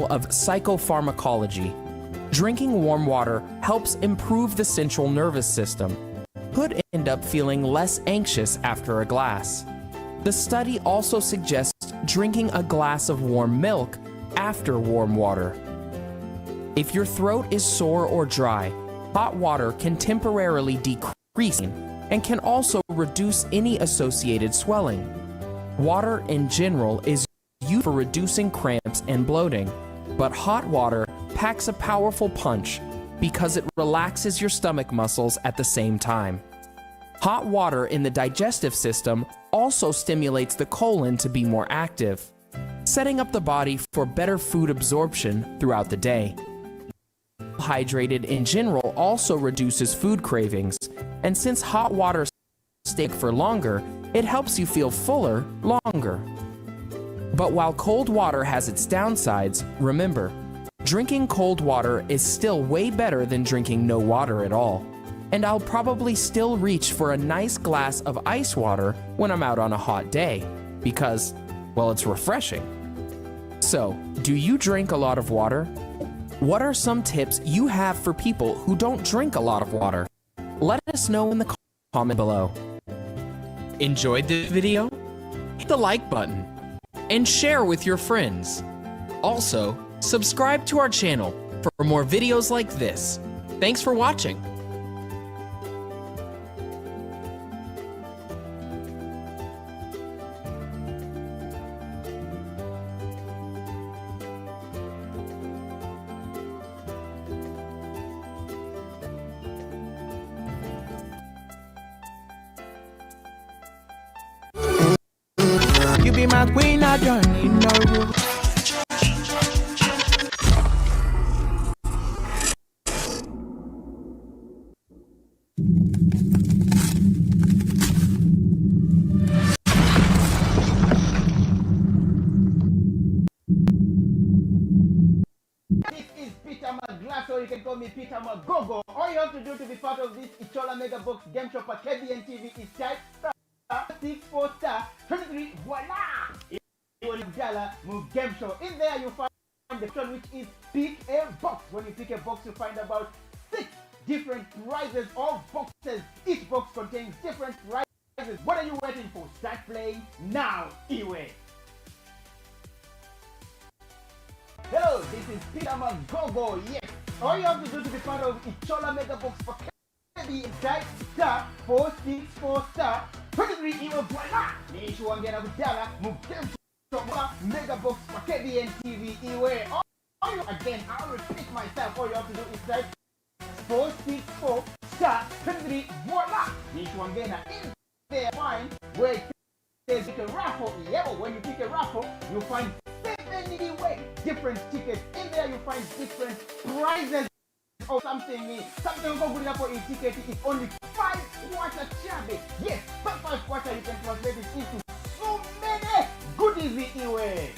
of psychopharmacology. Drinking warm water helps improve the central nervous system. Could end up feeling less anxious after a glass. The study also suggests drinking a glass of warm milk after warm water. If your throat is sore or dry, hot water can temporarily decrease and can also reduce any associated swelling. Water in general is used for reducing cramps and bloating, but hot water packs a powerful punch because it relaxes your stomach muscles at the same time. Hot water in the digestive system also stimulates the colon to be more active, setting up the body for better food absorption throughout the day. Hydrated in general also reduces food cravings, and since hot water stays for longer, it helps you feel fuller longer. But while cold water has its downsides, remember, drinking cold water is still way better than drinking no water at all. And I'll probably still reach for a nice glass of ice water when I'm out on a hot day, because, well, it's refreshing. So, do you drink a lot of water? What are some tips you have for people who don't drink a lot of water? Let us know in the comment below. Enjoyed this video? Hit the like button and share with your friends. Also, subscribe to our channel for more videos like this. Thanks for watching. You be my queen, I don't need no rule. This is Peter McGlass, or you can call me Peter McGogo. All you have to do to be part of this Ichola Mega Box game show at KBN TV is type *64 *23, voila! Game show. In there you find the option which is pick a box. When you pick a box, you find about 6 different prizes or boxes. Each box contains different prizes. What are you waiting for? Start playing now, Iwe. Hello, this is Peter McGogo. Yes, all you have to do to be part of Ichola Mega Box for KBN type *464 *23, Iwe, voila! Nishu wangena kudala mu game show Mega Box for KBN TV, Iwe. Again, I'll repeat myself. All you have to do is type *464 *23, voila! Nishu wangena in there, find where it says pick a raffle. Yeah, when you pick a raffle, you find different tickets. In there you find different prizes or something. Something good for a ticket is only 5 quarter chabe. Yes, but 5 quarter you can translate it into so many goodies anyway.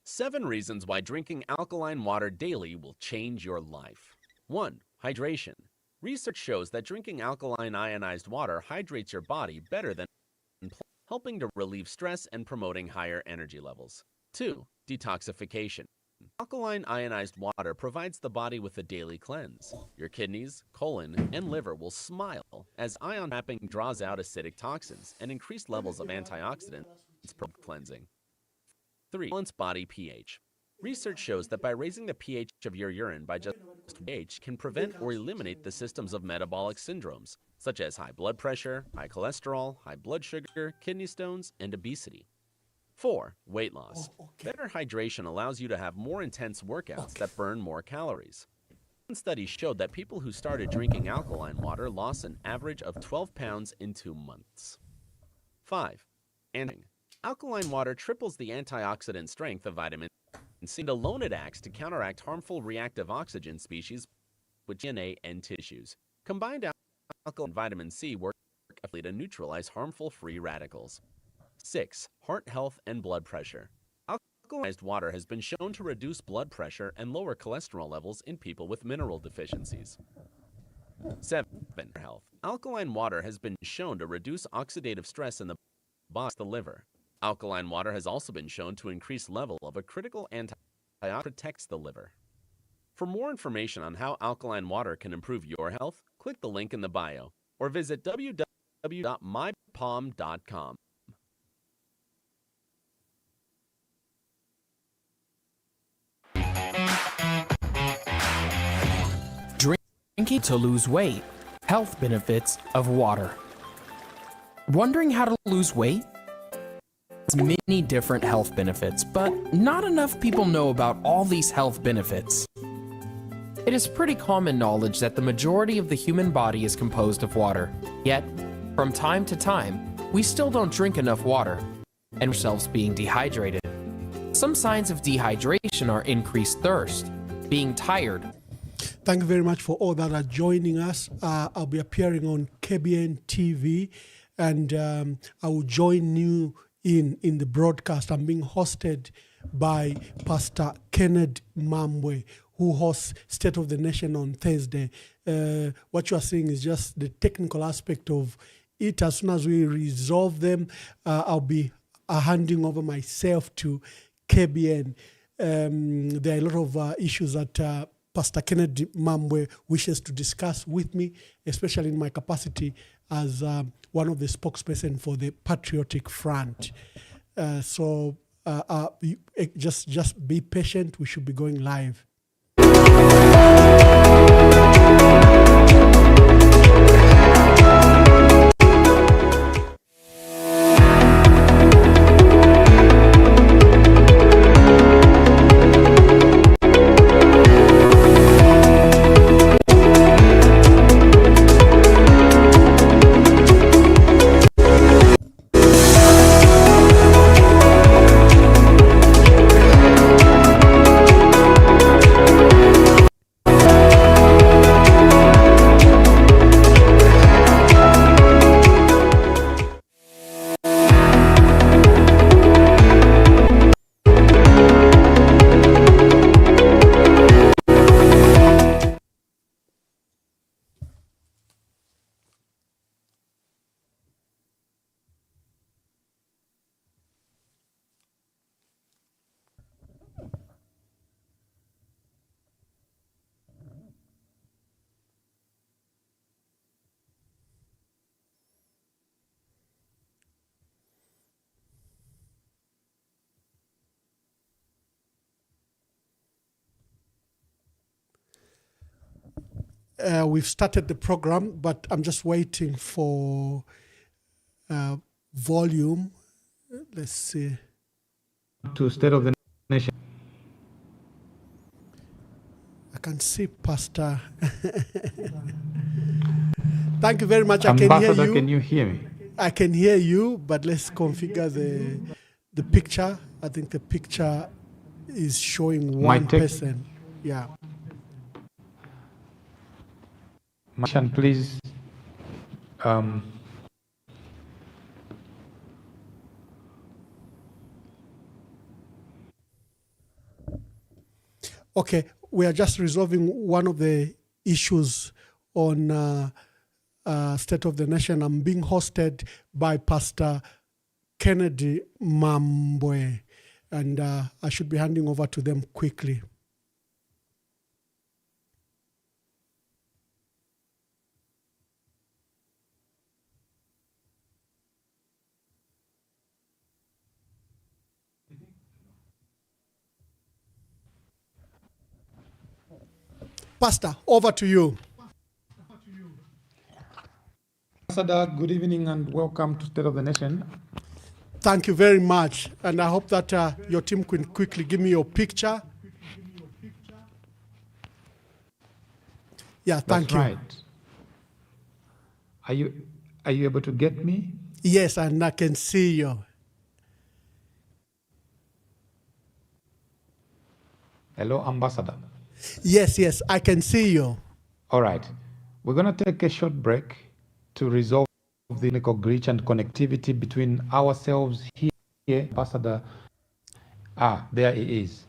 Seven reasons why drinking alkaline water daily will change your life. 1. Hydration. Research shows that drinking alkaline ionized water hydrates your body better than helping to relieve stress and promoting higher energy levels. 2. Detoxification. Alkaline ionized water provides the body with a daily cleanse. Your kidneys, colon, and liver will smile as ion trapping draws out acidic toxins and increased levels of antioxidants for cleansing. 3. Balance body pH. Research shows that by raising the pH of your urine by just pH can prevent or eliminate the symptoms of metabolic syndromes, such as high blood pressure, high cholesterol, high blood sugar, kidney stones, and obesity. 4. Weight loss. Better hydration allows you to have more intense workouts that burn more calories. Studies showed that people who started drinking alkaline water lost an average of 12 pounds in 2 months. 5. Alkaline water triples the antioxidant strength of vitamin C. Alone it acts to counteract harmful reactive oxygen species with DNA and tissues. Combined alkaline and vitamin C work effectively to neutralize harmful free radicals. 6. Heart health and blood pressure. Alkalized water has been shown to reduce blood pressure and lower cholesterol levels in people with mineral deficiencies. 7. Health. Alkaline water has been shown to reduce oxidative stress in the body, the liver. Alkaline water has also been shown to increase level of a critical antioxidant protects the liver. For more information on how alkaline water can improve your health, click the link in the bio or visit www.mypalm.com. Drinking to lose weight. Health benefits of water. Wondering how to lose weight? There's many different health benefits, but not enough people know about all these health benefits. It is pretty common knowledge that the majority of the human body is composed of water. Yet, from time to time, we still don't drink enough water, and ourselves being dehydrated. Some signs of dehydration are increased thirst, being tired. Thank you very much for all that are joining us. I'll be appearing on KBN TV, and I will join you in the broadcast. I'm being hosted by Pastor Kenneth Mwamba, who hosts State of the Nation on Thursday. What you are seeing is just the technical aspect of it. As soon as we resolve them, I'll be handing over myself to KBN. There are a lot of issues that Pastor Kenneth Mwamba wishes to discuss with me, especially in my capacity as one of the spokesperson for the Patriotic Front. So just be patient. We should be going live. We've started the program, but I'm just waiting for volume. Let's see. To State of the Nation. I can see Pastor. Thank you very much. Ambassador, can you hear me? I can hear you, but let's configure the picture. I think the picture is showing one person. Yeah. Mashan, please. Okay, we are just resolving one of the issues on State of the Nation. I'm being hosted by Pastor Kennedy Mambwe, and I should be handing over to them quickly. Pastor, over to you. Ambassador, good evening and welcome to State of the Nation. Thank you very much. And I hope that your team can quickly give me your picture. Yeah, thank That's you. Right. Are you able to get me? Yes, and I can see you. Hello, Ambassador. Yes, I can see you. All right. We're going to take a short break to resolve the technical glitch and connectivity between ourselves here. Ambassador, there he is.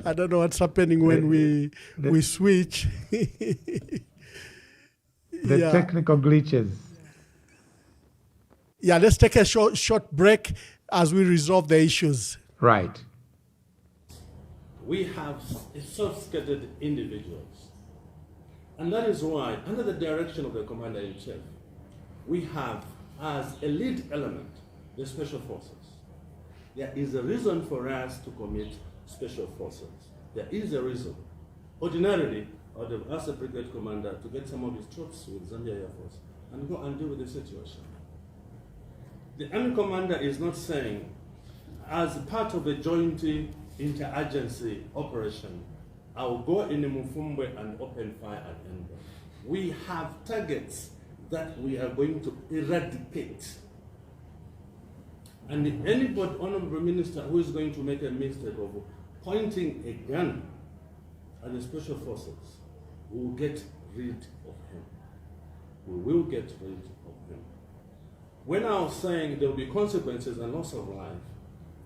I don't know what's happening when we switch. The Yeah. technical glitches. Yeah, let's take a short break as we resolve the issues. Right. We have sophisticated individuals. And that is why, under the direction of the Commander-in-Chief, we have as a lead element the Special Forces. There is a reason for us to commit Special Forces. There is a reason. Ordinarily, I would have asked the brigade commander to get some of his troops with Zambia Air Force and go and deal with the situation. The Army commander is not saying, as part of a joint interagency operation, I will go in Mufumbe and open fire at Engo. We have targets that we are going to eradicate. And anybody, honorable minister, who is going to make a mistake of pointing a gun at the special forces, we will get rid of him. We will get rid of him. When I was saying there will be consequences and loss of life,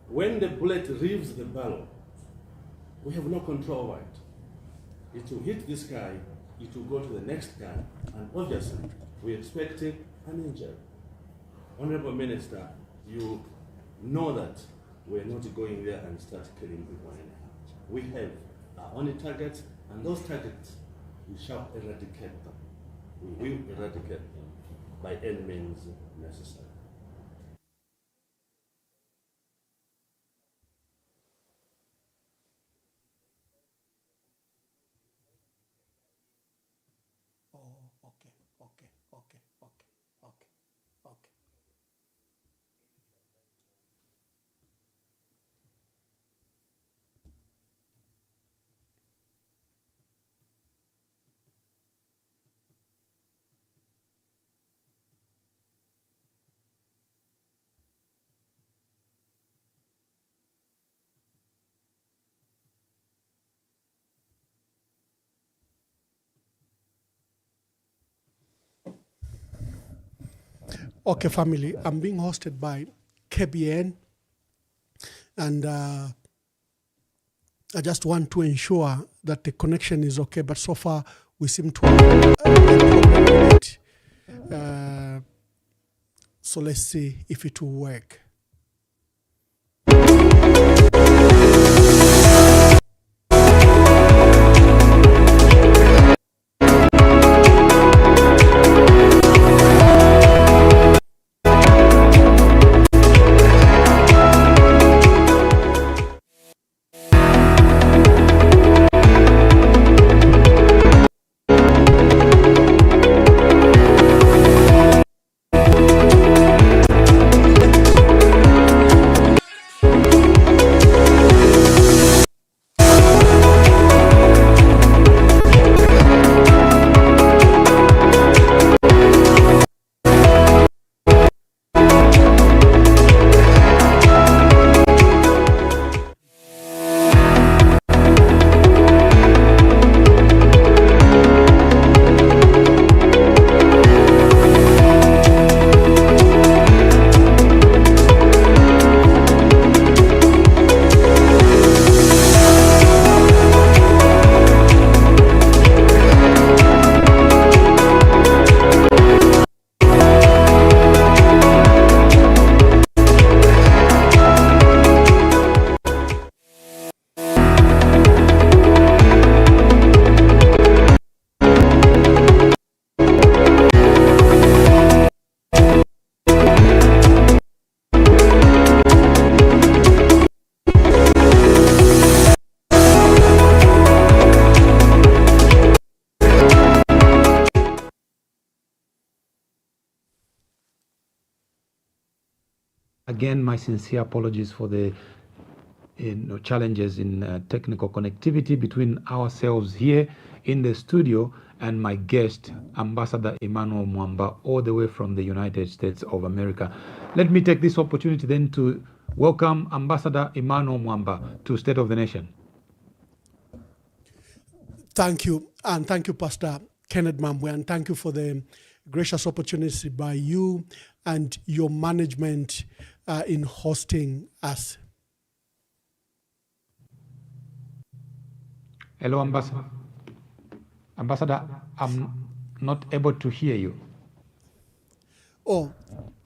when the bullet leaves the barrel, we have no control over it. It will hit this guy, it will go to the next guy, and obviously we're expecting an injury. Honorable Minister, you know that we're not going there and start killing people anyhow. We have our only targets, and those targets, we shall eradicate them. We will eradicate them by any means necessary. Okay. Okay, family, I'm being hosted by KBN, and I just want to ensure that the connection is okay, but so far we seem to have a problem with it. So let's see if it will work. again, my sincere apologies for the challenges in technical connectivity between ourselves here in the studio and my guest, Ambassador Emmanuel Mwamba, all the way from the United States of America. Let me take this opportunity then to welcome Ambassador Emmanuel Mwamba to State of the Nation. Thank you, and thank you, Pastor Kenneth Mambwe, and thank you for the gracious opportunity by you and your management in hosting us. Hello, Ambassador. Ambassador, I'm not able to hear you. Oh,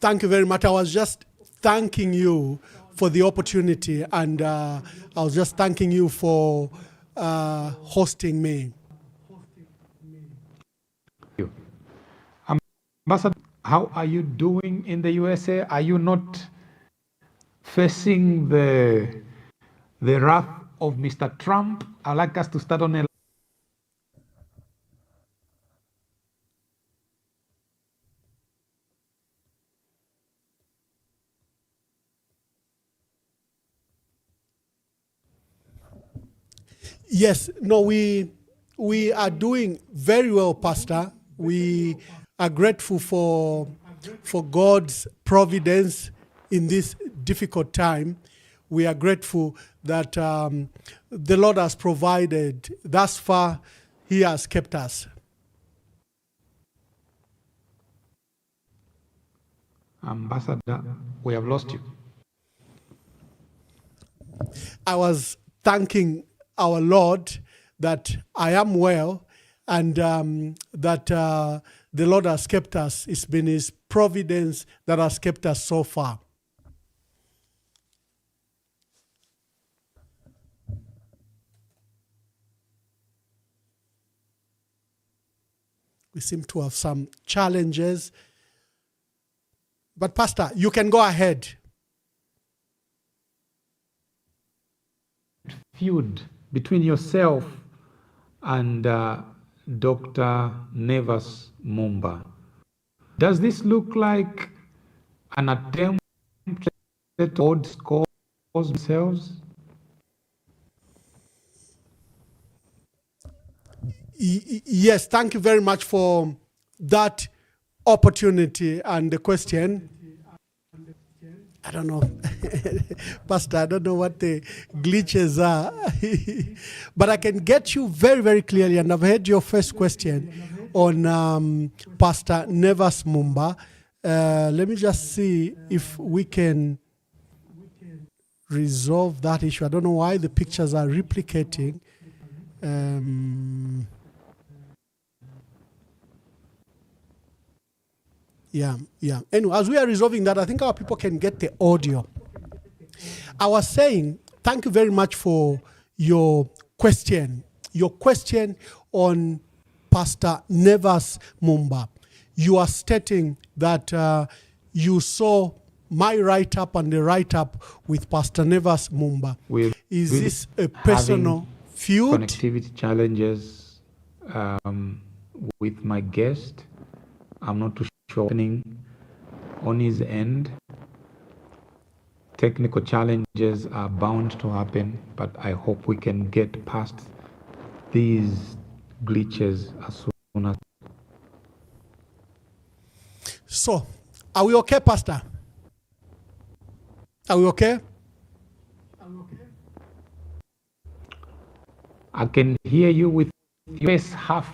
thank you very much. I was just thanking you for the opportunity, and I was just thanking you for hosting me. Ambassador, how are you doing in the USA? Are you not facing the wrath of Mr. Trump? I'd like us to start on a Yes, no, we are doing very well, Pastor. We are grateful for God's providence in this difficult time. We are grateful that the Lord has provided. Thus far, He has kept us. Ambassador, we have lost you. I was thanking our Lord that I am well, and that the Lord has kept us. It's been His providence that has kept us so far. We seem to have some challenges. But Pastor, you can go ahead. Feud between yourself and Dr. Nevas Mumba. Does this look like an attempt to hold scores themselves? Yes, thank you very much for that opportunity and the question. I don't know, Pastor, I don't know what the glitches are, but I can get you very, very clearly, and I've heard your first question on Pastor Nevas Mumba. Let me just see if we can resolve that issue. I don't know why the pictures are replicating. Yeah. Anyway, as we are resolving that, I think our people can get the audio. I was saying, thank you very much for your question. Your question on Pastor Nevas Mumba. You are stating that you saw my write-up and the write-up with Pastor Nevas Mumba. Is this a personal feud? Connectivity challenges with my guest. I'm not too sure happening on his end. Technical challenges are bound to happen, but I hope we can get past these glitches as soon as. So, are we okay, Pastor? Are we okay? I can hear you with your face half.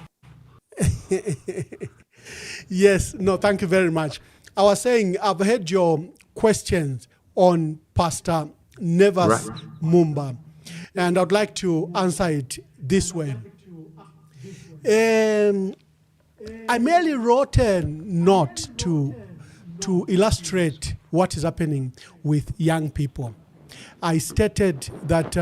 Yes, no, thank you very much. I was saying, I've heard your questions on Pastor Nevas Mumba, and I'd like to answer it this way. I merely wrote a note to illustrate what is happening with young people. I stated that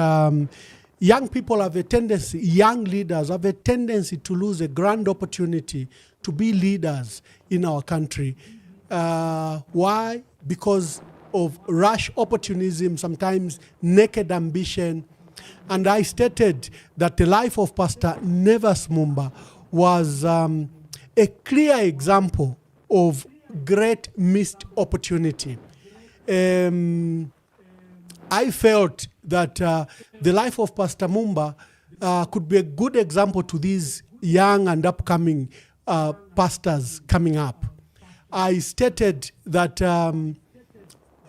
young people have a tendency, young leaders have a tendency to lose a grand opportunity to be leaders in our country. Why? Because of rash opportunism, sometimes naked ambition. And I stated that the life of Pastor Nevas Mumba was a clear example of great missed opportunity. I felt that the life of Pastor Mwamba could be a good example to these young and upcoming pastors coming up. I stated that Dr.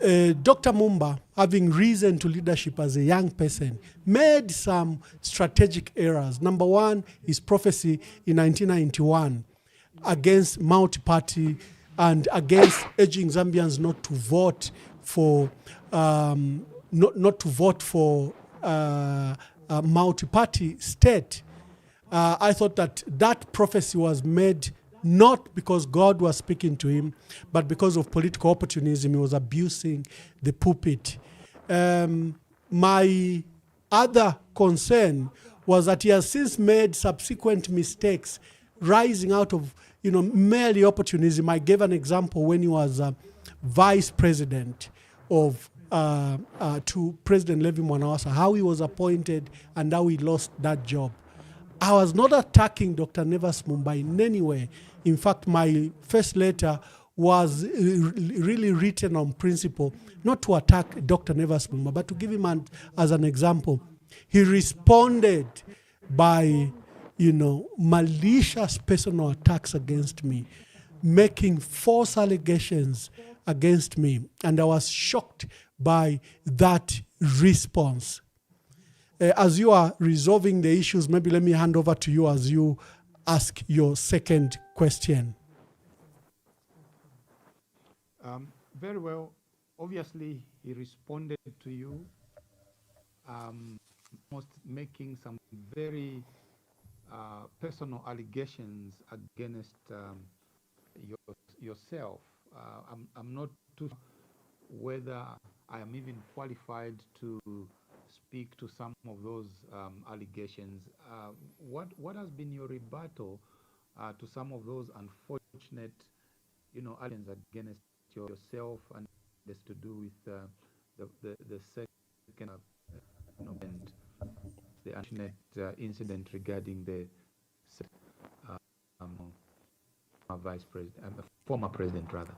Mwamba, having risen to leadership as a young person, made some strategic errors. Number one, his prophecy in 1991 against multi-party and against urging Zambians not to vote for not to vote for a multi-party state. I thought that prophecy was made not because God was speaking to him, but because of political opportunism. He was abusing the pulpit. My other concern was that he has since made subsequent mistakes rising out of merely opportunism. I gave an example when he was vice president of to President Levi Mwanawasa, how he was appointed and how he lost that job. I was not attacking Dr. Nevas Mwamba in any way. In fact, my first letter was really written on principle, not to attack Dr. Nevas Mwamba, but to give him as an example. He responded by, malicious personal attacks against me, making false allegations against me. And I was shocked by that response. As you are resolving the issues, maybe let me hand over to you as you ask your second question. Very well. Obviously, he responded to you, almost making some very personal allegations against yourself. I'm not too sure whether I am even qualified to speak to some of those allegations. What has been your rebuttal to some of those unfortunate, allegations against yourself, and this to do with the second and the unfortunate incident regarding the vice president, former president rather?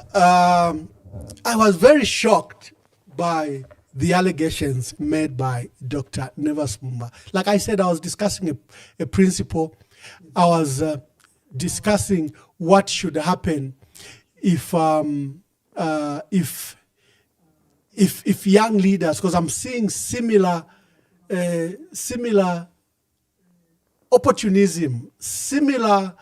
I was very shocked by the allegations made by Dr. Nevas Mwamba. Like I said, I was discussing a principle. I was discussing what should happen if young leaders, because I'm seeing similar opportunism, similar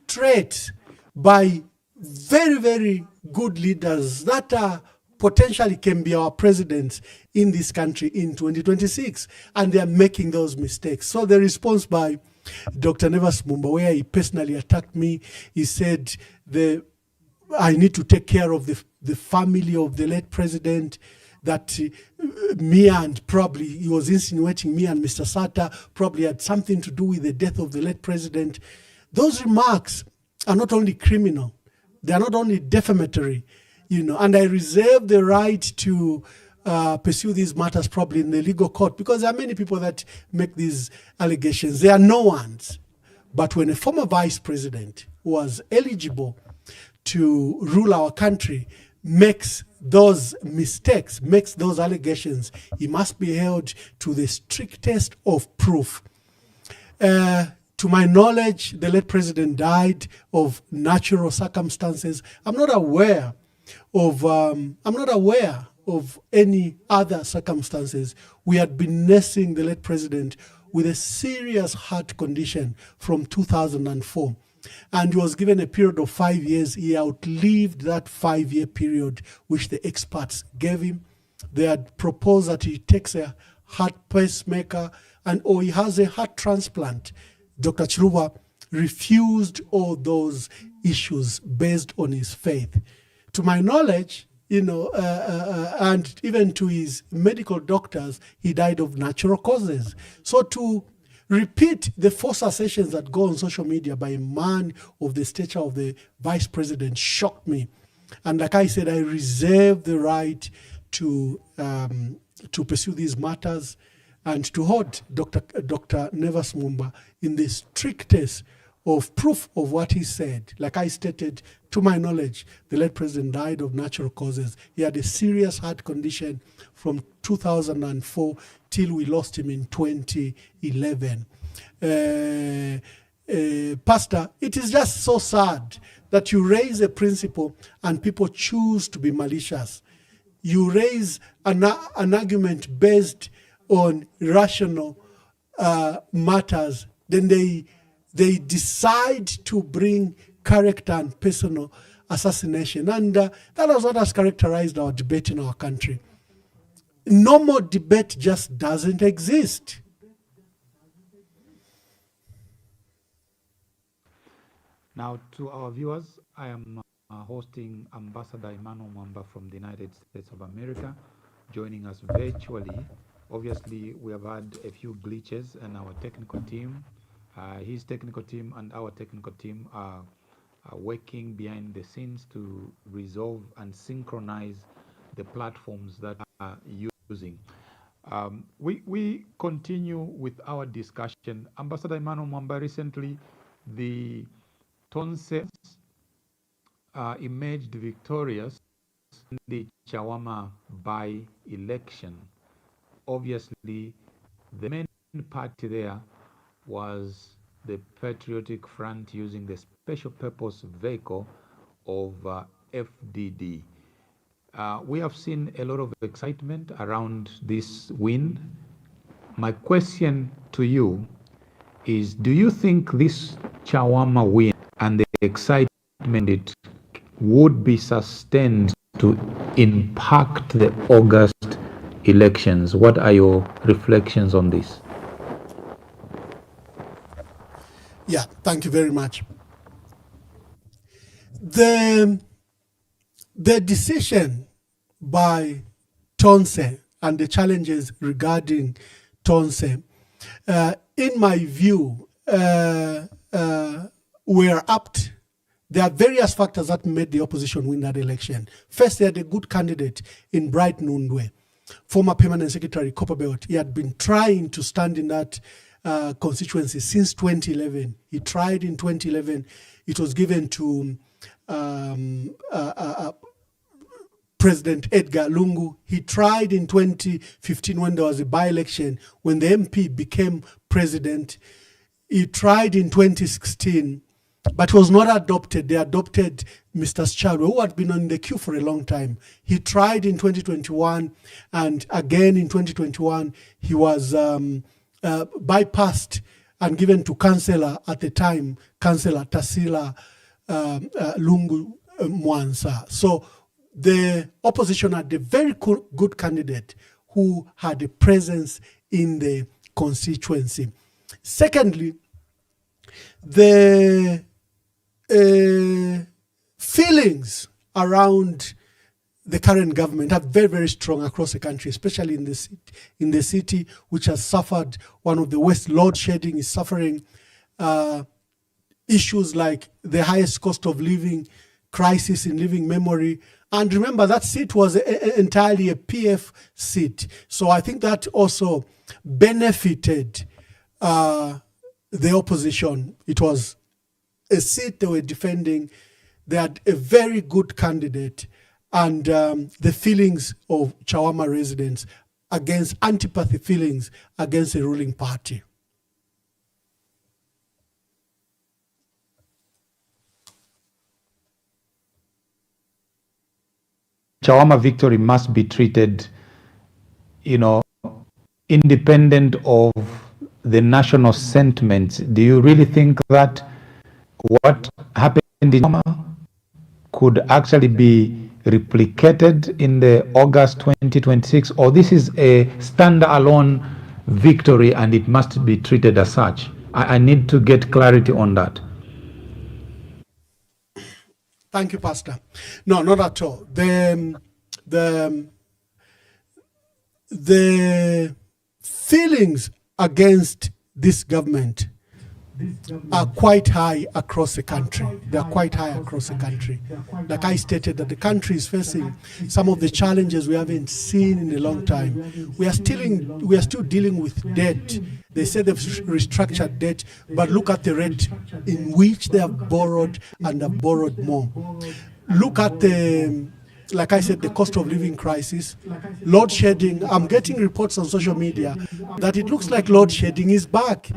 traits by very, very good leaders that are potentially can be our presidents in this country in 2026, and they are making those mistakes. So the response by Dr. Nevas Mwamba, where he personally attacked me, he said I need to take care of the family of the late president, that me and probably he was insinuating me and Mr. Sata probably had something to do with the death of the late president. Those remarks are not only criminal, they are not only defamatory, and I reserve the right to pursue these matters probably in the legal court, because there are many people that make these allegations. They are no ones. But when a former vice president who was eligible to rule our country makes those mistakes, makes those allegations, he must be held to the strictest of proof. To my knowledge, the late president died of natural circumstances. I'm not aware of any other circumstances. We had been nursing the late president with a serious heart condition from 2004. And he was given a period of 5 years. He outlived that 5-year period which the experts gave him. They had proposed that he takes a heart pacemaker or he has a heart transplant. Dr. Chiruba refused all those issues based on his faith. To my knowledge, and even to his medical doctors, he died of natural causes. So to repeat the false assertions that go on social media by a man of the stature of the vice president shocked me. And like I said, I reserve the right to pursue these matters and to hold Dr. Nevas Mwamba in the strictest of proof of what he said. Like I stated, to my knowledge, the late president died of natural causes. He had a serious heart condition from 2004 till we lost him in 2011. Pastor, it is just so sad that you raise a principle and people choose to be malicious. You raise an argument based on rational matters, then they decide to bring character and personal assassination. And that is what has characterized our debate in our country. Normal debate just doesn't exist. Now, to our viewers, I am hosting Ambassador Emmanuel Mwamba from the United States of America, joining us virtually. Obviously, we have had a few glitches, and our technical team, his technical team and our technical team are working behind the scenes to resolve and synchronize the platforms that are using. We continue with our discussion. Ambassador Emmanuel Mwamba, recently the Tonses emerged victorious in the Chawama by-election. Obviously, the main party there was the Patriotic Front using the special purpose vehicle of FDD. We have seen a lot of excitement around this win. My question to you is, do you think this Chawama win and the excitement it would be sustained to impact the August elections? What are your reflections on this? Yeah, thank you very much. The decision by Tonse and the challenges regarding Tonse, in my view, were apt. There are various factors that made the opposition win that election. First, they had a good candidate in Bright Nundwe, former permanent secretary Copperbelt. He had been trying to stand in that constituency since 2011. He tried in 2011. It was given to President Edgar Lungu. He tried in 2015 when there was a by-election, when the MP became president. He tried in 2016, but was not adopted. They adopted Mr. Schadwe, who had been on the queue for a long time. He tried in 2021, and again in 2021, he was bypassed and given to Councillor at the time, Councillor Tasila Lungu Mwansa. So the opposition had a very good candidate who had a presence in the constituency. Secondly, the feelings around the current government are very, very strong across the country, especially in the city, which has suffered one of the worst load shedding, is suffering issues like the highest cost of living, crisis in living memory. And remember, that seat was entirely a PF seat. So I think that also benefited the opposition. It was a seat they were defending. They had a very good candidate, and the feelings of Chawama residents against antipathy feelings against the ruling party. Chawama victory must be treated, independent of the national sentiment. Do you really think that what happened in Chawama could actually be replicated in the August 2026, or this is a standalone victory and it must be treated as such? I need to get clarity on that. Thank you, Pastor. No, not at all. The feelings against this government are quite high across the country. They are quite high across the country. Like I stated, that the country is facing some of the challenges we haven't seen in a long time. We are still dealing with debt. They say they've restructured debt, but look at the rate in which they have borrowed and have borrowed more. Look at the, like I said, the cost of living crisis, load shedding. I'm getting reports on social media that it looks like load shedding is back.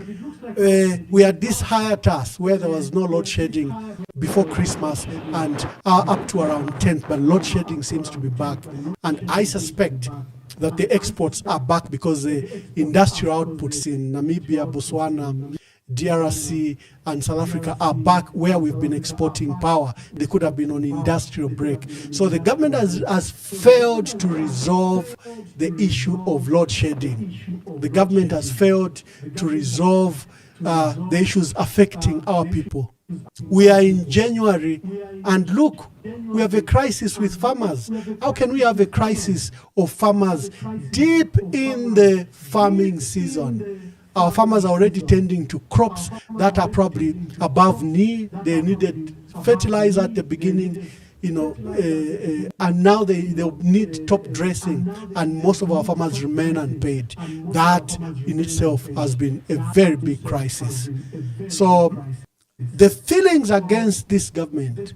We had this hiatus where there was no load shedding before Christmas and up to around 10th, but load shedding seems to be back. And I suspect that the exports are back because the industrial outputs in Namibia, Botswana, DRC and South Africa are back where we've been exporting power. They could have been on industrial break. So the government has failed to resolve the issue of load shedding. The government has failed to resolve the issues affecting our people. We are in January and look, we have a crisis with farmers. How can we have a crisis of farmers deep in the farming season? Our farmers are already tending to crops that are probably above knee. They needed fertilizer at the beginning, and now they need top dressing, and most of our farmers remain unpaid. That in itself has been a very big crisis. So the feelings against this government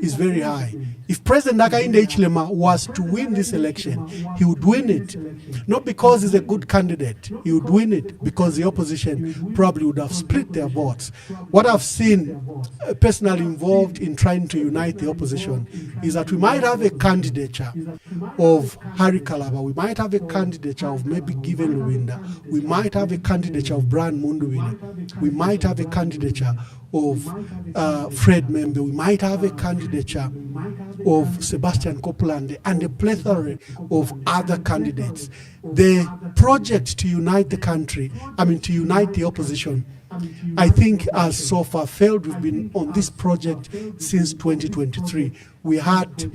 is very high. If President Hakainde Hichilema was to win this election, he would win it. Not because he's a good candidate, he would win it because the opposition probably would have split their votes. What I've seen personally involved in trying to unite the opposition is that we might have a candidature of Harry Kalaba, we might have a candidature of maybe Given Luwinda, we might have a candidature of Brian Munduwile, we might have a candidature of Fred Membe, we might have a candidature of Sebastian Copeland and a plethora of other candidates. The project to unite the country, to unite the opposition, I think has so far failed. We've been on this project since 2023. We had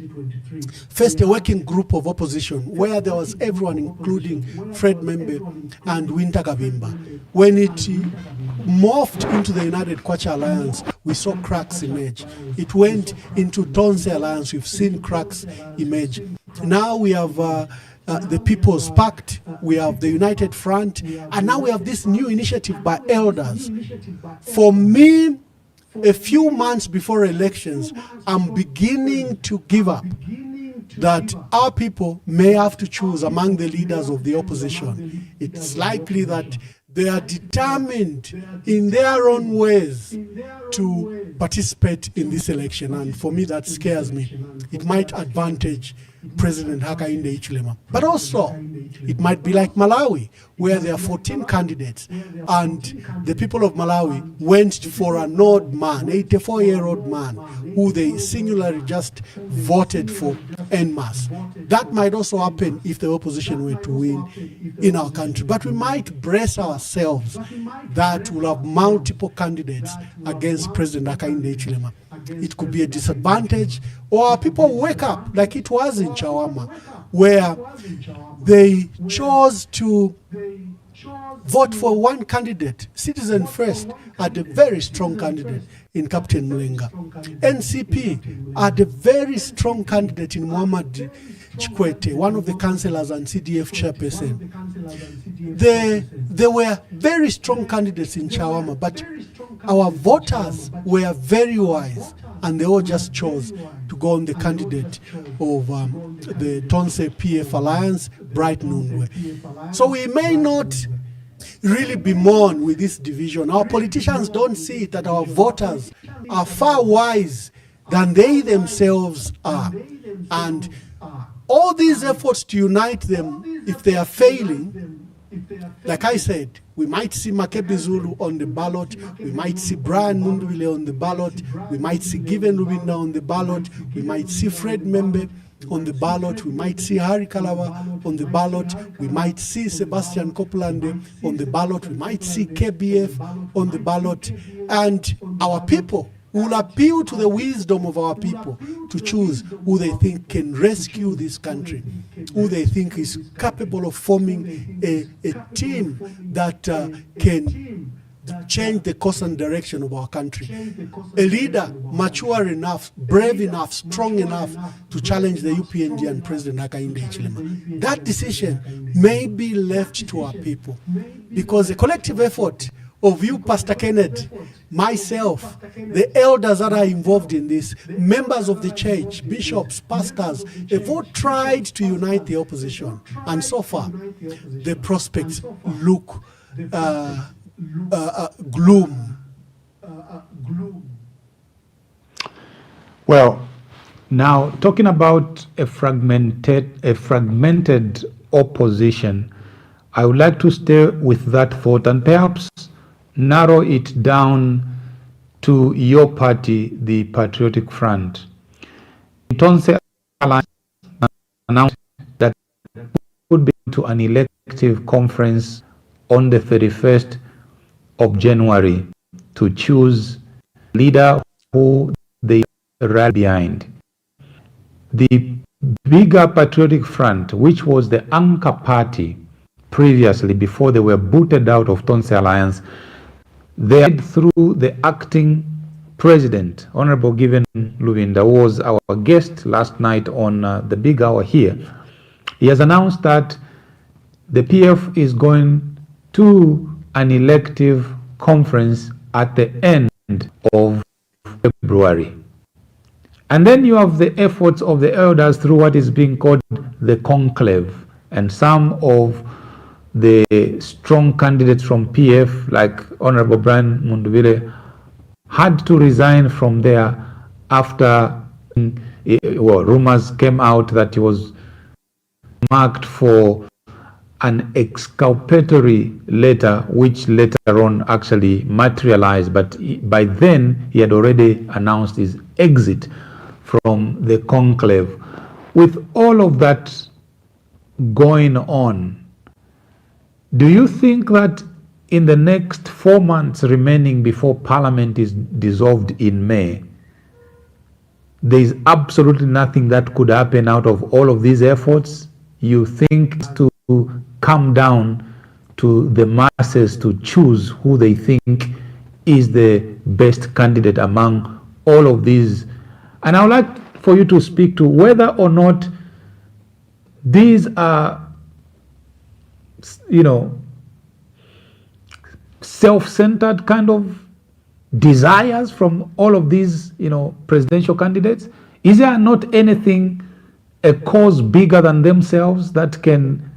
first a working group of opposition where there was everyone, including Fred Membe and Winter Gavimba. When it morphed into the United Kwacha Alliance, we saw cracks emerge. It went into Tonse Alliance, we've seen cracks emerge. Now we have the People's Pact, we have the United Front, and now we have this new initiative by elders. For me, a few months before elections, I'm beginning to give up that our people may have to choose among the leaders of the opposition. It's likely that they are determined in their own ways to participate in this election, and for me that scares me. It might advantage President Hakainde Hichilema, but also it might be like Malawi, where there are 14 candidates and the people of Malawi went for an old man, 84-year-old man, who they singularly just voted for en masse. That might also happen if the opposition were to win in our country, but we might brace ourselves that we'll have multiple candidates against President Hakainde Hichilema. It could be a disadvantage, or people wake up like it was in Chawama, where they chose to vote for one candidate. Citizen First had a very strong candidate in Captain Mlenga. NCP had a very strong candidate in Muhammad Chikwete, one of the councillors and CDF chairperson. There were very strong candidates in Chawama, but our voters were very wise and they all just chose to go on the candidate of the Tonse PF Alliance, Bright Nungwe. So we may not really be mourned with this division. Our politicians don't see it, that our voters are far wise than they themselves are. And all these efforts to unite them, if they are failing, like I said, we might see Makebi Zulu on the ballot, we might see Brian Munduwile on the ballot, we might see Given Luwinda on the ballot, we might see Fred Membe on the ballot, we might see Harry Kalaba on the ballot, we might see Sebastian Copeland on the ballot, we might see KBF on the ballot, and our people will appeal to the wisdom of our people to choose who they think can rescue this country, who they think is capable of forming a team that can change the course and direction of our country. A leader mature enough, brave enough, strong enough to challenge the UPND and President Hakainde Hichilema. That decision may be left to our people, because the collective effort of you, Pastor Kenneth, myself, the elders that are involved in this, members of the church, bishops, pastors, have all tried to unite the opposition. And so far, the prospects look gloom. Well, now talking about a fragmented opposition, I would like to stay with that thought and perhaps narrow it down to your party, the Patriotic Front. Tonse Alliance announced that it would be to an elective conference on the 31st of January to choose a leader who they rally behind. The bigger Patriotic Front, which was the anchor party previously before they were booted out of Tonse Alliance, they through the acting president, Honorable Given Luvinda, who was our guest last night on the big hour here. He has announced that the PF is going to an elective conference at the end of February. And then you have the efforts of the elders through what is being called the conclave, and some of the strong candidates from PF, like Honorable Brian Munduvile, had to resign from there after rumors came out that he was marked for an exculpatory letter, which later on actually materialized. But by then, he had already announced his exit from the conclave. With all of that going on, do you think that in the next 4 months remaining before Parliament is dissolved in May, there is absolutely nothing that could happen out of all of these efforts? You think to come down to the masses to choose who they think is the best candidate among all of these? And I would like for you to speak to whether or not these are, self-centered kind of desires from all of these, presidential candidates. Is there not anything, a cause bigger than themselves that can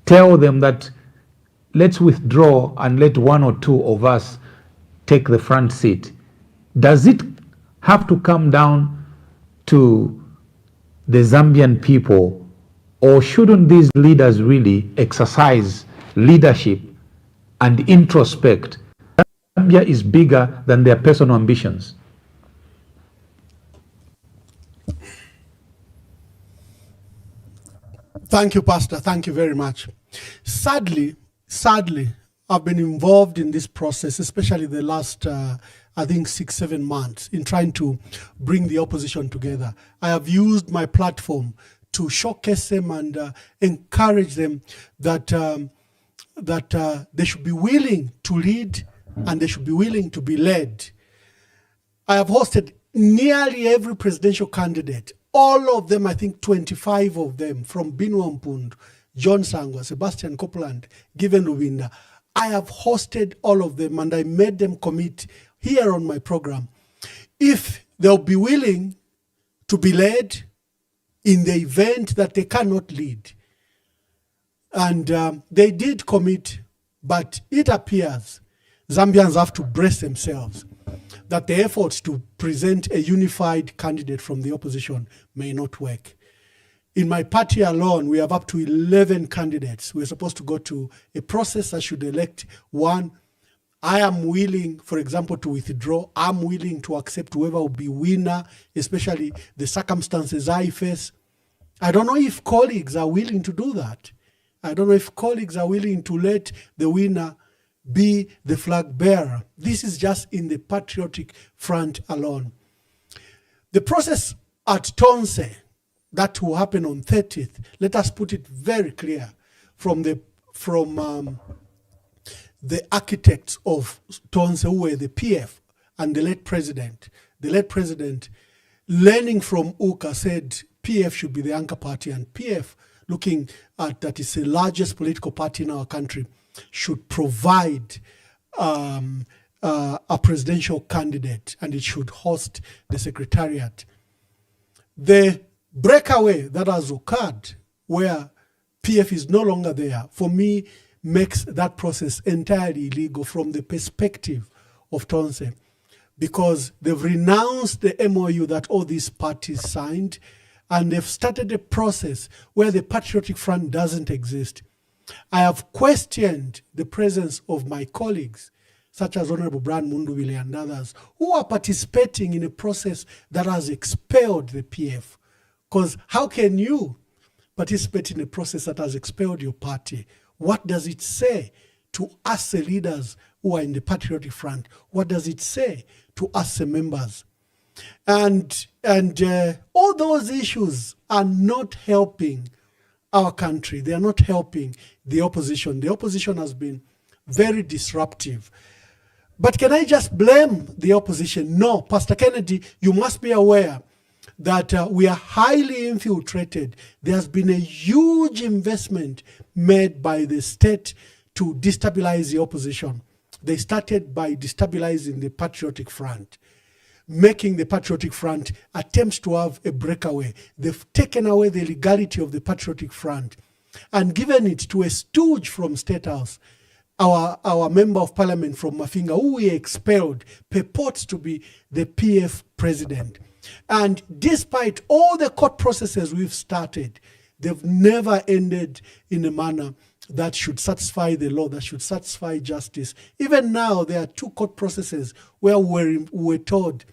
tell them that let's withdraw and let one or two of us take the front seat? Does it have to come down to the Zambian people, or shouldn't these leaders really exercise leadership and introspect? Zambia is bigger than their personal ambitions. Thank you, Pastor. Thank you very much. Sadly, I've been involved in this process, especially the last, 6-7 months, in trying to bring the opposition together. I have used my platform to showcase them and encourage them that they should be willing to lead and they should be willing to be led. I have hosted nearly every presidential candidate, all of them, I think 25 of them, from Binwa Mpund, John Sangwa, Sebastian Copeland, Given Luvinda. I have hosted all of them and I made them commit here on my program, if they'll be willing to be led in the event that they cannot lead. And they did commit, but it appears Zambians have to brace themselves that the efforts to present a unified candidate from the opposition may not work. In my party alone, we have up to 11 candidates. We're supposed to go to a process that should elect one. I am willing, for example, to withdraw. I'm willing to accept whoever will be winner, especially the circumstances I face. I don't know if colleagues are willing to do that. I don't know if colleagues are willing to let the winner be the flag bearer. This is just in the Patriotic Front alone. The process at Tonse, that will happen on 30th, let us put it very clear from the the architects of Tonse, who were the PF and the late president, learning from UKA, said PF should be the anchor party, and PF, looking at that is the largest political party in our country, should provide a presidential candidate, and it should host the secretariat. The breakaway that has occurred, where PF is no longer there, for me, makes that process entirely illegal from the perspective of Tonse, because they've renounced the MOU that all these parties signed, and they've started a process where the Patriotic Front doesn't exist. I have questioned the presence of my colleagues, such as Honorable Brian Mundubile and others, who are participating in a process that has expelled the PF. Because how can you participate in a process that has expelled your party? What does it say to us, the leaders who are in the Patriotic Front? What does it say to us, the members? And all those issues are not helping our country. They are not helping the opposition. The opposition has been very disruptive. But can I just blame the opposition? No, Pastor Kennedy, you must be aware that we are highly infiltrated. There has been a huge investment made by the state to destabilize the opposition. They started by destabilizing the Patriotic Front, making the Patriotic Front attempt to have a breakaway. They've taken away the legality of the Patriotic Front and given it to a stooge from State House. Our member of parliament from Mafinga, who we expelled, purports to be the PF president. And despite all the court processes we've started, they've never ended in a manner that should satisfy the law, that should satisfy justice. Even now, there are 2 court processes where we're told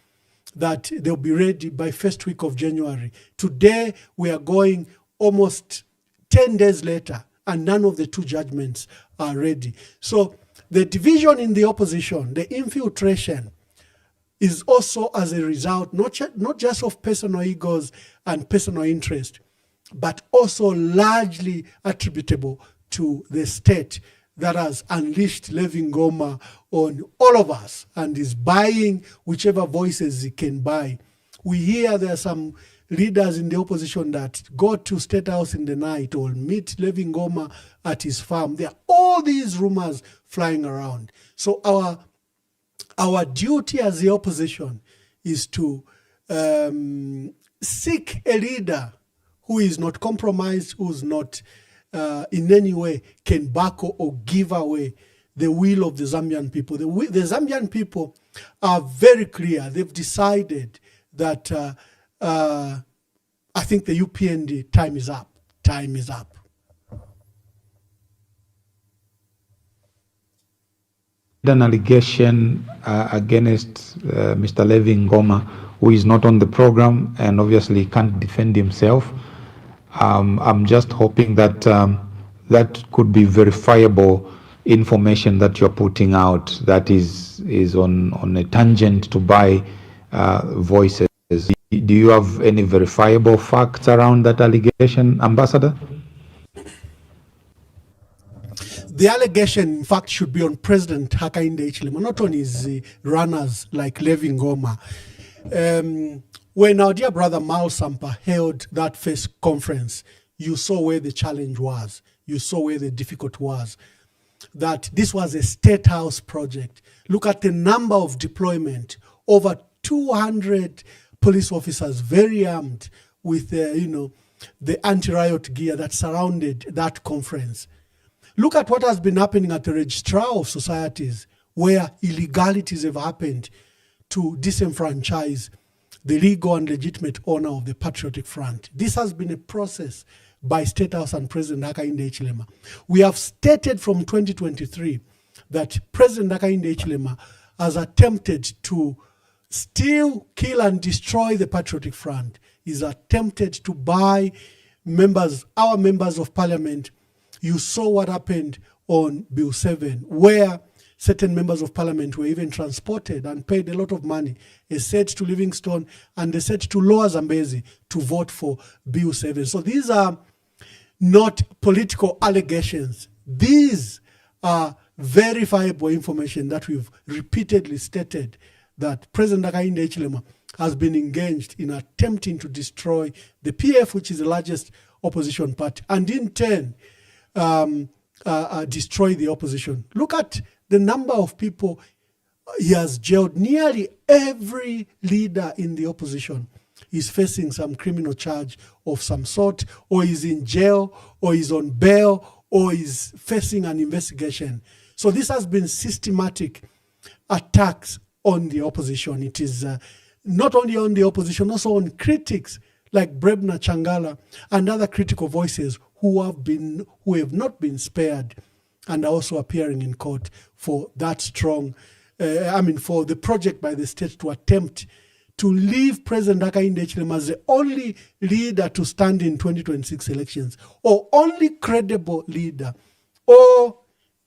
that they'll be ready by first week of January. Today, we are going almost 10 days later, and none of the 2 judgments are ready. So the division in the opposition, the infiltration, is also as a result, not just of personal egos and personal interest, but also largely attributable to the state that has unleashed Levin Goma on all of us and is buying whichever voices it can buy. We hear there are some leaders in the opposition that go to State House in the night or meet Levin Goma at his farm. There are all these rumors flying around. So our duty as the opposition is to seek a leader who is not compromised, who's not in any way can back or give away the will of the Zambian people. The Zambian people are very clear. They've decided that I think the UPND time is up. Time is up. An allegation against Mr. Levin Goma, who is not on the program and obviously can't defend himself. I'm just hoping that that could be verifiable information that you're putting out that is on a tangent to buy voices. Do you have any verifiable facts around that allegation, Ambassador? The allegation, in fact, should be on President Hakainde Hichilema, not on his runners like Levin Goma. When our dear brother Mal Sampa held that first conference, you saw where the challenge was. You saw where the difficult was. That this was a State House project. Look at the number of deployment. Over 200 police officers, very armed with the anti-riot gear that surrounded that conference. Look at what has been happening at the Registrar of Societies, where illegalities have happened to disenfranchise the legal and legitimate owner of the Patriotic Front. This has been a process by State House and President Hakainde Hichilema. We have stated from 2023 that President Hakainde Hichilema has attempted to steal, kill, and destroy the Patriotic Front. He's attempted to buy our members of parliament. You saw what happened on Bill 7, where certain members of parliament were even transported and paid a lot of money. They said to Livingstone and they said to Lower Zambezi to vote for Bill 7. So these are not political allegations. These are verifiable information that we've repeatedly stated that President Hakainde Hichilema has been engaged in attempting to destroy the PF, which is the largest opposition party, and in turn destroy the opposition. Look at the number of people he has jailed. Nearly every leader in the opposition is facing some criminal charge of some sort, or is in jail, or is on bail, or is facing an investigation. So this has been systematic attacks on the opposition. It is not only on the opposition, also on critics like Brebna Changala and other critical voices who have not been spared and are also appearing in court for that strong, for the project by the state to attempt to leave President Hakainde Hichilema as the only leader to stand in 2026 elections, or only credible leader, or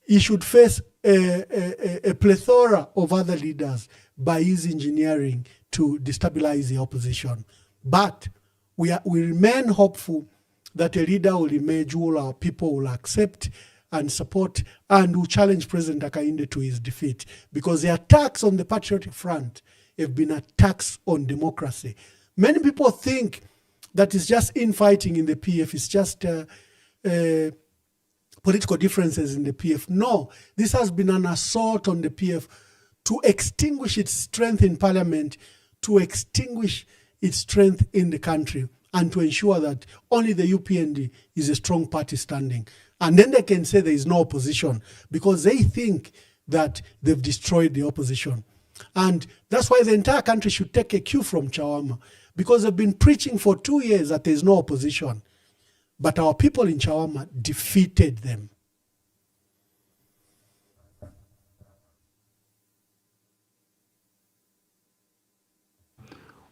he should face a plethora of other leaders by his engineering to destabilize the opposition. But we remain hopeful that a leader will emerge who our people will accept and support, and will challenge President Hakainde to his defeat. Because the attacks on the patriotic front have been attacks on democracy. Many people think that it's just infighting in the PF, it's just political differences in the PF. No, this has been an assault on the PF to extinguish its strength in parliament, to extinguish its strength in the country, and to ensure that only the UPND is a strong party standing. And then they can say there is no opposition, because they think that they've destroyed the opposition. And that's why the entire country should take a cue from Chawama, because they've been preaching for 2 years that there's no opposition. But our people in Chawama defeated them.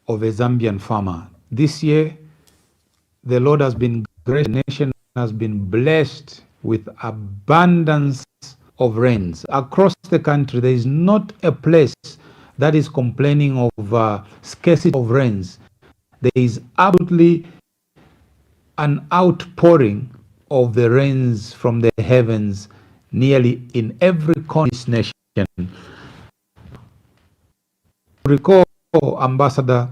Of a Zambian farmer. This year, the Lord has been great. The nation has been blessed with abundance of rains. Across the country, there is not a place that is complaining of scarcity of rains. There is absolutely an outpouring of the rains from the heavens nearly in every corner of this nation. Recall, Ambassador,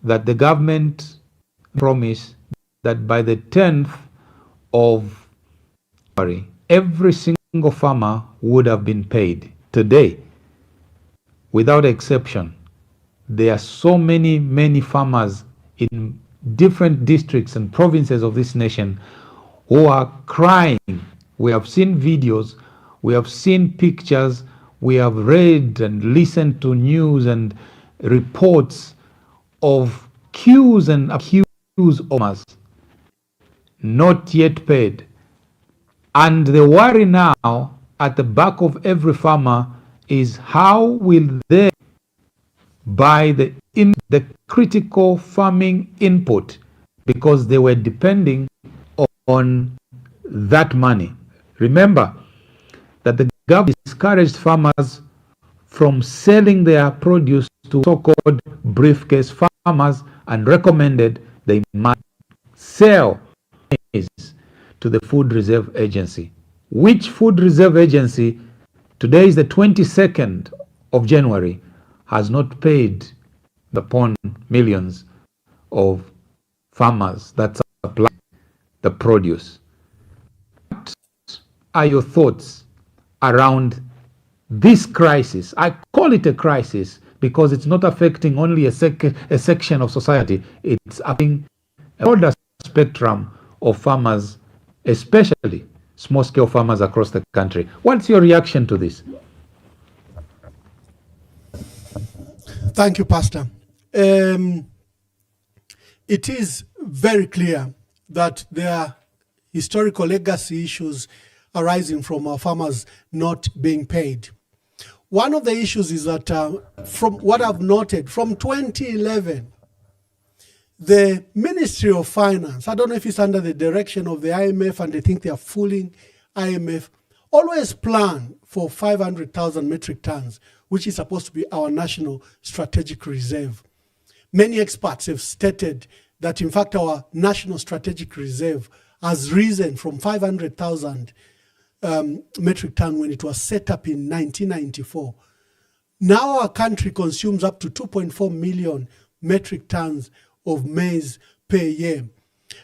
that the government promised that by the 10th of February, every single farmer would have been paid. Today, without exception, there are so many farmers in different districts and provinces of this nation who are crying. We have seen videos, we have seen pictures, we have read and listened to news and reports of queues and accused of farmers not yet paid. And the worry now at the back of every farmer is how will they buy the critical farming input, because they were depending on that money. Remember that the government discouraged farmers from selling their produce to so-called briefcase farmers and recommended they must sell maize to the Food Reserve Agency. Which Food Reserve Agency, today is the 22nd of January, has not paid upon millions of farmers that supply the produce. What are your thoughts around this crisis? I call it a crisis because it's not affecting only a section of society. It's affecting a broader spectrum of farmers, especially small-scale farmers across the country. What's your reaction to this? Thank you, Pastor. It is very clear that there are historical legacy issues arising from our farmers not being paid. One of the issues is that from what I've noted, from 2011, the Ministry of Finance, I don't know if it's under the direction of the IMF and they think they are fooling IMF, always plan for 500,000 metric tons, which is supposed to be our national strategic reserve. Many experts have stated that, in fact, our national strategic reserve has risen from 500,000 metric ton when it was set up in 1994. Now our country consumes up to 2.4 million metric tons of maize per year.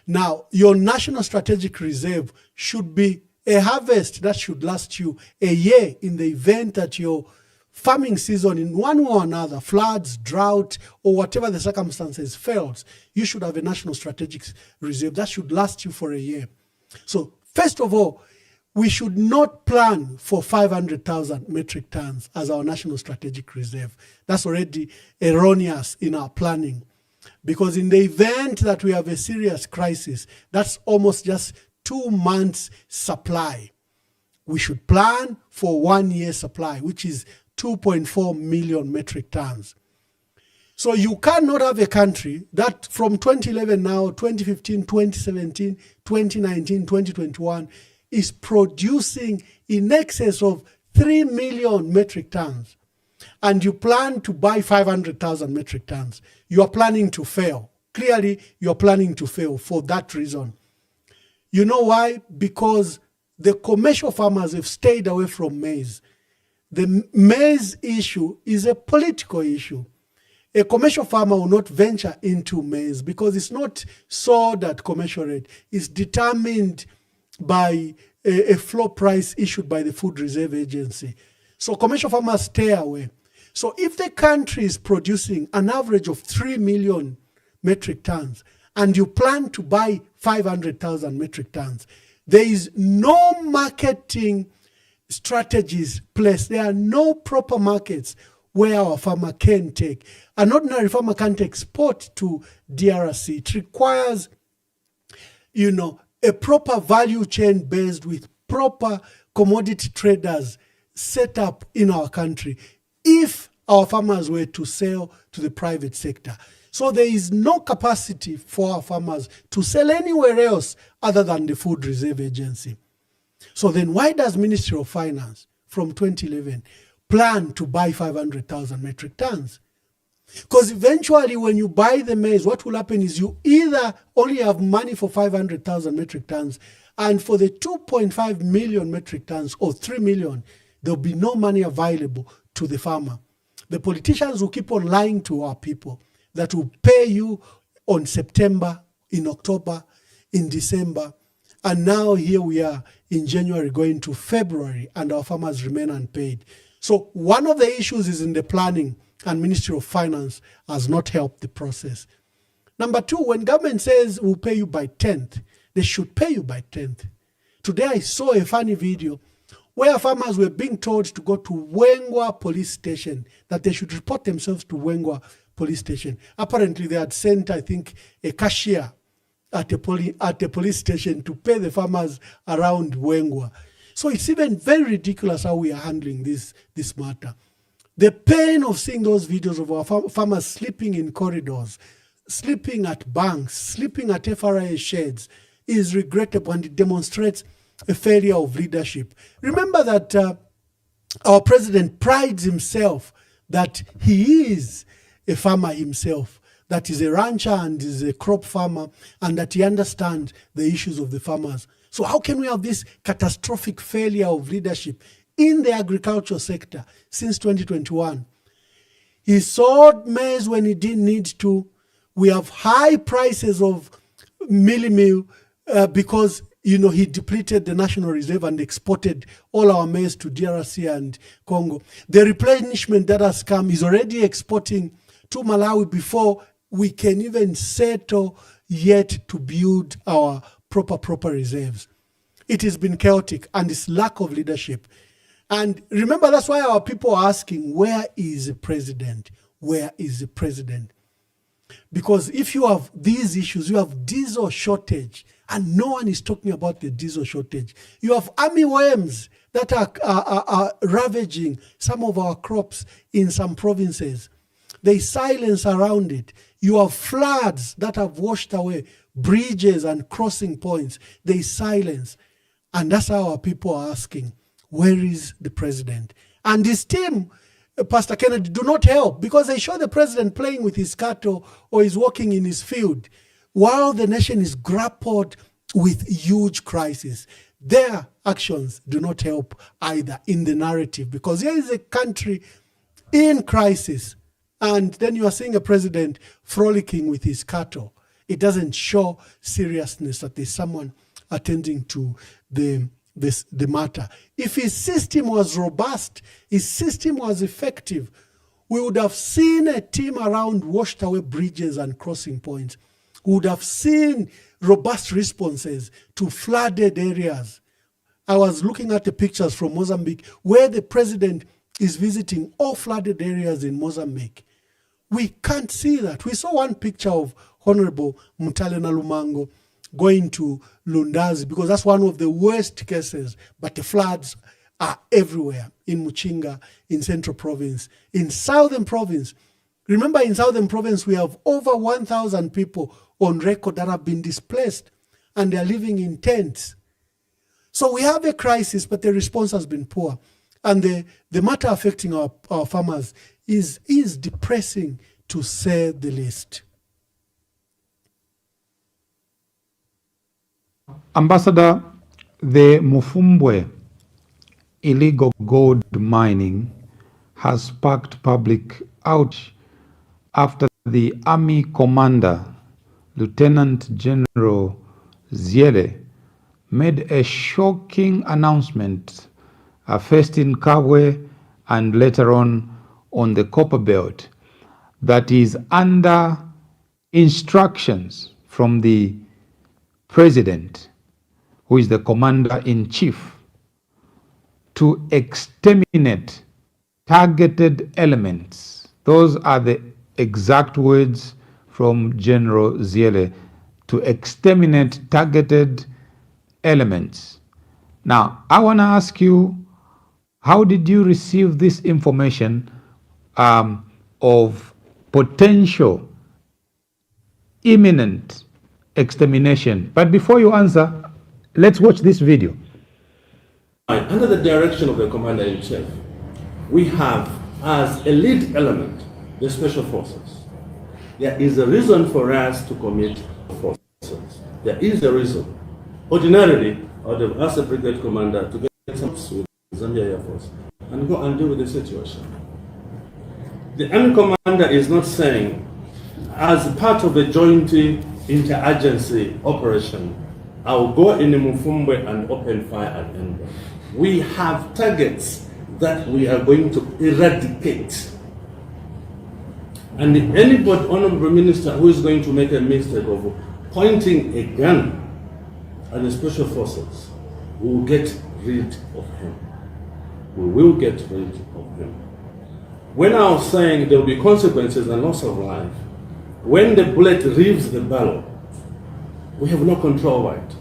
Now, your National Strategic Reserve should be a harvest that should last you a year in the event that your farming season, in one way or another, floods, drought, or whatever the circumstances fails. You should have a National Strategic Reserve that should last you for a year. So, first of all, we should not plan for 500,000 metric tons as our National Strategic Reserve. That's already erroneous in our planning. Because in the event that we have a serious crisis, that's almost just 2 months supply. We should plan for 1 year supply, which is 2.4 million metric tons. So you cannot have a country that from 2011 now, 2015, 2017, 2019, 2021 is producing in excess of 3 million metric tons. And you plan to buy 500,000 metric tons. You are planning to fail. Clearly, you are planning to fail for that reason. You know why? Because the commercial farmers have stayed away from maize. The maize issue is a political issue. A commercial farmer will not venture into maize because it's not sold at commercial rate. It's determined by a floor price issued by the Food Reserve Agency. So commercial farmers stay away. So if the country is producing an average of 3 million metric tons and you plan to buy 500,000 metric tons, there is no marketing strategies placed. There are no proper markets where our farmer can take. An ordinary farmer can't export to DRC. It requires, a proper value chain based with proper commodity traders set up in our country if our farmers were to sell to the private sector. So there is no capacity for our farmers to sell anywhere else other than the Food Reserve Agency. So then why does Ministry of Finance from 2011 plan to buy 500,000 metric tons? Because eventually when you buy the maize, what will happen is you either only have money for 500,000 metric tons, and for the 2.5 million metric tons or 3 million, there'll be no money available to the farmer. The politicians will keep on lying to our people that will pay you on September, in October, in December, and now here we are in January going to February and our farmers remain unpaid. So one of the issues is in the planning, and Ministry of Finance has not helped the process. Number two, when government says we'll pay you by 10th, they should pay you by 10th. Today I saw a funny video where farmers were being told to go to Wengwa police station, that they should report themselves to Wengwa police station. Apparently they had sent, I think, a cashier at the police station to pay the farmers around Wengwa. So it's even very ridiculous how we are handling this matter. The pain of seeing those videos of our farmers sleeping in corridors, sleeping at banks, sleeping at FRA sheds is regrettable, and it demonstrates a failure of leadership. Remember that our president prides himself that he is a farmer himself, that is a rancher and is a crop farmer, and that he understands the issues of the farmers. So how can we have this catastrophic failure of leadership in the agricultural sector since 2021? He sold maize when he didn't need to. We have high prices of mealie meal because he depleted the National Reserve and exported all our maize to DRC and Congo. The replenishment that has come is already exporting to Malawi before we can even settle yet to build our proper reserves. It has been chaotic, and it's lack of leadership. And remember, that's why our people are asking, where is the president? Where is the president? Because if you have these issues, you have diesel shortage, and no one is talking about the diesel shortage. You have army worms that are ravaging some of our crops in some provinces. There is silence around it. You have floods that have washed away bridges and crossing points. There is silence. And that's how our people are asking, where is the president? And his team, Pastor Kennedy, do not help, because they show the president playing with his cattle or is walking in his field while the nation is grappled with huge crisis. their actions do not help either in the narrative, because here is a country in crisis, and then you are seeing a president frolicking with his cattle. It doesn't show seriousness that there's someone attending to the matter. If his system was robust, his system was effective, we would have seen a team around washed away bridges and crossing points. We would have seen robust responses to flooded areas. I was looking at the pictures from Mozambique where the president is visiting all flooded areas in Mozambique. We can't see that. We saw one picture of Honorable Mutalena Lumango going to Lundazi because that's one of the worst cases, but the floods are everywhere in Muchinga, in Central Province, in Southern Province. Remember, in Southern Province, we have over 1,000 people on record that have been displaced and they are living in tents. So we have a crisis, but the response has been poor. And the matter affecting our farmers is depressing, to say the least. Ambassador, the Mufumbwe illegal gold mining has sparked public outrage after the Army Commander, Lieutenant General Ziele, made a shocking announcement, first in Kabwe and later on the Copper Belt, that is under instructions from the President, who is the Commander-in-Chief, to exterminate targeted elements. Those are the exact words from General Ziele, to exterminate targeted elements. Now, I want to ask you, how did you receive this information of potential imminent extermination? But before you answer, let's watch this video. Under the direction of the Commander-in-Chief, we have as a lead element the Special Forces. There is a reason for us to commit forces. There is a reason. Ordinarily, I would have asked the brigade commander to get some with Zambia Air Force and go and deal with the situation. The Army commander is not saying, as part of a joint interagency operation, I will go in the Mufumbwe and open fire at them. We have targets that we are going to eradicate. And anybody, Honorable Minister, who is going to make a mistake of pointing a gun at the Special Forces, we will get rid of him. We will get rid of him. When I was saying there will be consequences and loss of life, when the bullet leaves the barrel, we have no control over it.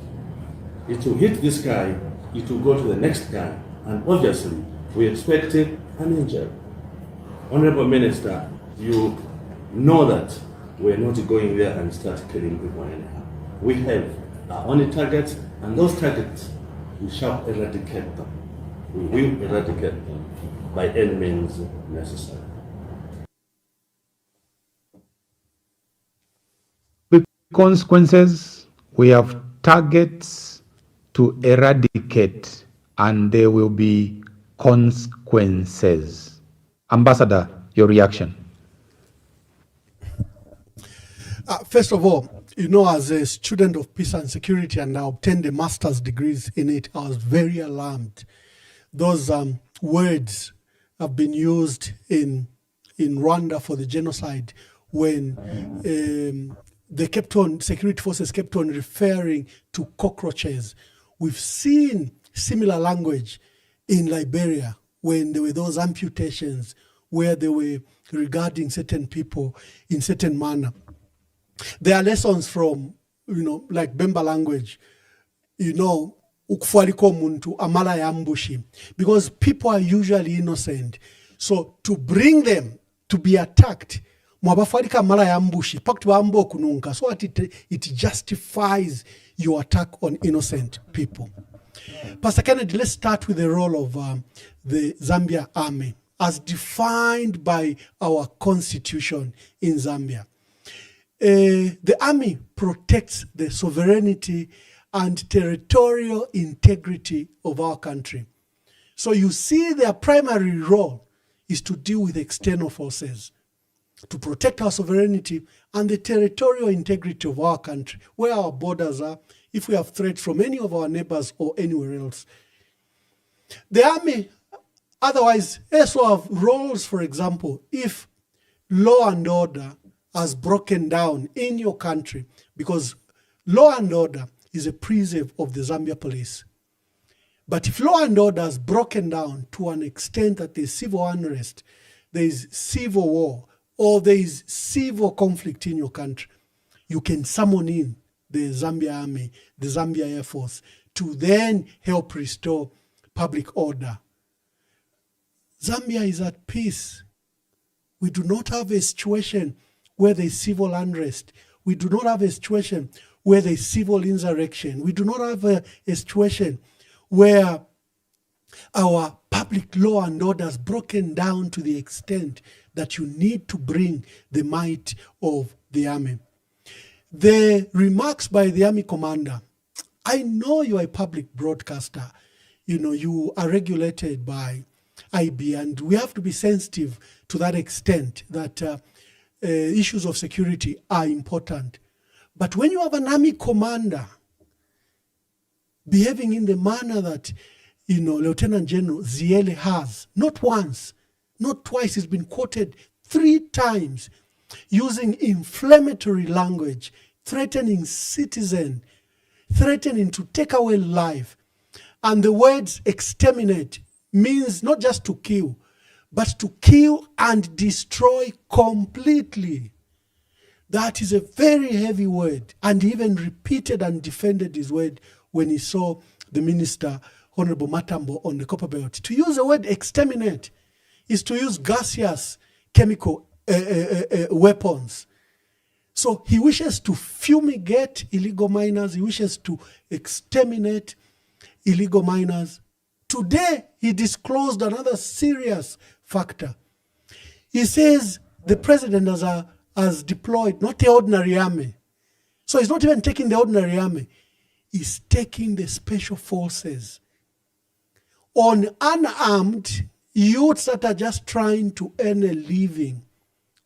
It will hit this guy, it will go to the next guy, and obviously we expect an injury. Honorable Minister, you know that we're not going there and start killing people anyhow. We have our own targets, and those targets, we shall eradicate them. We will eradicate them by any means necessary. With consequences, we have targets to eradicate, and there will be consequences. Ambassador, your reaction. First of all, you know, as a student of peace and security, and I obtained a master's degrees in it, I was very alarmed. Those words have been used in Rwanda for the genocide when security forces kept on referring to cockroaches. We've seen similar language in Liberia when there were those amputations where they were regarding certain people in certain manner. There are lessons from, like Bemba language, ukufaliko muntu amala ya ambushi, because people are usually innocent. So to bring them to be attacked, mwabafarika amala ya ambushi, paktu ambo kununka, so that it justifies your attack on innocent people. Pastor Kennedy, let's start with the role of the Zambia Army as defined by our constitution in Zambia. The army protects the sovereignty and territorial integrity of our country. So you see their primary role is to deal with external forces, to protect our sovereignty and the territorial integrity of our country, where our borders are, if we have threats from any of our neighbors or anywhere else. The army, otherwise, also have roles, for example, if law and order has broken down in your country, because law and order is a preserve of the Zambia police. But if law and order has broken down to an extent that there's civil unrest, there is civil war, or there is civil conflict in your country, you can summon in the Zambia Army, the Zambia Air Force, to then help restore public order. Zambia is at peace. We do not have a situation where there is civil unrest. We do not have a situation where there is civil insurrection. We do not have a situation where our public law and order is broken down to the extent that you need to bring the might of the army. The remarks by the army commander, I know you are a public broadcaster, you are regulated by IB, and we have to be sensitive to that extent that issues of security are important. But when you have an army commander behaving in the manner that Lieutenant General Ziele has, not once, not twice, he's been quoted 3 times, using inflammatory language, threatening citizen, threatening to take away life. And the words exterminate means not just to kill, but to kill and destroy completely. That is a very heavy word, and he even repeated and defended his word when he saw the minister, Honorable Matambo, on the Copper Belt. To use the word exterminate is to use gaseous chemical weapons. So he wishes to fumigate illegal miners. He wishes to exterminate illegal miners. Today, he disclosed another serious factor. He says the president has deployed not the ordinary army. So he's not even taking the ordinary army. He's taking the special forces on unarmed youths that are just trying to earn a living.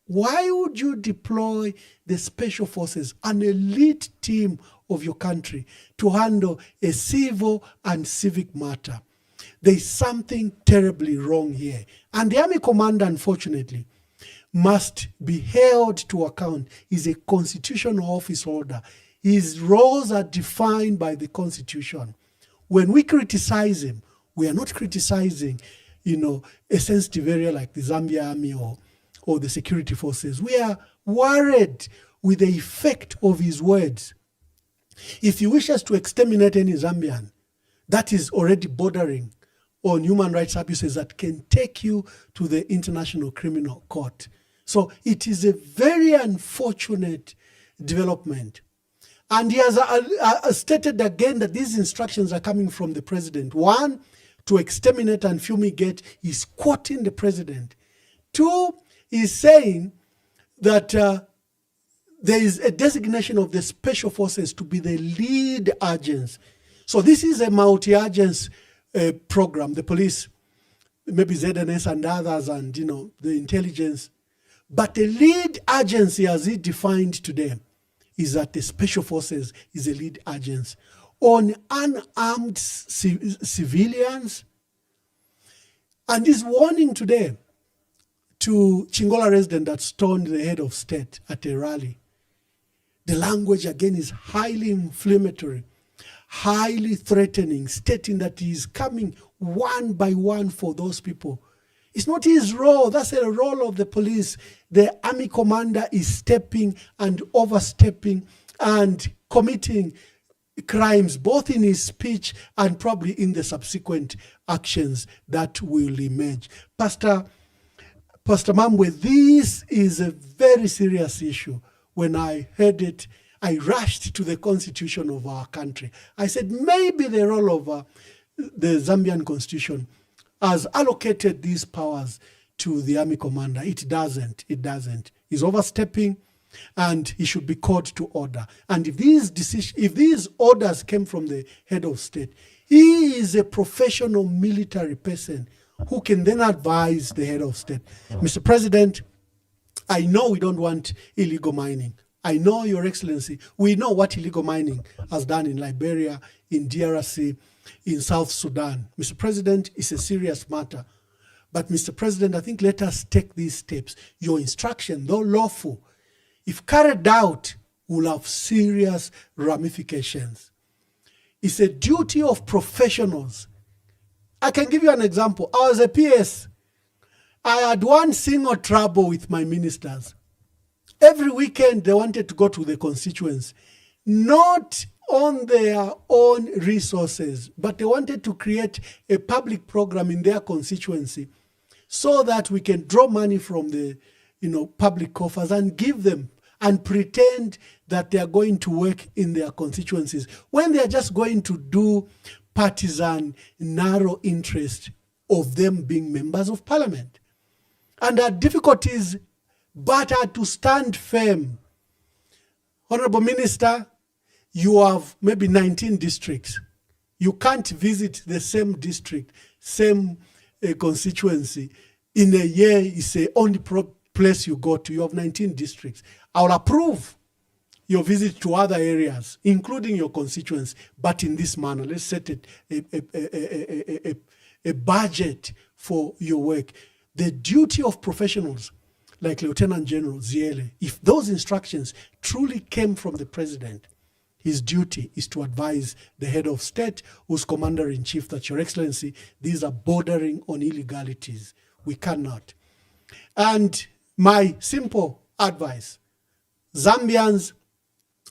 Why would you deploy the special forces, an elite team of your country, to handle a civil and civic matter? There's something terribly wrong here. And the army commander, unfortunately, must be held to account. He's a constitutional office holder. His roles are defined by the Constitution. When we criticize him, we are not criticizing, a sensitive area like the Zambia Army or the security forces. We are worried with the effect of his words. If he wishes to exterminate any Zambian, that is already bordering on human rights abuses that can take you to the International Criminal Court. So it is a very unfortunate development. And he has stated again that these instructions are coming from the president. 1, to exterminate and fumigate. He's quoting the president. 2, he's saying that there is a designation of the special forces to be the lead agents. So this is a multi-agents program. The police, maybe ZNS and others, and the intelligence. But the lead agency, as it defined today, is that the special forces is a lead agency on unarmed civilians. And is warning today to Chingola resident that stoned the head of state at a rally. The language again is highly inflammatory, highly threatening, stating that he is coming one by one for those people. It's not his role. That's the role of the police. The army commander is stepping and overstepping and committing crimes, both in his speech and probably in the subsequent actions that will emerge. Pastor Mwamba, this is a very serious issue. When I heard it, I rushed to the constitution of our country. I said, maybe the role of the Zambian constitution has allocated these powers to the army commander. It doesn't. He's overstepping. and he should be called to order. And if these orders came from the head of state, he is a professional military person who can then advise the head of state. Mr. President, I know we don't want illegal mining. I know, Your Excellency, we know what illegal mining has done in Liberia, in DRC, in South Sudan. Mr. President, it's a serious matter. But Mr. President, I think let us take these steps. Your instruction, though lawful, if carried out, will have serious ramifications. It's a duty of professionals. I can give you an example. I was a PS. I had one single trouble with my ministers. Every weekend they wanted to go to the constituents, not on their own resources, but they wanted to create a public program in their constituency so that we can draw money from the public coffers and give them and pretend that they are going to work in their constituencies when they are just going to do partisan narrow interest of them being members of parliament. And our difficulties but are to stand firm. Honorable Minister, you have maybe 19 districts. You can't visit the same district, same constituency. In a year, it's the only place you go to. You have 19 districts. I'll approve your visit to other areas, including your constituents, but in this manner. Let's set a budget for your work. The duty of professionals like Lieutenant General Ziele, if those instructions truly came from the president, his duty is to advise the head of state, who's commander-in-chief, that, Your Excellency, these are bordering on illegalities. We cannot. And my simple advice, Zambians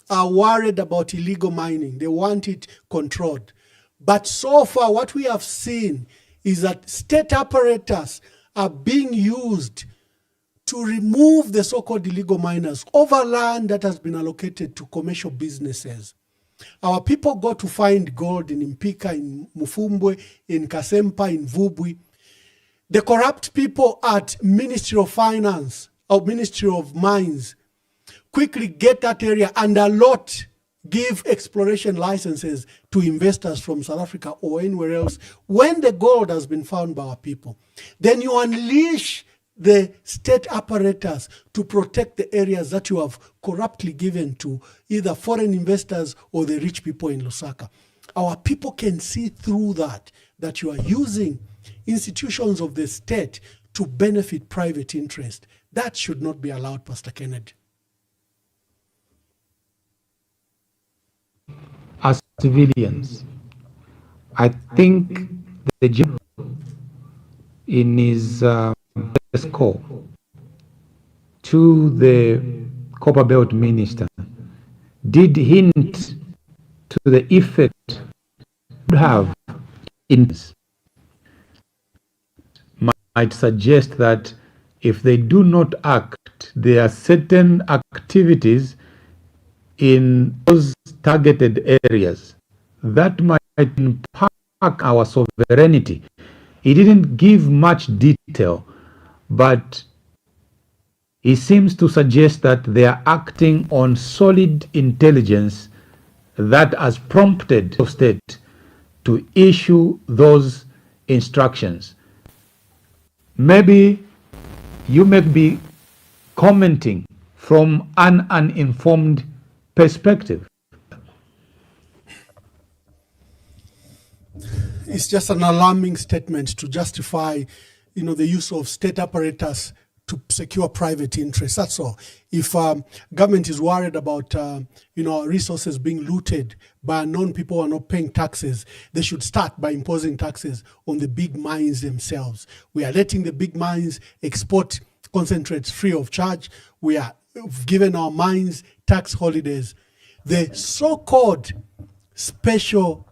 are worried about illegal mining. They want it controlled. But so far, what we have seen is that state apparatus are being used to remove the so-called illegal miners over land that has been allocated to commercial businesses. Our people go to find gold in Mpika, in Mufumbwe, in Kasempa, in Vubwi. The corrupt people at Ministry of Finance or Ministry of Mines quickly get that area and allot, give exploration licenses to investors from South Africa or anywhere else when the gold has been found by our people. Then you unleash the state apparatus to protect the areas that you have corruptly given to either foreign investors or the rich people in Lusaka. Our people can see through that you are using institutions of the state to benefit private interest. That should not be allowed, Pastor Kennedy. As civilians, I think the general in his call to the Copper Belt minister did hint to the effect it would have in this. Might suggest that if they do not act, there are certain activities in those targeted areas that might impact our sovereignty. He didn't give much detail, but he seems to suggest that they are acting on solid intelligence that has prompted the state to issue those instructions. Maybe you may be commenting from an uninformed perspective. It's just an alarming statement to justify, the use of state apparatus to secure private interests. That's all. If government is worried about, resources being looted by unknown people who are not paying taxes, they should start by imposing taxes on the big mines themselves. We are letting the big mines export concentrates free of charge. We are giving our mines tax holidays. The so-called special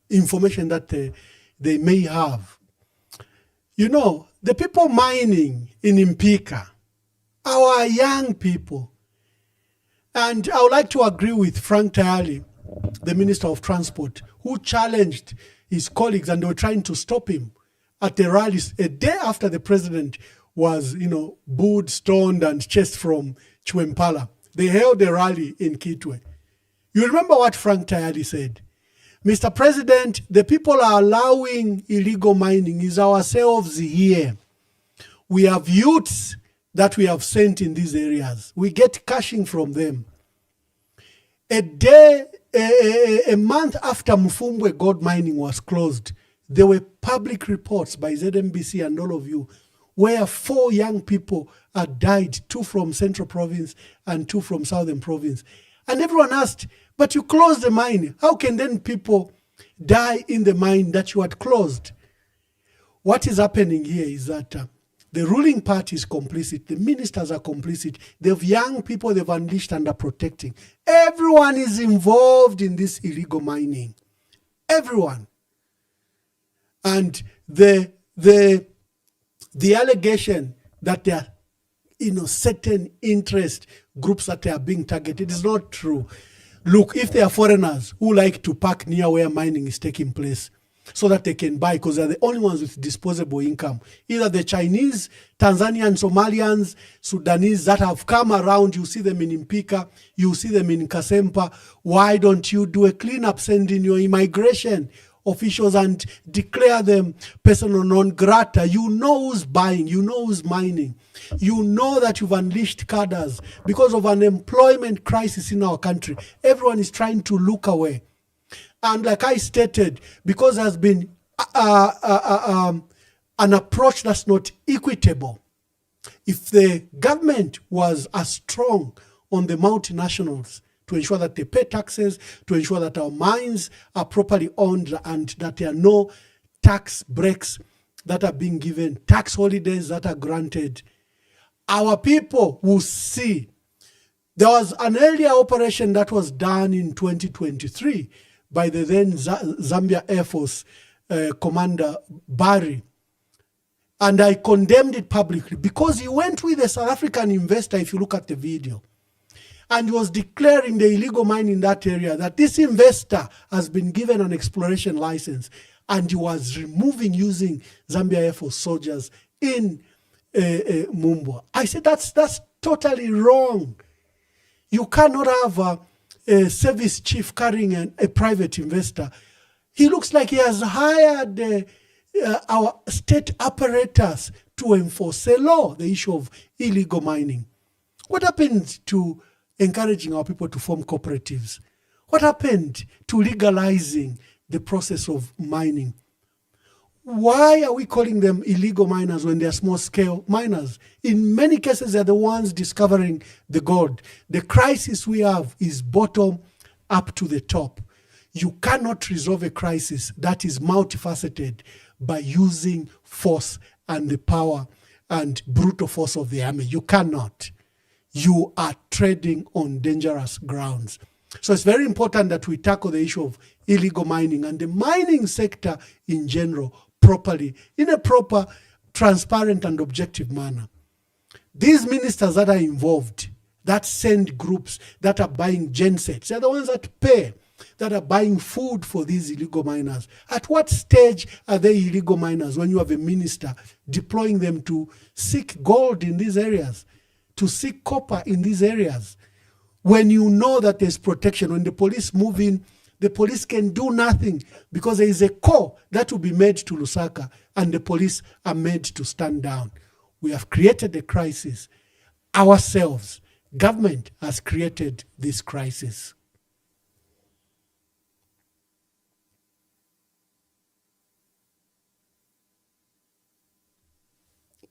information that they may have. The people mining in Mpika, our young people. And I would like to agree with Frank Tayali, the Minister of Transport, who challenged his colleagues and they were trying to stop him at the rallies a day after the president was, booed, stoned, and chased from Chwempala. They held a rally in Kitwe. You remember what Frank Tayali said? Mr. President, the people are allowing illegal mining is ourselves here. We have youths that we have sent in these areas. We get cashing from them. A month after Mfumbwe gold mining was closed, there were public reports by ZMBC and all of you where 4 young people had died, 2 from Central Province and 2 from Southern Province. And everyone asked, but you closed the mine. How can then people die in the mine that you had closed? What is happening here is that the ruling party is complicit. The ministers are complicit. They have young people they've unleashed and are protecting. Everyone is involved in this illegal mining. Everyone. And the allegation that there are certain interest groups that are being targeted is not true. Look, if there are foreigners who like to park near where mining is taking place so that they can buy, because they're the only ones with disposable income, either the Chinese, Tanzanians, Somalians, Sudanese that have come around, you see them in Impika, you see them in Kasempa. Why don't you do a cleanup, send in your immigration officials and declare them persona non grata? You know who's buying, you know who's mining. You know that you've unleashed cadres because of an employment crisis in our country. Everyone is trying to look away. And like I stated, because there's been an approach that's not equitable. If the government was as strong on the multinationals to ensure that they pay taxes, to ensure that our mines are properly owned and that there are no tax breaks that are being given, tax holidays that are granted, our people will see. There was an earlier operation that was done in 2023 by the then Zambia Air Force Commander Barry. And I condemned it publicly because he went with a South African investor, if you look at the video, and he was declaring the illegal mine in that area, that this investor has been given an exploration license, and he was removing using Zambia Air Force soldiers in Mumbwa. I said, that's totally wrong. You cannot have a service chief carrying a private investor. He looks like he has hired our state apparatus to enforce a law, the issue of illegal mining. What happened to encouraging our people to form cooperatives? What happened to legalizing the process of mining? Why are we calling them illegal miners when they're small-scale miners? In many cases, they're the ones discovering the gold. The crisis we have is bottom up to the top. You cannot resolve a crisis that is multifaceted by using force and the power and brutal force of the army. You cannot. You are treading on dangerous grounds. So it's very important that we tackle the issue of illegal mining and the mining sector in general properly, in a proper, transparent and objective manner. These ministers that are involved, that send groups that are buying gensets, they're the ones that pay, that are buying food for these illegal miners. At what stage are they illegal miners when you have a minister deploying them to seek gold in these areas, to seek copper in these areas? When you know that there's protection, when the police move in, the police can do nothing because there is a call that will be made to Lusaka and the police are made to stand down. We have created a crisis ourselves. Government has created this crisis.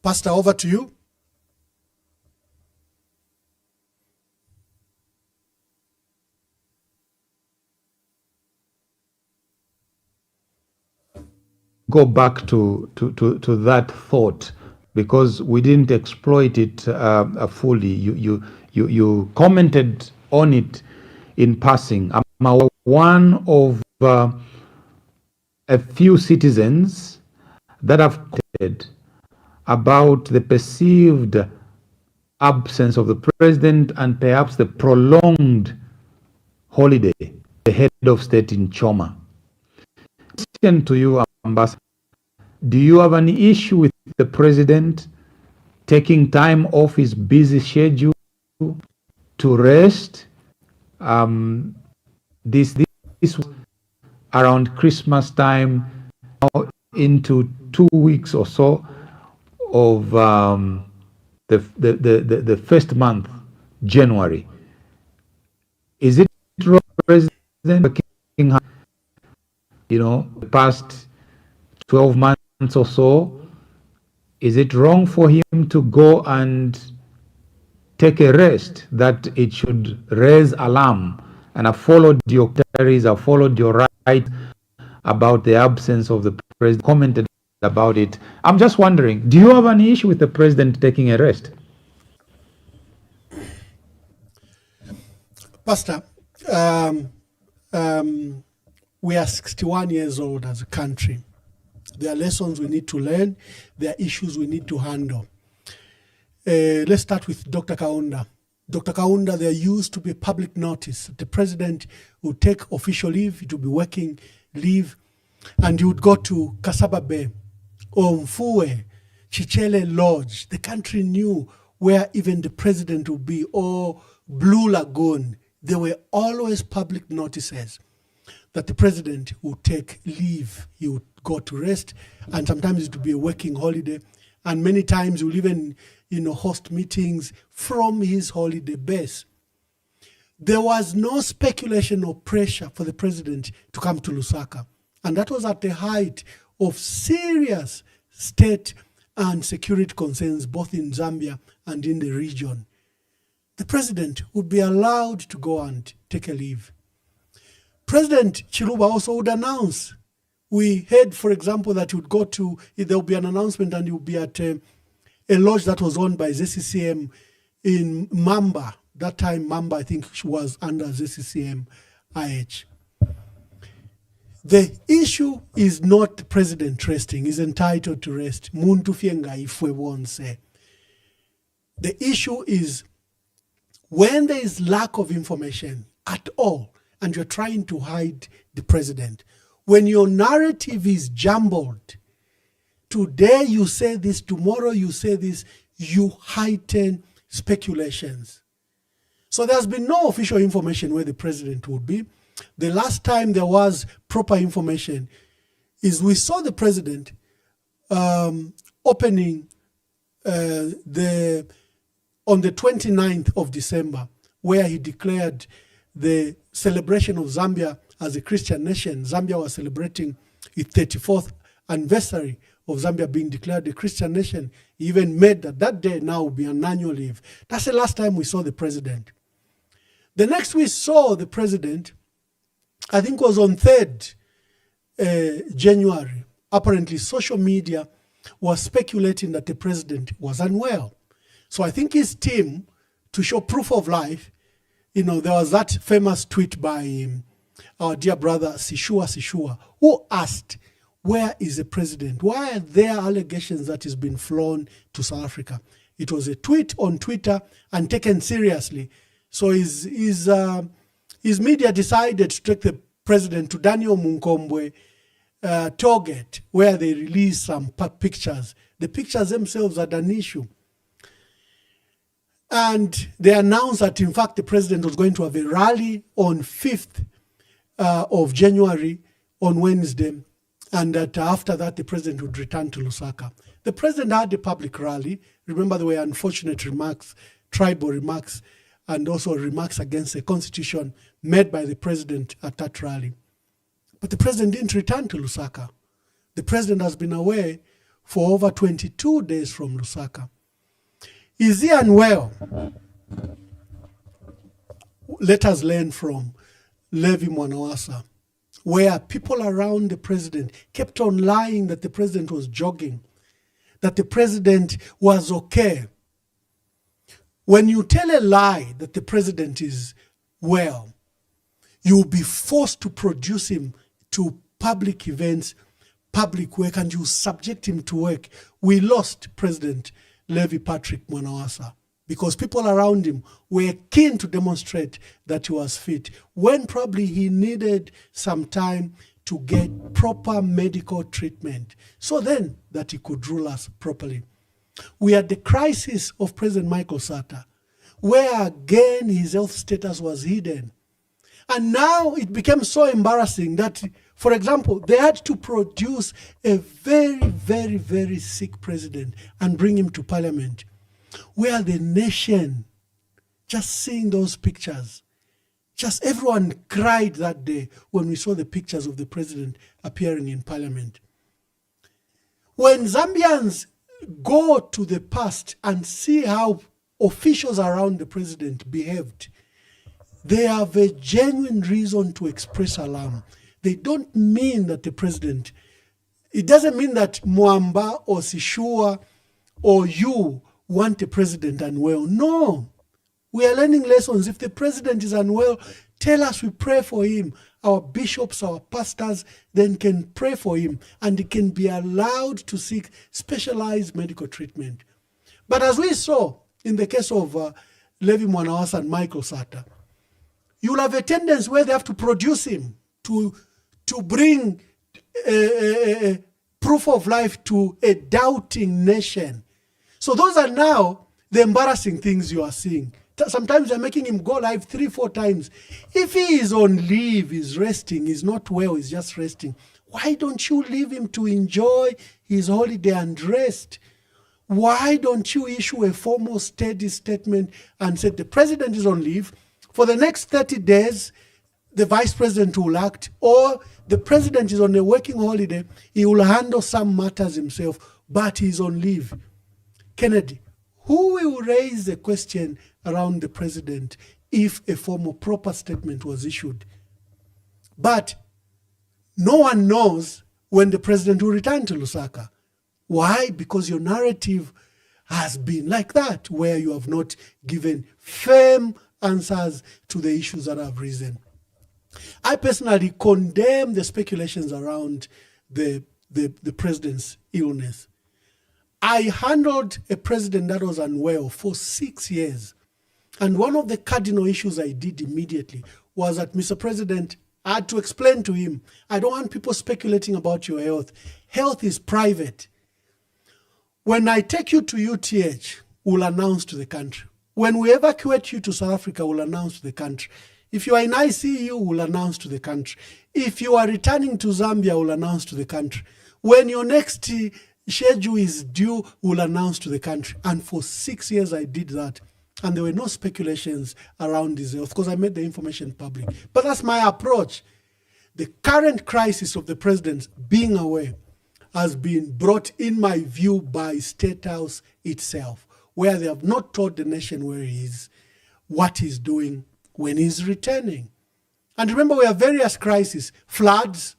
Pastor, over to you. Go back to that thought because we didn't exploit it fully. You commented on it in passing. I'm one of a few citizens that have commented about the perceived absence of the president and perhaps the prolonged holiday, the head of state in Choma. Question to you, Ambassador. Do you have an issue with the president taking time off his busy schedule to rest. This was around Christmas time, into 2 weeks or so of the first month, January. Is it wrong, President, the past 12 months or so? Is it wrong for him to go and take a rest, that it should raise alarm? And I followed your commentaries, I followed your right about the absence of the president, commented about it. I'm just wondering, do you have any issue with the president taking a rest? Pastor, we are 61 years old as a country. There are lessons we need to learn. There are issues we need to handle. Let's start with Dr. Kaunda. Dr. Kaunda, there used to be public notice. The president would take official leave, it would be working leave, and he would go to Kasaba Bay or Mfue, Chichele Lodge. The country knew where even the president would be, or Blue Lagoon. There were always public notices that the president would take leave. He would go to rest, and sometimes it would be a working holiday. And many times he would even, host meetings from his holiday base. There was no speculation or pressure for the president to come to Lusaka. And that was at the height of serious state and security concerns, both in Zambia and in the region. The president would be allowed to go and take a leave. President Chiluba also would announce. We heard, for example, that he would go to, there would be an announcement and he would be at a lodge that was owned by ZCCM in Mamba. That time, Mamba, I think, was under ZCCM IH. The issue is not the president resting. He's entitled to rest. Muntu fienga ifwe wonse. The issue is when there is lack of information at all, and you're trying to hide the president, when your narrative is jumbled, today you say this, tomorrow you say this, you heighten speculations. So there's been no official information where the president would be. The last time there was proper information is we saw the president opening on the 29th of December, where he declared the celebration of Zambia as a Christian nation. Zambia was celebrating its 34th anniversary of Zambia being declared a Christian nation. He even made that day now will be an annual leave. That's the last time we saw the president. The next we saw the president, I think, was on 3rd January. Apparently, social media was speculating that the president was unwell. So I think his team, to show proof of life, there was that famous tweet by our dear brother Sishua, who asked, where is the president? Why are there allegations that he's been flown to South Africa? It was a tweet on Twitter and taken seriously. So his media decided to take the president to Daniel Munkombwe Target, where they released some pictures. The pictures themselves had an issue. And they announced that, in fact, the president was going to have a rally on 5th of January on Wednesday, and that after that, the president would return to Lusaka. The president had a public rally. Remember, there were unfortunate remarks, tribal remarks, and also remarks against the constitution made by the president at that rally. But the president didn't return to Lusaka. The president has been away for over 22 days from Lusaka. Is he unwell? Let us learn from Levi Mwanawasa, where people around the president kept on lying that the president was jogging, that the president was okay. When you tell a lie that the president is well, you'll be forced to produce him to public events, public work, and you subject him to work. We lost President Levi Patrick Mwanawasa because people around him were keen to demonstrate that he was fit, when probably he needed some time to get proper medical treatment, so then that he could rule us properly. We are at the crisis of President Michael Sata. where again his health status was hidden. And now it became so embarrassing that, for example, they had to produce a very, very, very sick president and bring him to parliament, where the nation, just seeing those pictures, just everyone cried that day when we saw the pictures of the president appearing in parliament. When Zambians go to the past and see how officials around the president behaved, they have a genuine reason to express alarm. They don't mean that the president, it doesn't mean that Mwamba or Sishua or you want a president unwell. No. We are learning lessons. If the president is unwell, tell us, we pray for him. Our bishops, our pastors then can pray for him, and he can be allowed to seek specialized medical treatment. But as we saw in the case of Levi Mwanawasa and Michael Sata, you'll have a tendency where they have to produce him to bring proof of life to a doubting nation. So those are now the embarrassing things you are seeing. Sometimes they're making him go live 3-4 times. If he is on leave, he's resting, he's not well, he's just resting, why don't you leave him to enjoy his holiday and rest? Why don't you issue a formal steady statement and say the president is on leave, for the next 30 days, the vice president will act, or the president is on a working holiday, he will handle some matters himself, but he's on leave. Kennedy, who will raise the question around the president if a formal proper statement was issued? But no one knows when the president will return to Lusaka. Why? Because your narrative has been like that, where you have not given firm answers to the issues that have risen. I personally condemn the speculations around the president's illness. I handled a president that was unwell for 6 years. And one of the cardinal issues I did immediately was that, Mr. President, I had to explain to him, I don't want people speculating about your health. Health is private. When I take you to UTH, we'll announce to the country. When we evacuate you to South Africa, we'll announce to the country. If you are in ICU, we'll announce to the country. If you are returning to Zambia, we'll announce to the country. When your next schedule is due, we'll announce to the country. And for 6 years, I did that. And there were no speculations around his health because I made the information public. But that's my approach. The current crisis of the president being away has been brought, in my view, by State House itself, where they have not told the nation where he is, what he's doing when he's returning. And remember, we have various crises. Floods,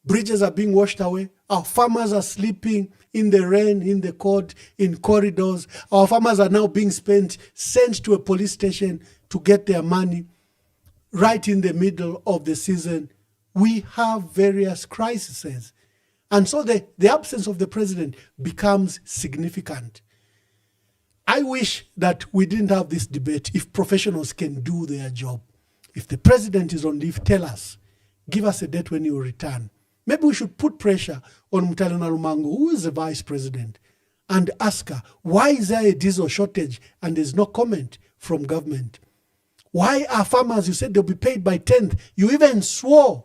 bridges are being washed away. Our farmers are sleeping in the rain, in the cold, in corridors. Our farmers are now being sent to a police station to get their money right in the middle of the season. We have various crises. And so the absence of the president becomes significant. I wish that we didn't have this debate if professionals can do their job. If the president is on leave, tell us. Give us a date when he will return. Maybe we should put pressure on Mutale Rumango, who is the vice president, and ask her, why is there a diesel shortage and there's no comment from government? Why are farmers, you said they'll be paid by 10th? You even swore.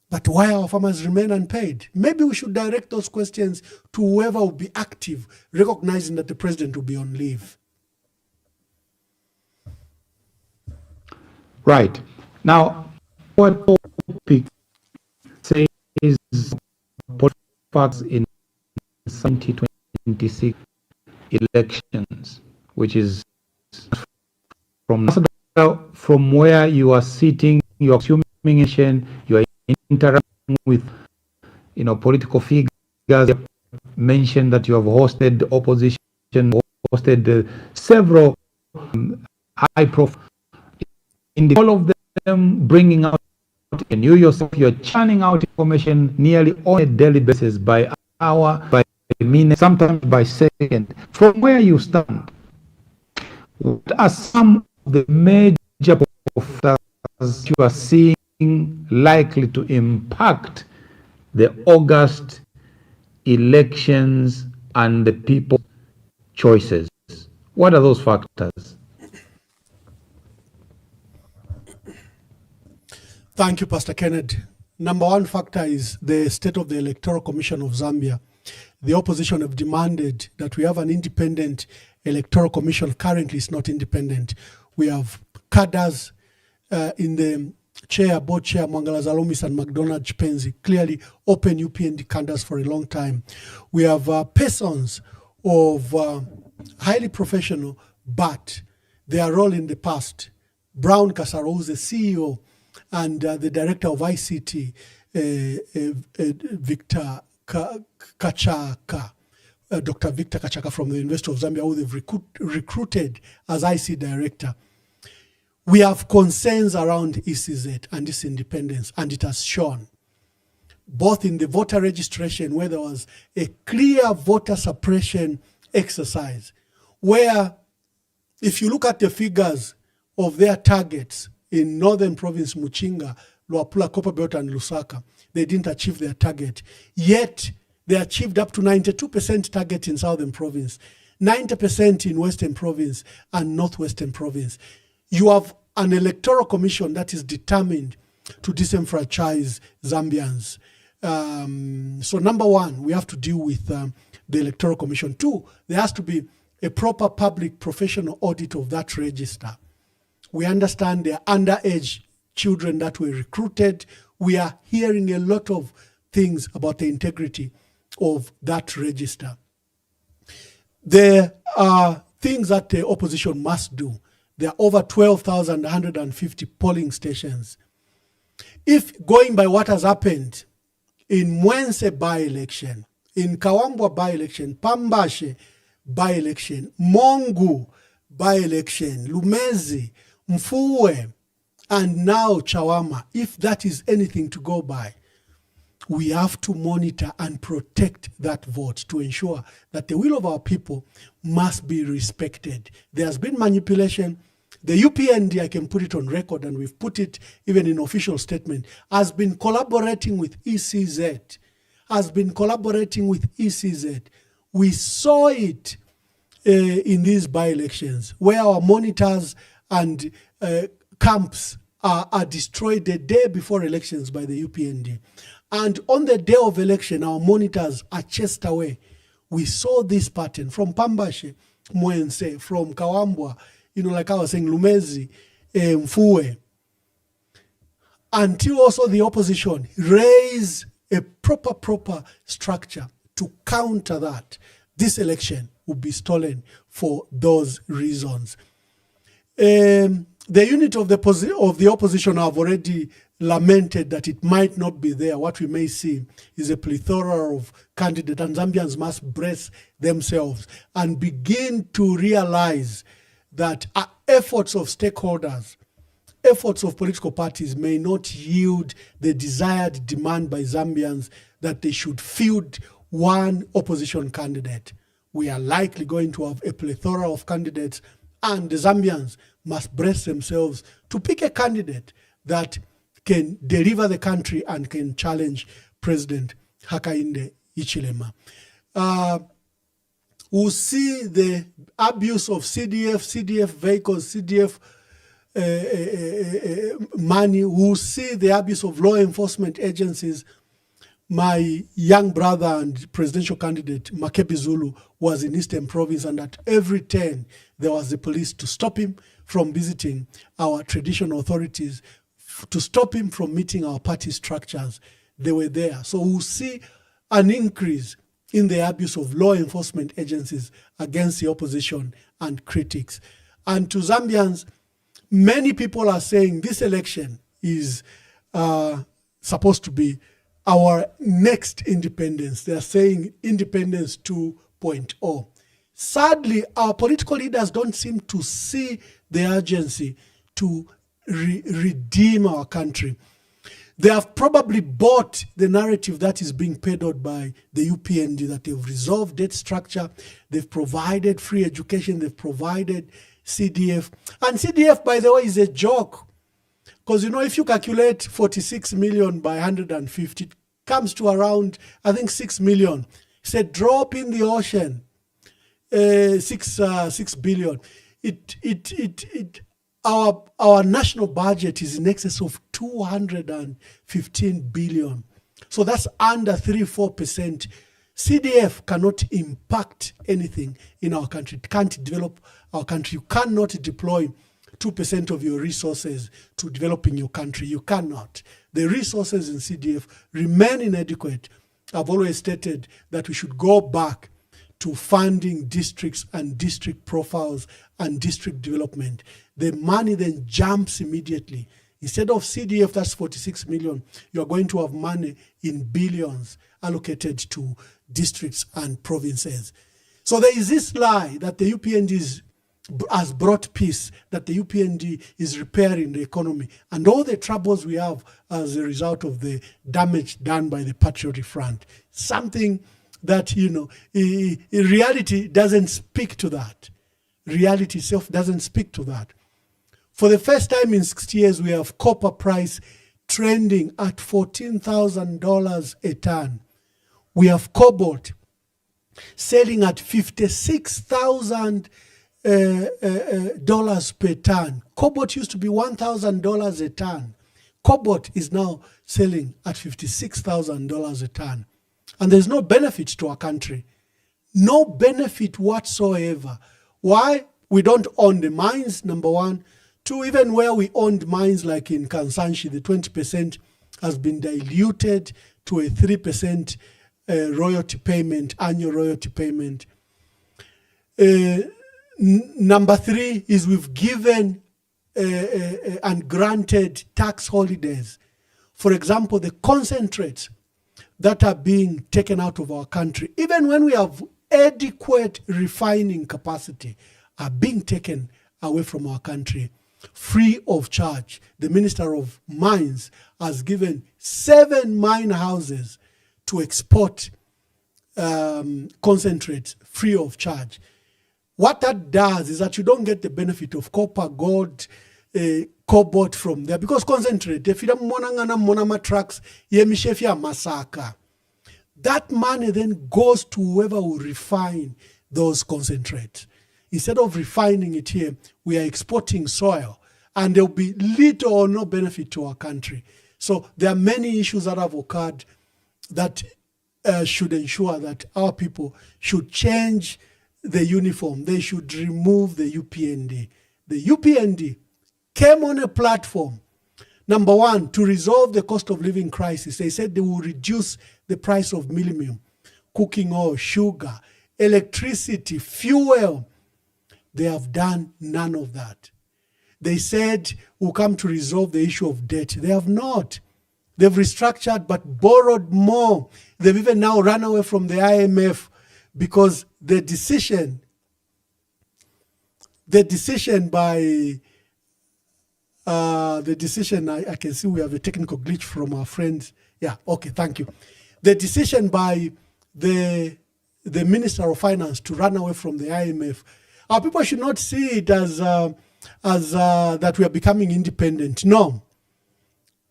But why our farmers remain unpaid? Maybe we should direct those questions to whoever will be active, recognizing that the president will be on leave. Right. Now, what topic says facts in 2026 elections, which is from where you are sitting, you are assuming you are interacting with, political figures. You mentioned that you have hosted opposition, hosted several high-profile, all of them bringing out, and you yourself, you're churning out information nearly on a daily basis, by hour, by minute, sometimes by second. From where you stand, what are some of the major factors you are seeing likely to impact the August elections and the people's choices What are those factors? Thank you, Pastor Kenneth. Number one factor is the state of the Electoral Commission of Zambia. The opposition have demanded that we have an independent Electoral Commission. Currently, it's not independent. We have cadres in the chair, board chair, Mwangala Zalumis and McDonald Chipenzi, clearly open UPND candidates for a long time. We have persons of highly professional, but their role in the past. Brown Kasaro, who's the CEO and the director of ICT, Victor Kachaka, Dr. Victor Kachaka from the University of Zambia, who they've recruited as IC director. We have concerns around ECZ and its independence, and it has shown, both in the voter registration, where there was a clear voter suppression exercise, where if you look at the figures of their targets in Northern Province, Muchinga, Luapula, Copperbelt, and Lusaka, they didn't achieve their target. Yet, they achieved up to 92% target in Southern Province, 90% in Western Province, and Northwestern Province. You have an electoral commission that is determined to disenfranchise Zambians. So number one, we have to deal with the electoral commission. Two, there has to be a proper public professional audit of that register. We understand there are underage children that were recruited. We are hearing a lot of things about the integrity of that register. There are things that the opposition must do. There are over 12,150 polling stations. If going by what has happened in Mwense by-election, in Kawambwa by-election, Pambashe by-election, Mongu by-election, Lumezi, Mfuwe, and now Chawama, if that is anything to go by, we have to monitor and protect that vote to ensure that the will of our people must be respected. There has been manipulation. The UPND, I can put it on record, and we've put it even in official statement, has been collaborating with ECZ, We saw it in these by-elections, where our monitors and camps are destroyed the day before elections by the UPND. And on the day of election, our monitors are chased away. We saw this pattern from Pambashe, Mwense, from Kawambwa, like I was saying, Lumezi, Mfuwe, until also the opposition raise a proper structure to counter that. This election will be stolen for those reasons. The unit of the opposition have already lamented that it might not be there. What we may see is a plethora of candidates, and Zambians must brace themselves and begin to realize that efforts of stakeholders, efforts of political parties may not yield the desired demand by Zambians that they should field one opposition candidate. We are likely going to have a plethora of candidates, and the Zambians must brace themselves to pick a candidate that can deliver the country and can challenge President Hakainde Hichilema. We'll see the abuse of CDF vehicles, CDF money. We'll see the abuse of law enforcement agencies. My young brother and presidential candidate, Makebi Zulu, was in Eastern Province, and at every turn, there was the police to stop him from visiting our traditional authorities, to stop him from meeting our party structures. They were there. So we'll see an increase in the abuse of law enforcement agencies against the opposition and critics. And to Zambians, many people are saying this election is supposed to be our next independence. They are saying independence 2.0. Sadly, our political leaders don't seem to see the urgency to redeem our country. They have probably bought the narrative that is being peddled by the UPND, that they've resolved debt structure, they've provided free education, they've provided CDF. And CDF, by the way, is a joke. Because, if you calculate 46 million by 150, it comes to around, I think, 6 million. It's a drop in the ocean. 6 billion. Our national budget is in excess of 215 billion. So that's under 3-4%. CDF cannot impact anything in our country. It can't develop our country. You cannot deploy 2% of your resources to developing your country. You cannot. The resources in CDF remain inadequate. I've always stated that we should go back to funding districts and district profiles and district development. The money then jumps immediately. Instead of CDF, that's 46 million, you're going to have money in billions allocated to districts and provinces. So there is this lie that the UPND has brought peace, that the UPND is repairing the economy, and all the troubles we have as a result of the damage done by the Patriotic Front. Something that, in reality doesn't speak to that. Reality itself doesn't speak to that. For the first time in 60 years, we have copper price trending at $14,000 a ton. We have cobalt selling at $56,000 dollars per ton. Cobalt used to be $1,000 a ton. Cobalt is now selling at $56,000 a ton. And there's no benefit to our country. No benefit whatsoever. Why? We don't own the mines, number one. Two, even where we owned mines like in Kansanshi, the 20% has been diluted to a 3% royalty payment, annual royalty payment. Number three is we've given and granted tax holidays. For example, the concentrates that are being taken out of our country, even when we have adequate refining capacity, are being taken away from our country free of charge. The Minister of Mines has given 7 mine houses to export concentrates free of charge. What that does is that you don't get the benefit of copper, gold, cobalt from there, because concentrate, if you don't monama trucks, masaka. That money then goes to whoever will refine those concentrates. Instead of refining it here, we are exporting soil, and there will be little or no benefit to our country. So there are many issues that have occurred that should ensure that our people should change the uniform. They should remove the UPND. The UPND came on a platform, number one, to resolve the cost of living crisis. They said they will reduce the price of millennium, cooking oil, sugar, electricity, fuel. They have done none of that. They said we'll come to resolve the issue of debt. They have not. They've restructured but borrowed more. They've even now run away from the IMF because the decision by I can see we have a technical glitch from our friends. Yeah, okay, thank you. The decision by the Minister of Finance to run away from the IMF, our people should not see it as that we are becoming independent. No.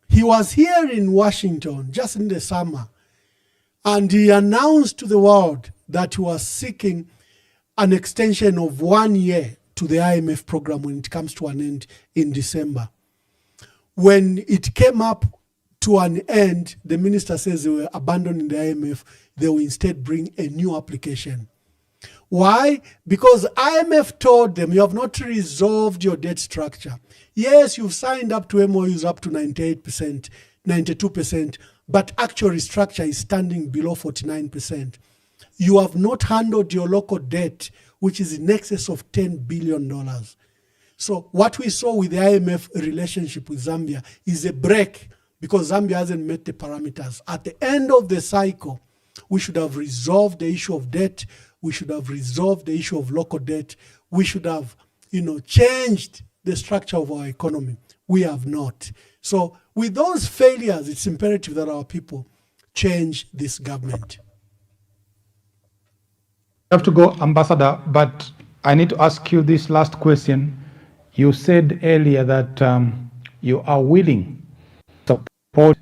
He was here in Washington just in the summer, and he announced to the world that he was seeking an extension of 1 year to the IMF program when it comes to an end in December. When it came up to an end, the minister says they were abandoning the IMF. They will instead bring a new application. Why? Because IMF told them, you have not resolved your debt structure. Yes, you've signed up to MOUs up to 98%, 92%, but actual restructure is standing below 49%. You have not handled your local debt, which is in excess of $10 billion. So what we saw with the IMF relationship with Zambia is a break because Zambia hasn't met the parameters. At the end of the cycle, we should have resolved the issue of debt. We should have resolved the issue of local debt. We should have, changed the structure of our economy. We have not. So with those failures, it's imperative that our people change this government. I have to go, Ambassador, but I need to ask you this last question. You said earlier that you are willing to support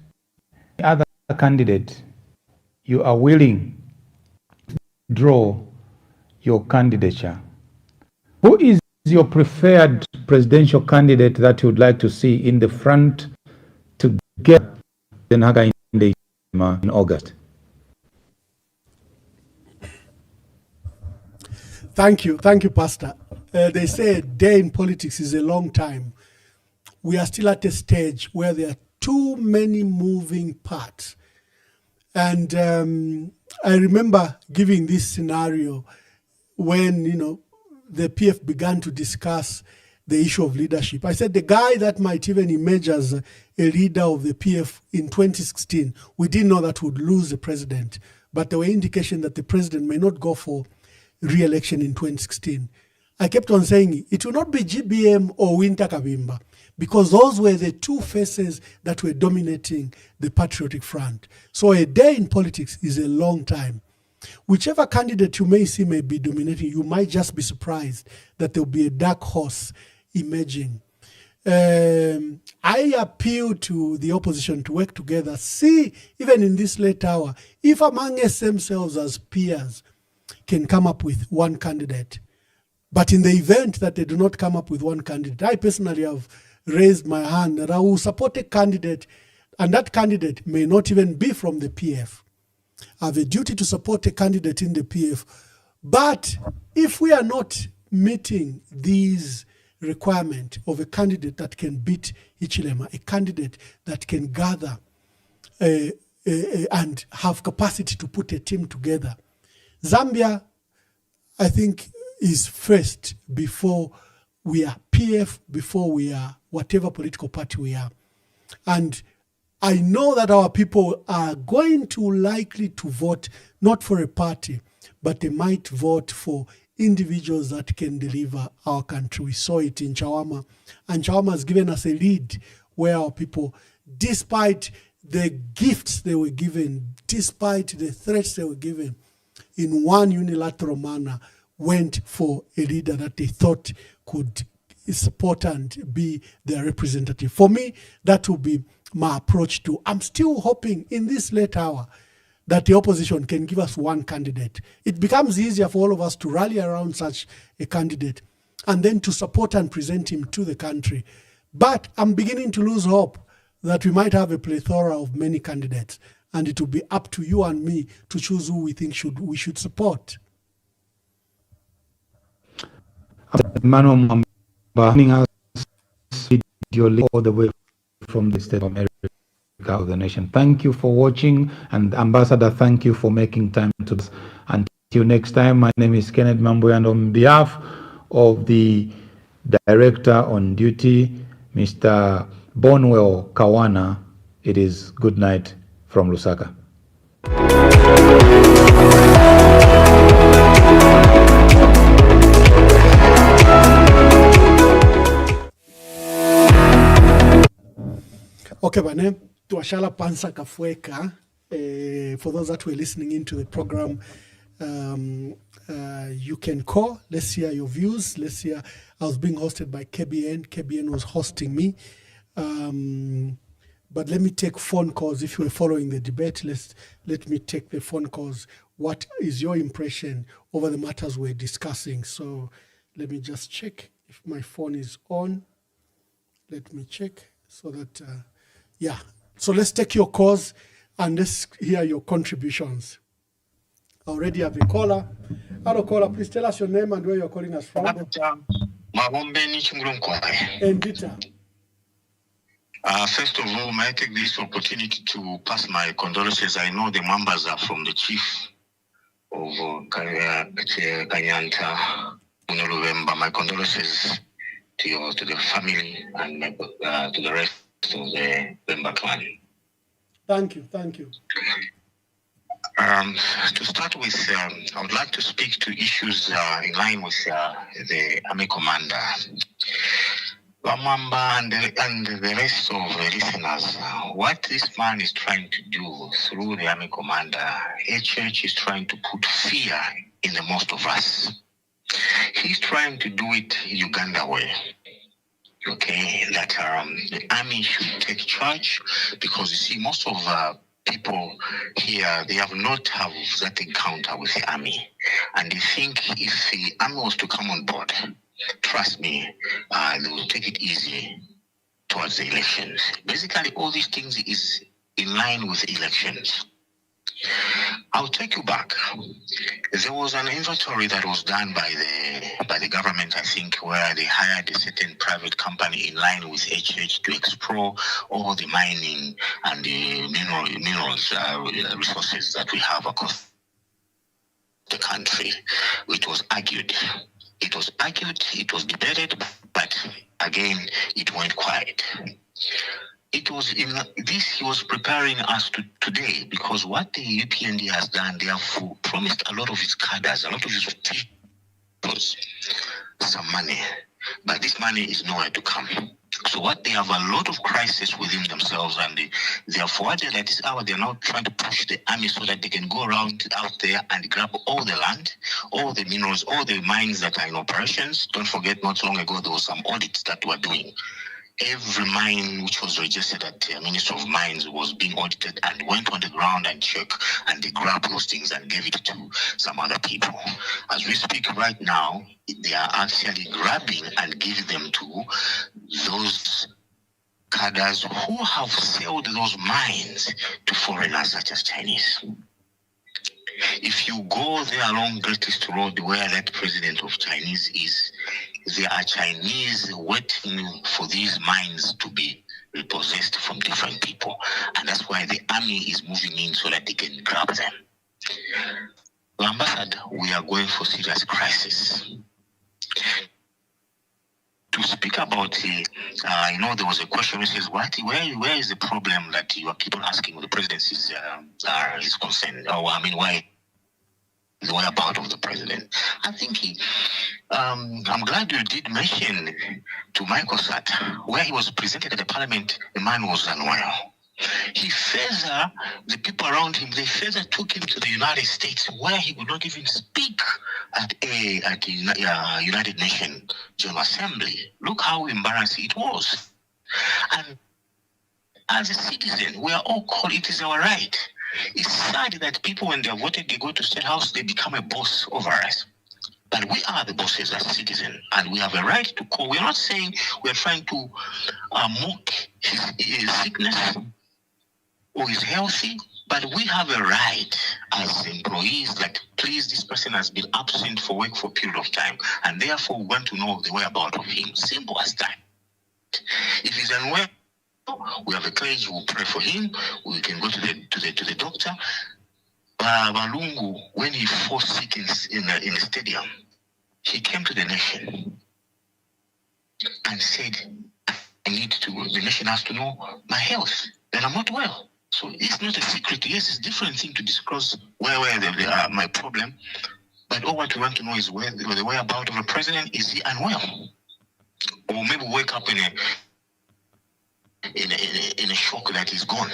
the other candidate. You are willing to draw your candidature. Who is your preferred presidential candidate that you would like to see in the front to get Den Haag in August? Thank you, Pastor. They say a day in politics is a long time. We are still at a stage where there are too many moving parts. And I remember giving this scenario when, the PF began to discuss the issue of leadership. I said the guy that might even emerge as a leader of the PF in 2016, we didn't know that would lose the president, but there were indications that the president may not go for re-election in 2016. I kept on saying it will not be GBM or Winter Kabimba, because those were the two faces that were dominating the Patriotic Front. So a day in politics is a long time. Whichever candidate you may see may be dominating, you might just be surprised that there will be a dark horse emerging. I appeal to the opposition to work together. See, even in this late hour, if among themselves as peers can come up with one candidate, but in the event that they do not come up with one candidate, I personally have raised my hand that I will support a candidate, and that candidate may not even be from the PF. I have a duty to support a candidate in the PF. But if we are not meeting these requirements of a candidate that can beat Hichilema, a candidate that can gather and have capacity to put a team together, Zambia, I think, is first before we are PF, before we are whatever political party we are. And I know that our people are going to likely to vote not for a party, but they might vote for individuals that can deliver our country. We saw it in Chawama, and Chawama has given us a lead where our people, despite the gifts they were given, despite the threats they were given, in one unilateral manner, went for a leader that they thought could support and be their representative. For me, that will be my approach to. I'm still hoping in this late hour that the opposition can give us one candidate. It becomes easier for all of us to rally around such a candidate and then to support and present him to the country. But I'm beginning to lose hope that we might have a plethora of many candidates, and it will be up to you and me to choose who we think we should support. Emmanuel Mwamba, video all the way from the state of America of the nation. Thank you for watching, and Ambassador, thank you for making time to this. Until next time, my name is Kenneth Mambo, and on behalf of the Director on duty, Mr. Bonwell Kawana, it is good night from Lusaka. Okay, bane, tuashala pansa kafweka. For those that were listening into the program, you can call. Let's hear your views. Let's hear. I was being hosted by KBN. KBN was hosting me. But let me take phone calls. If you were following the debate, let me take the phone calls. What is your impression over the matters we're discussing? So let me just check if my phone is on. Let me check so that, yeah. So let's take your calls and let's hear your contributions. I already have a caller. Hello, caller. Please tell us your name and where you're calling us from. And Dita. First of all, may I take this opportunity to pass my condolences. I know the members are from the chief of Kanyanta, November. My condolences to the family and to the rest of the member clan. Thank you. Thank you. To start with, I would like to speak to issues in line with the Army Commander. Mwamba and the rest of the listeners, what this man is trying to do through the Army Commander, HH is trying to put fear in the most of us. He's trying to do it Uganda way. Okay, that the army should take charge, because you see most of people here, they have not have that encounter with the army. And they think if the army was to come on board, trust me, they will take it easy towards the elections. Basically, all these things is in line with elections. I'll take you back. There was an inventory that was done by the government, I think, where they hired a certain private company in line with HH to explore all the mining and the minerals resources that we have across the country. It was argued, it was debated, but again, it went quiet. It was in this he was preparing us to today, because what the UPND has done, they have promised a lot of its cadres, a lot of its people some money, but this money is nowhere to come. So what they have a lot of crisis within themselves, and they are forwarded at this hour. They are now trying to push the army so that they can go around out there and grab all the land, all the minerals, all the mines that are in operations. Don't forget, not long ago there was some audits that were doing. Every mine which was registered at the Ministry of Mines was being audited and went on the ground and checked, and they grabbed those things and gave it to some other people. As we speak right now, they are actually grabbing and giving them to those cadres who have sold those mines to foreigners such as Chinese. If you go there along Great East Road where that president of Chinese is, there are Chinese waiting for these mines to be repossessed from different people. And that's why the army is moving in so that they can grab them. Ambassador, we are going for serious crisis. To speak about I know there was a question which says, where is the problem that you are keep on asking the presidency is concerned? Or why the whereabouts of the president? I think I'm glad you did mention to Michael Sat, where he was presented at the parliament, the man was unwell. He further, the people around him, they further took him to the United States, where he could not even speak at the United Nations General Assembly. Look how embarrassing it was. And as a citizen, we are all called, it is our right. It's sad that people, when they are voted, they go to State House, they become a boss over us. But we are the bosses as citizens, and we have a right to call. We're not saying we're trying to mock his sickness or his healthy, but we have a right as employees that, please, this person has been absent for work for a period of time, and therefore we want to know the whereabouts of him. Simple as that. If he's unwell, we have a clergy who will pray for him. We can go to the doctor. Balungu, when he fell sick in the stadium, he came to the nation and said, the nation has to know my health, that I'm not well. So it's not a secret. Yes, it's a different thing to discuss where my problem. But all what we want to know is where the whereabouts of the president. Is he unwell? Or maybe wake up in a shock that he's gone.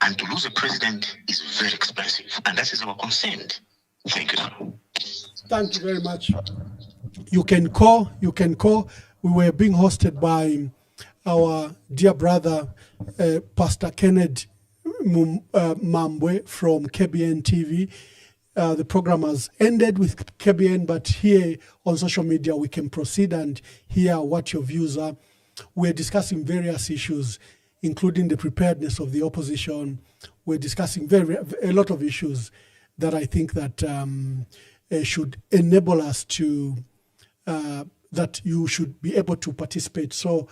And to lose a president is very expensive. And that is our concern. Thank you, sir. Thank you very much. You can call. We were being hosted by our dear brother, Pastor Kenneth Mwamba from KBN TV. The program has ended with KBN, but here on social media we can proceed and hear what your views are. We're discussing various issues, including the preparedness of the opposition. We're discussing a lot of issues that I think that should enable us to, that you should be able to participate. So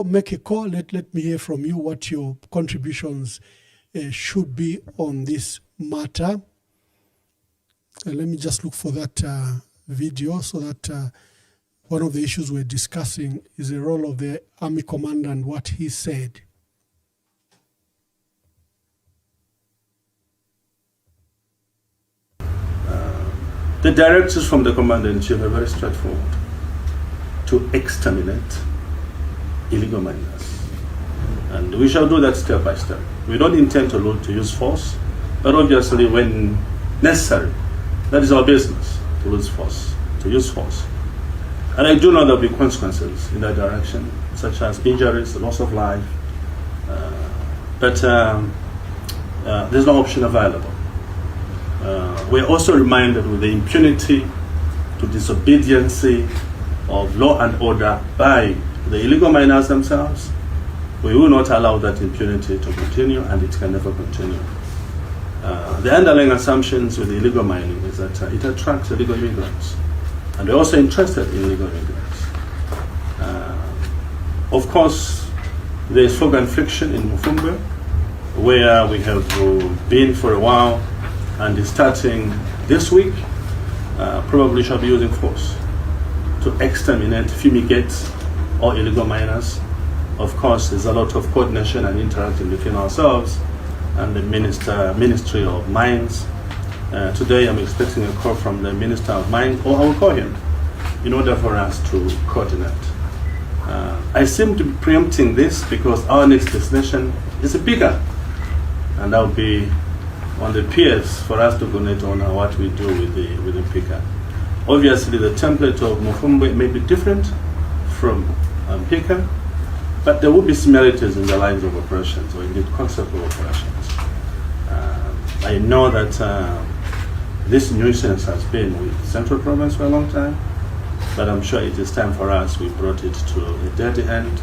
make a call, let me hear from you what your contributions should be on this matter. Let me just look for that video so that one of the issues we're discussing is the role of the army commander and what he said. The directives from the commander-in-chief are very straightforward: to exterminate illegal miners. And we shall do that step by step. We don't intend to use force, but obviously when necessary, that is our business, to use force. And I do know there will be consequences in that direction, such as injuries, loss of life. But there's no option available. We're also reminded with the impunity to disobedience of law and order by the illegal miners themselves. We will not allow that impunity to continue, and it can never continue. The underlying assumptions with illegal mining is that it attracts illegal immigrants, and we're also interested in illegal immigrants. Of course, there's fog and friction in Mufumbe, where we have been for a while, and starting this week, probably shall be using force to exterminate, fumigate all illegal miners. Of course, there's a lot of coordination and interacting between ourselves and the Ministry of Mines. Today I'm expecting a call from the Minister of Mines, or I will call him, in order for us to coordinate. I seem to be preempting this because our next destination is bigger, and that will be on the peers for us to coordinate on what we do with the Pika. Obviously, the template of Mufumbe may be different from Pika, but there will be similarities in the lines of operations, or indeed concept of operations. I know that this nuisance has been with Central Province for a long time, but I'm sure it is time for us, we brought it to a dead end,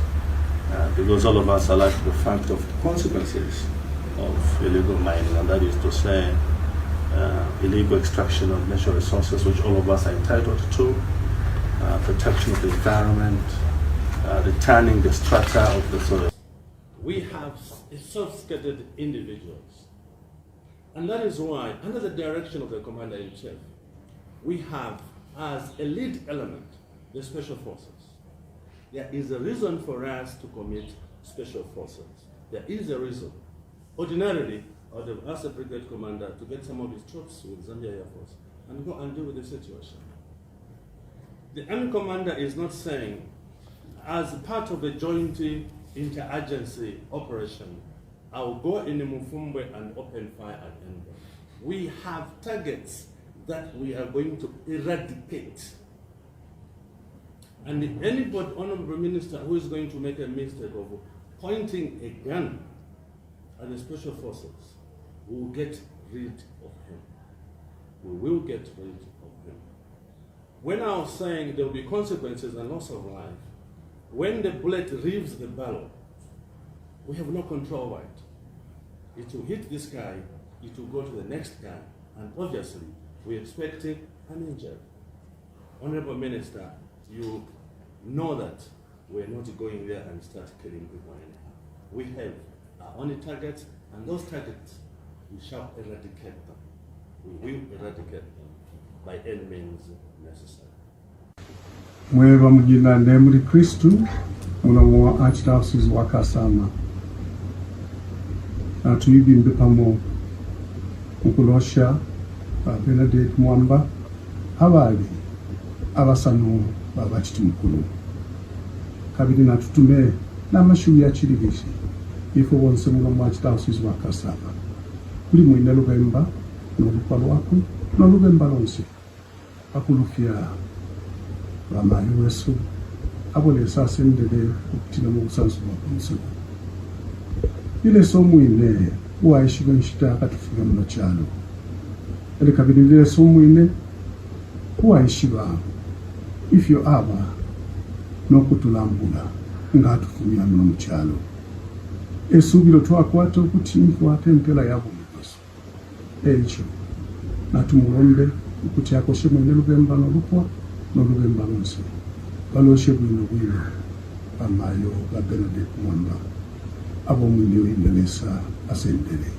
because all of us are like the fact of the consequences of illegal mining, and that is to say, illegal extraction of natural resources, which all of us are entitled to, protection of the environment, returning the strata of the soil. We have sophisticated individuals, and that is why, under the direction of the Commander-in-Chief, we have as a lead element the Special Forces. There is a reason for us to commit Special Forces. There is a reason. Ordinarily, I would have asked the brigade commander to get some of his troops with Zambia Air Force and go and deal with the situation. The army commander is not saying, as part of a joint interagency operation, I'll go in Mufumbe and open fire at anybody. We have targets that we are going to eradicate. And anybody, honorable minister, who is going to make a mistake of pointing a gun at the Special Forces, we will get rid of him. We will get rid of him. When I was saying there will be consequences and loss of life, when the bullet leaves the barrel, we have no control over it. It will hit this guy, it will go to the next guy, and obviously we're expecting an injury. Honorable Minister, you know that we're not going there and start killing people anyhow. We have our only targets, and those targets, we shall eradicate them. We will eradicate them by any means necessary. Mweba mujina nemuli Kristu muno Archdiocese wa Kasama atuyibimbe pamo mukulosha Benedict Mwamba abali abasanu babachiti mukulu kabiri natutume n'amashuri ya Chiribishi ifo bonse muno Archdiocese wa Kasama kuli mwine Lubemba n'olupalo wako n'olubemba lonse akulufya Ramayo Wesu abone sasa ndele ukutina mu busanzu bwa ile somu ine waishiga nshita akatufika mu cyalo ele kabiri ile somu ine waishiga ifyo aba no kutulambula ngatufumya mu cyalo esubiro twakwata ukuthi info atempela yabo muso echo natumulombe ukuthi yakoshe mwene Lubemba n'olupwa n'olubemba lonse baloshe bwino amayo ga Benedict Mwamba abo mwinyo indelesa asendele.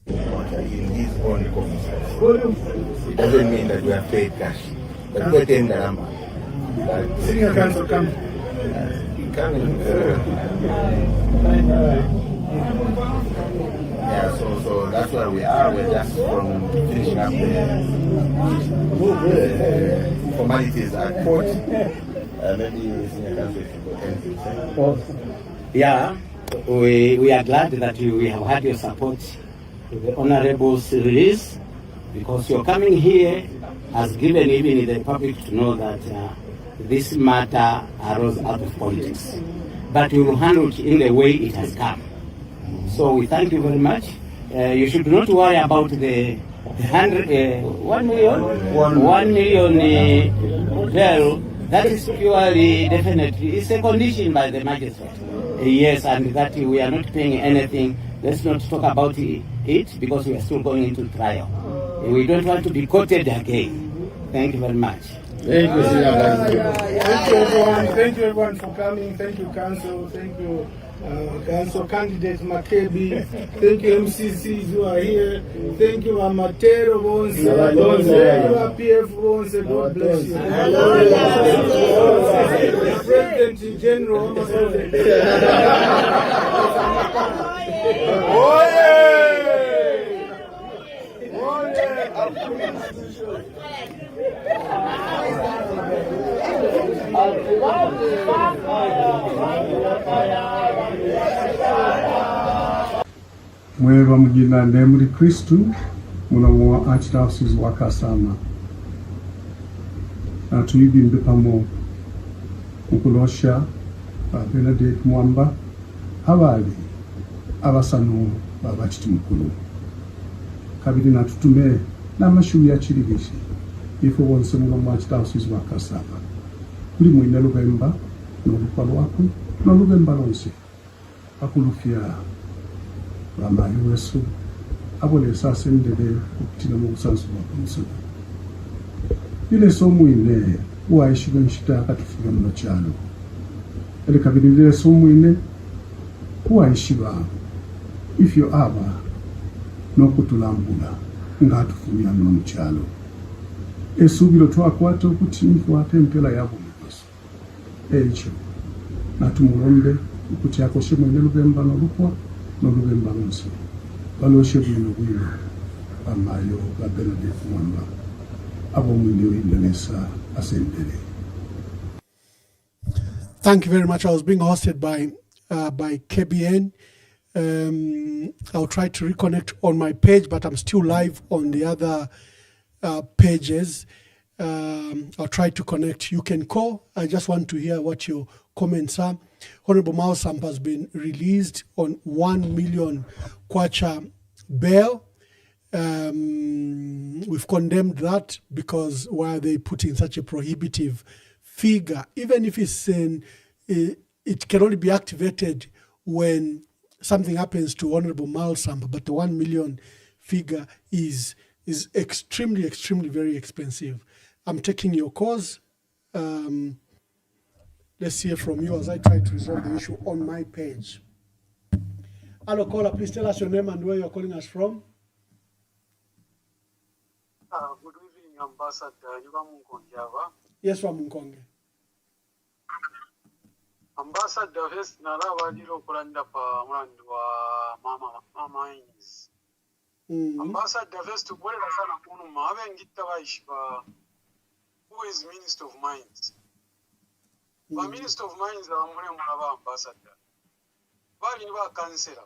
In his own cognizance. It doesn't mean that we have paid cash, but we attend the number. Senior council come. Coming. Yeah, so that's where we are. We're just finishing up the formalities at court. Maybe senior counsel if anything to say. Well, yeah, we are glad that we have had your support to the Honorable's release, because your coming here has given even the public to know that this matter arose out of politics. but we will handle it in the way it has come. So we thank you very much. You should not worry about the 1 million bill. That is purely, definitely, it's a condition by the magistrate. Yes, and that we are not paying anything. Let's not talk about it because we are still going into trial. We don't want to be quoted again. Thank you very much. Thank you, Thank you, everyone. Thank you, everyone, for coming. Thank you, Council. Thank you, Council candidate Makebi. Thank you, MCCs who are here. Thank you, Amatero Bonse. Thank you, APF Bonse. God bless you. President General. Mweva mujina nemuli Kristu muno Archdiocese wa Kasama na tuyibimbe pamo mukulosha Benedict Mwamba abali abasanu babachiti mukulu kabiri natutume n'amashuri ya Kirigisi ifo bonse muno Archdiocese wa Kasama kuli mwine Luvemba n'olukwa lwakwe n'Oluvemba lonse akulufya Ramayo wesu abone sasa ndebe okutina mu busanzu bwa ile somu ine waishiga nshita akatufiga mu cyalo ele kabiri ile somu ine waishiba ifyo aba no kutulambula ngatufunya mu cyalo esubiro twakwata ukuthi info atempela yabo muso echo natumulombe ukuthi yakoshe mwene Luvemba n'olukwa n'Oluvemba lonse baloshe bwino amayo ga Benedict Mwamba abo mwinyo indelesa asendele. Thank you very much. I was being hosted by KBN. I'll try to reconnect on my page, but I'm still live on the other pages. I'll try to connect. You can call. I just want to hear what your comments are. Honorable Mwamba has been released on 1 million kwacha bail. We've condemned that because why are they putting such a prohibitive figure? Even if it's it can only be activated when something happens to Honorable Mwamba, but the 1 million figure is extremely, extremely very expensive. I'm taking your cause. Let's hear from you as I try to resolve the issue on my page. Hello, caller, please tell us your name and where you're calling us from. Good evening, Ambassador. You are Munkonge. Yes, from Munkonge. Ambassador, first, Nalawa Diro Kuranda pa Mwandu wa Mama Ings. Ambassador, first, to Bola Sana Punu Maven Gitawa Ishba, who is Minister of Mines. The Minister of Mines is Mwamba Ambassador. Bali niba kansela.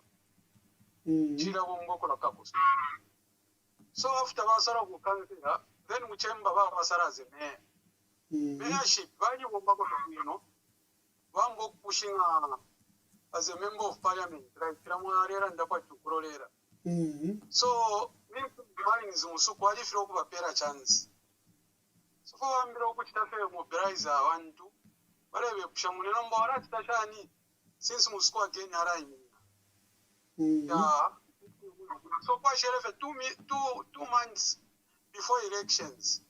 Jira Wongoko Kakus. So after Basara will cancel, then we chamber Basara as a mayor. Mayorship, Bali Wongoko, Wambo pushing as a member of parliament, like Tramuarera and Dapatu Grolera. So, Mines is also qualified for a pair chance. So, I'm going to mobilize one, two. Whatever, Shamunamba, Tashani, since Moscow again, so, for 2 months before elections,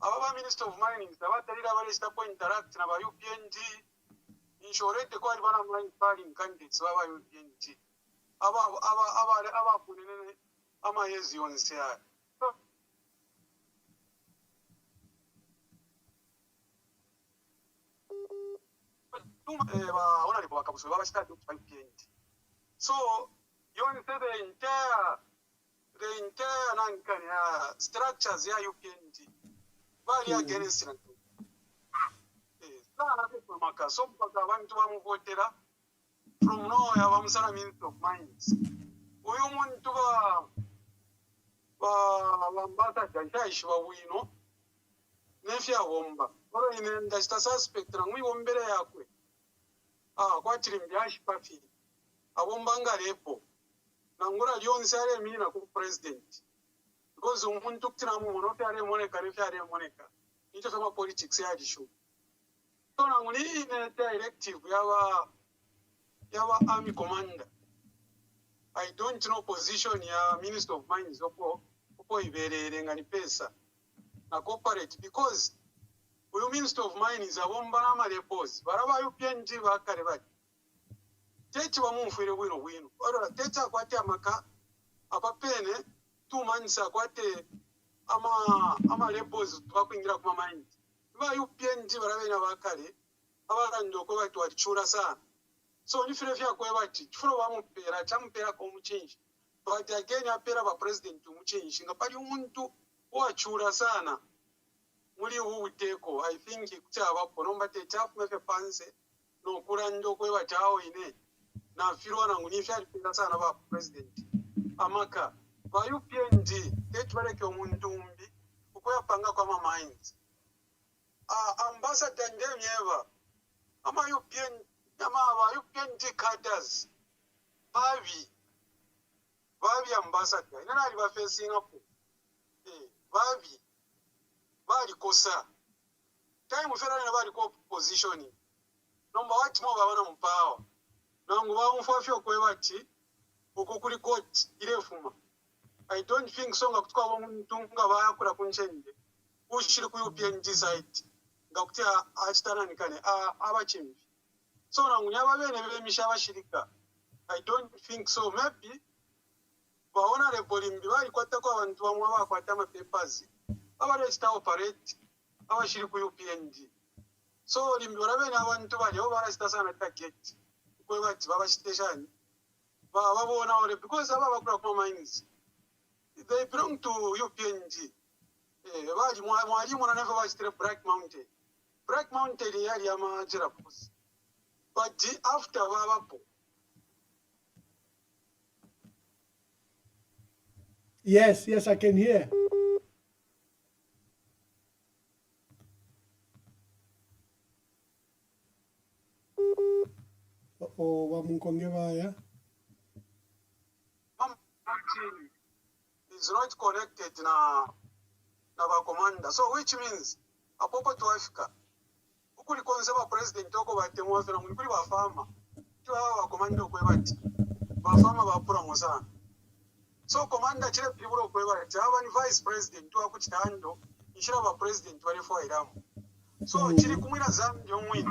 our Minister of Mining, the Water point interact in our UPNG, insurate the quite one of my filing candidates, our UPNG. Our Amazi on Sia. So, you want to say the entire structures here UPNG. Very against it. So, from now, I have some Minister of Mines. We want to Ambassador Jaishwa, we know. Nefia Womba. Or in the suspect, and we won't be there. kwatiri mbyashi pafi abombanga lepo nangura lyonse ale mina ku president because umuntu kutina mu mono fyare moneka ne fyare moneka ito fama politics ya dishu so nanguni ne directive yawa army commander. I don't know position ya Minister of Mines opo iberere ngani pesa na corporate because uyu Minister of Mines abomba na malepos baraba UPNG bakare bati techi bamumfire bwino ora techa akwate amaka apapene 2 months akwate ama lepos bakwingira kuma mines ba UPNG barabe na bakare abarando ko bati wachura sana. So nifire vya kwe bati chifuro bamupera chamupera ko muchinji but again apera ba president muchinji ngapali umuntu wachura sana muri uteko. I think kuti abapo nomba te chafu mefe panse no kurando kwe batao ine na firo na ngunifya alipera sana ba president amaka ba UPND tetu bareke umuntu umbi ukoya panga kwa ma mines ambassador ndemyeva ama UPND UPND cadres babi ambassador ina ali ba facing up babi bali kosa time fera na bali ko positioning nomba wati mo babana mupawa nangu ba mfafyo kwe bati ukukuli court ile fuma. I don't think so ngakutwa bo muntu nga bayakura kunchende ushiri ku UPND site ngakutia achitana nikane abachimbi. So nangunyaba bene bemisha bashirika. I don't think so. Maybe baona repolimbi bali kwata kwa abantu bamwe bakwata ama papers abale sta operate abashiri ku UPND. So limbi barabene abantu bali ho barasta sana target kwe bati baba station babona ore because aba bakura ku mines they belong to UPND. Bali mwalimu na never was Black Mountain yali ama jirapos. But after Wawapo. Yes, I can hear. Wamunkonge baya. Is not connected na commander. So which means apopo to Africa. Kuli konseba president oko batemwa fena kuli ba farmer tiwa wa komando kwe bati ba farmer ba pura mosana. So commander chile piburo kwe bati aba ni vice president to akuchitando inshira ba president wale fo iramu. So chili kumwina zambi omwino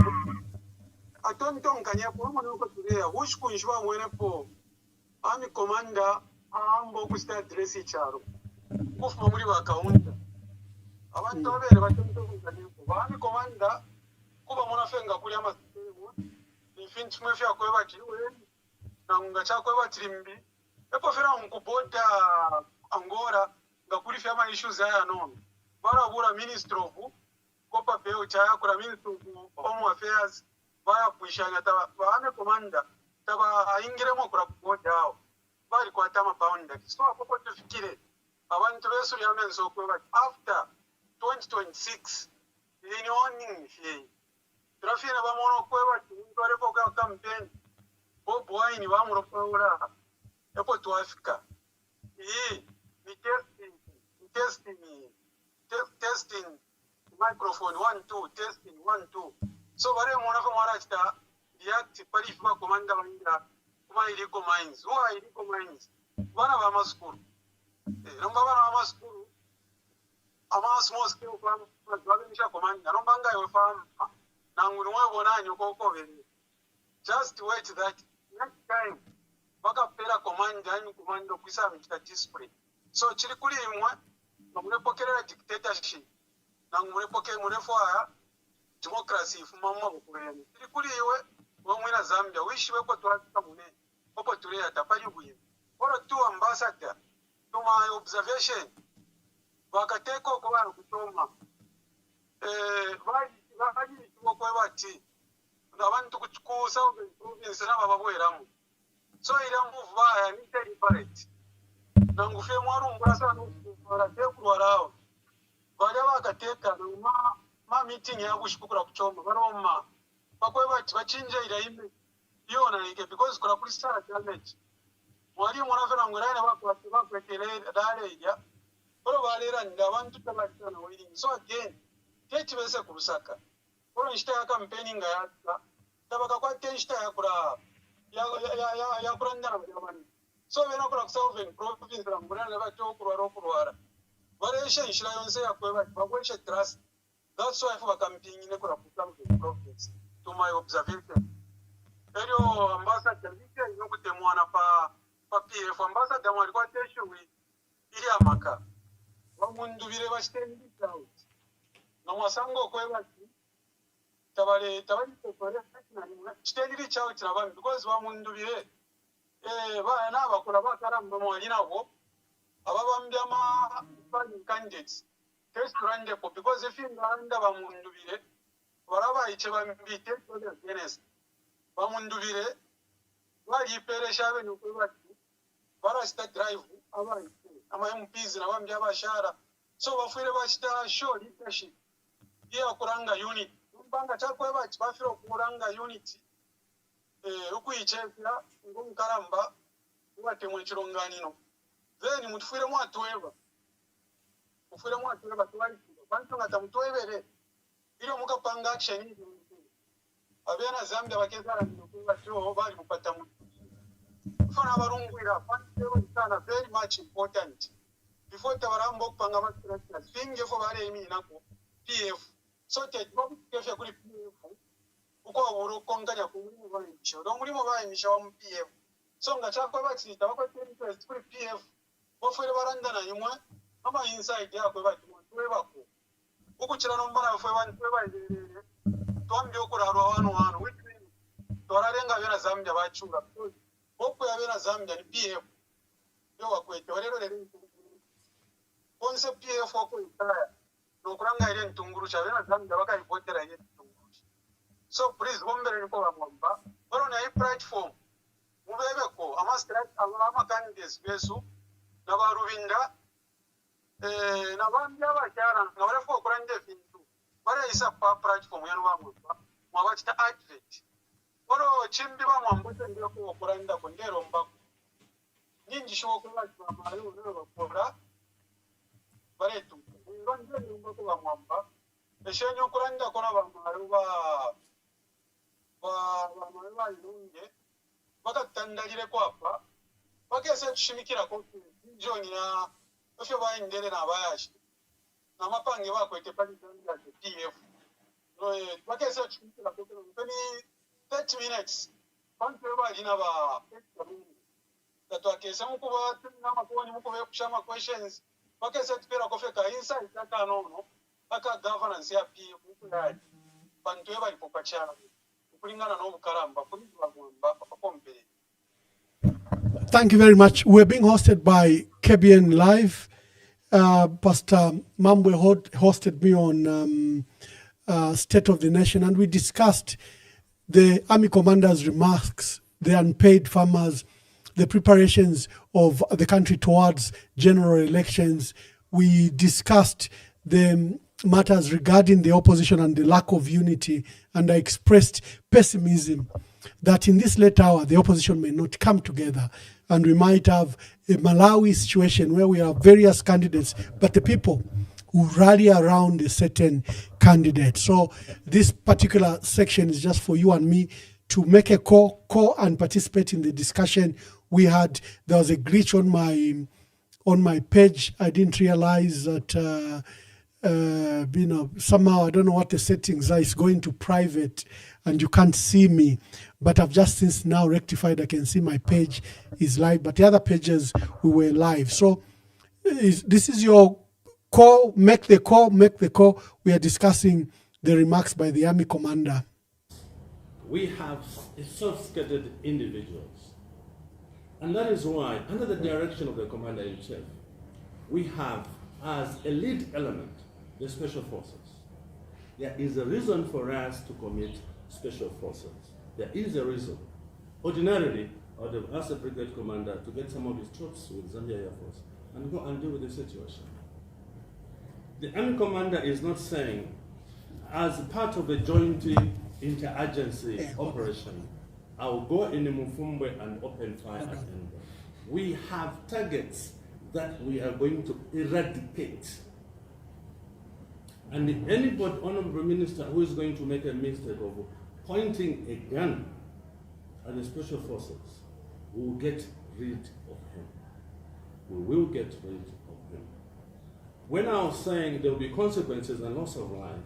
atonto nkanya ko mo nuko tulea wushku nshwa mwene po army commander ambo kusta address icharo kufuma muri ba kaunta abantu babere batonto nkanya ko army commander kuba munafenga kuli amasemu infinity mwefya kwe batiwe nanga chakwe batirimbi epo fera mkuboda Angola ngakuli fya issues aya no barabura minister of kopa peo chaya kula minister of home affairs baya kuishanya taba baame commander taba ingiremo kula kuboda hao bali kwa tama boundary so apopo tufikire abantu besu lyamenso kwe bati after 2026 in owning fee Trafina bamono kweba tuwale kwa campaign Bob Wine bamuno kwela epo to Africa ni testing microphone 1 2 testing 1 2 so bare mona kwa marachta react pari kwa commander wanda kuma iliko mines iliko mines bana ba maskuru nomba bana ba maskuru ama small scale farm baganisha commander nomba ngayo farm just wait that next time baka pera commando kwisa mchita display so chiri kuli imwe munepokelera dictatorship munepoke munefoya democracy ifumamwa bukuleni chiri kuli iwe wamwina Zambia wishiwe kwa tuwaka mune opo tulea tapali buye oro tu ambassador to my observation wakateko kwa kutoma bali kwe bati abantu kuchikusa province na bababweramu so ila move baya ni deliberate nangufe mwarungura sana ukora tekurwarao bali bakateka ma meeting yakushikukura kuchoma baroma bakwe bati bachinja ila ime yona like because kuna kulisa challenge mwalimu anafera ngurane bakwekere daleja bolo balera nda abantu tabatana waiting so again keti bese kurusaka bolo nshita campaigning ya tabaka kwa tenshita ya kura ya kurandana bamani so bena kura solving province la ngurane bacho kurwara baresha nshira yonse yakweba bakwesha trust. That's why for campaigning ne kura province to my observation. Erio ambassador wike inokutemwana pa PF ambassador mwali kwa teshuwi ili amaka wamundubire bashitendi out na mwasango kwebati tabale kokore shitendi out nabami because wamundubire bana abakora bakaramba mwali nabo ababambya ama candidates test run depo because if you ndanda bamundubire baraba iche bambite against bamundubire bali peresha bene kwebati barasta drive abantu ama MPs nabambye abashara so bafire bachita show leadership ya kuranga unit mbanga chakweba bafire kuranga unit ukuyichekira ngumkaramba wate mwechironganino then mutufire mwatweba ufire mwatweba twali bantu ngata mutwebere ile mukapanga action hizo abena Zambia bakezara ndikuba cyo bali mupata mu fana barungwira bantu sana very much important before tabarambo kupanga mastrata finge fo bare imi nako PF so te bobu kefe kuri PF uko buru konganya ku muri mu imisho do muri mu imisho wa PF so ngachakwa batsita bakwa interest kuri PF bofere barandana nyumwe ama inside yakwe bati mu twebako ukukira no mbara fo bantu twebaire twambye okurarwa wanu which means torarenga bera Zambia bachura boko yabera Zambia ni PF yo wakwete rero konse PF wako itaya no kuranga ile ntunguru cha bera Zambia bakayipotera ile ntunguru so please bombere niko bamwamba baro na platform mubebeko ama candidates besu na barubinda na bambya bakyara ngabare fo kurande fintu bare isa pa platform yanu bamwamba mwabachita activate baro chimbi bamwambote ndio ko kuranda ko ndero mbako nyinji sho ko bachwa mayo no bakora bare tu ndonje mbako bamwamba eshenyo kuranda ko na bamayo ba ilunge bakatandalire kwapa bakese tushimikira ko joni na ofyo baindere na bayashi na mapange bakwete pali ya PF no bakese tushimikira ko ni 30 minutes bantu bali na ba that wakese mukuba na makoni mukube kushama questions bakese tupera ko feka inside aka no aka governance ya PF mukudali bantu bali popachana kulingana no bukaramba kuri bamwamba apakombere. Thank you very much. We're being hosted by KBN Live. Pastor Mwamba hosted me on State of the Nation, and we discussed the Army Commander's remarks, the unpaid farmers, the preparations of the country towards general elections. We discussed the matters regarding the opposition and the lack of unity, and I expressed pessimism that in this late hour the opposition may not come together, and we might have a Malawi situation where we have various candidates, but the people who rally around a certain candidate. So this particular section is just for you and me to make a call and participate in the discussion we had. There was a glitch on my page. I didn't realize that somehow I don't know what the settings are. It's going to private and you can't see me, but I've just since now rectified. I can see my page is live, but the other pages we were live. So this is your call. Make the call. We are discussing the remarks by the Army Commander. We have sophisticated individuals, and that is why, under the direction of the Commander himself, we have as a lead element the Special Forces. There is a reason for us to commit Special Forces. There is a reason. Ordinarily, I would have asked the Brigade Commander to get some of his troops with Zambia Air Force and go and deal with the situation. The Army Commander is not saying, as part of a joint interagency operation, I'll go in Mufumbe and open fire at them. We have targets that we are going to eradicate. And anybody, Honorable Minister, who is going to make a mistake of pointing a gun at the special forces, we will get rid of him. We will get rid of him. When I was saying there will be consequences and loss of life,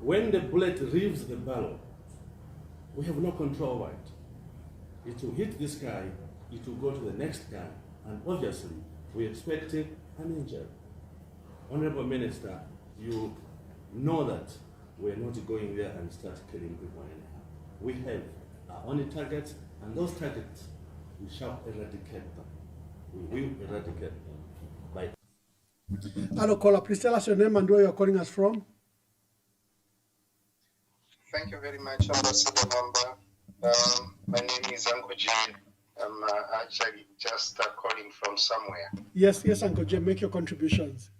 when the bullet leaves the barrel, we have no control over it. It will hit this guy, it will go to the next guy, and obviously we're expecting an injury. Honorable Minister, you know that we're not going there and start killing people anyhow. We have our own targets, and those targets, we shall eradicate them. We will eradicate them. By Hello, caller. Please tell us your name and where you're calling us from. Thank you very much, Ambassador Mwamba. My name is Uncle Jay. I'm actually just calling from somewhere. Yes, Uncle Jay, make your contributions.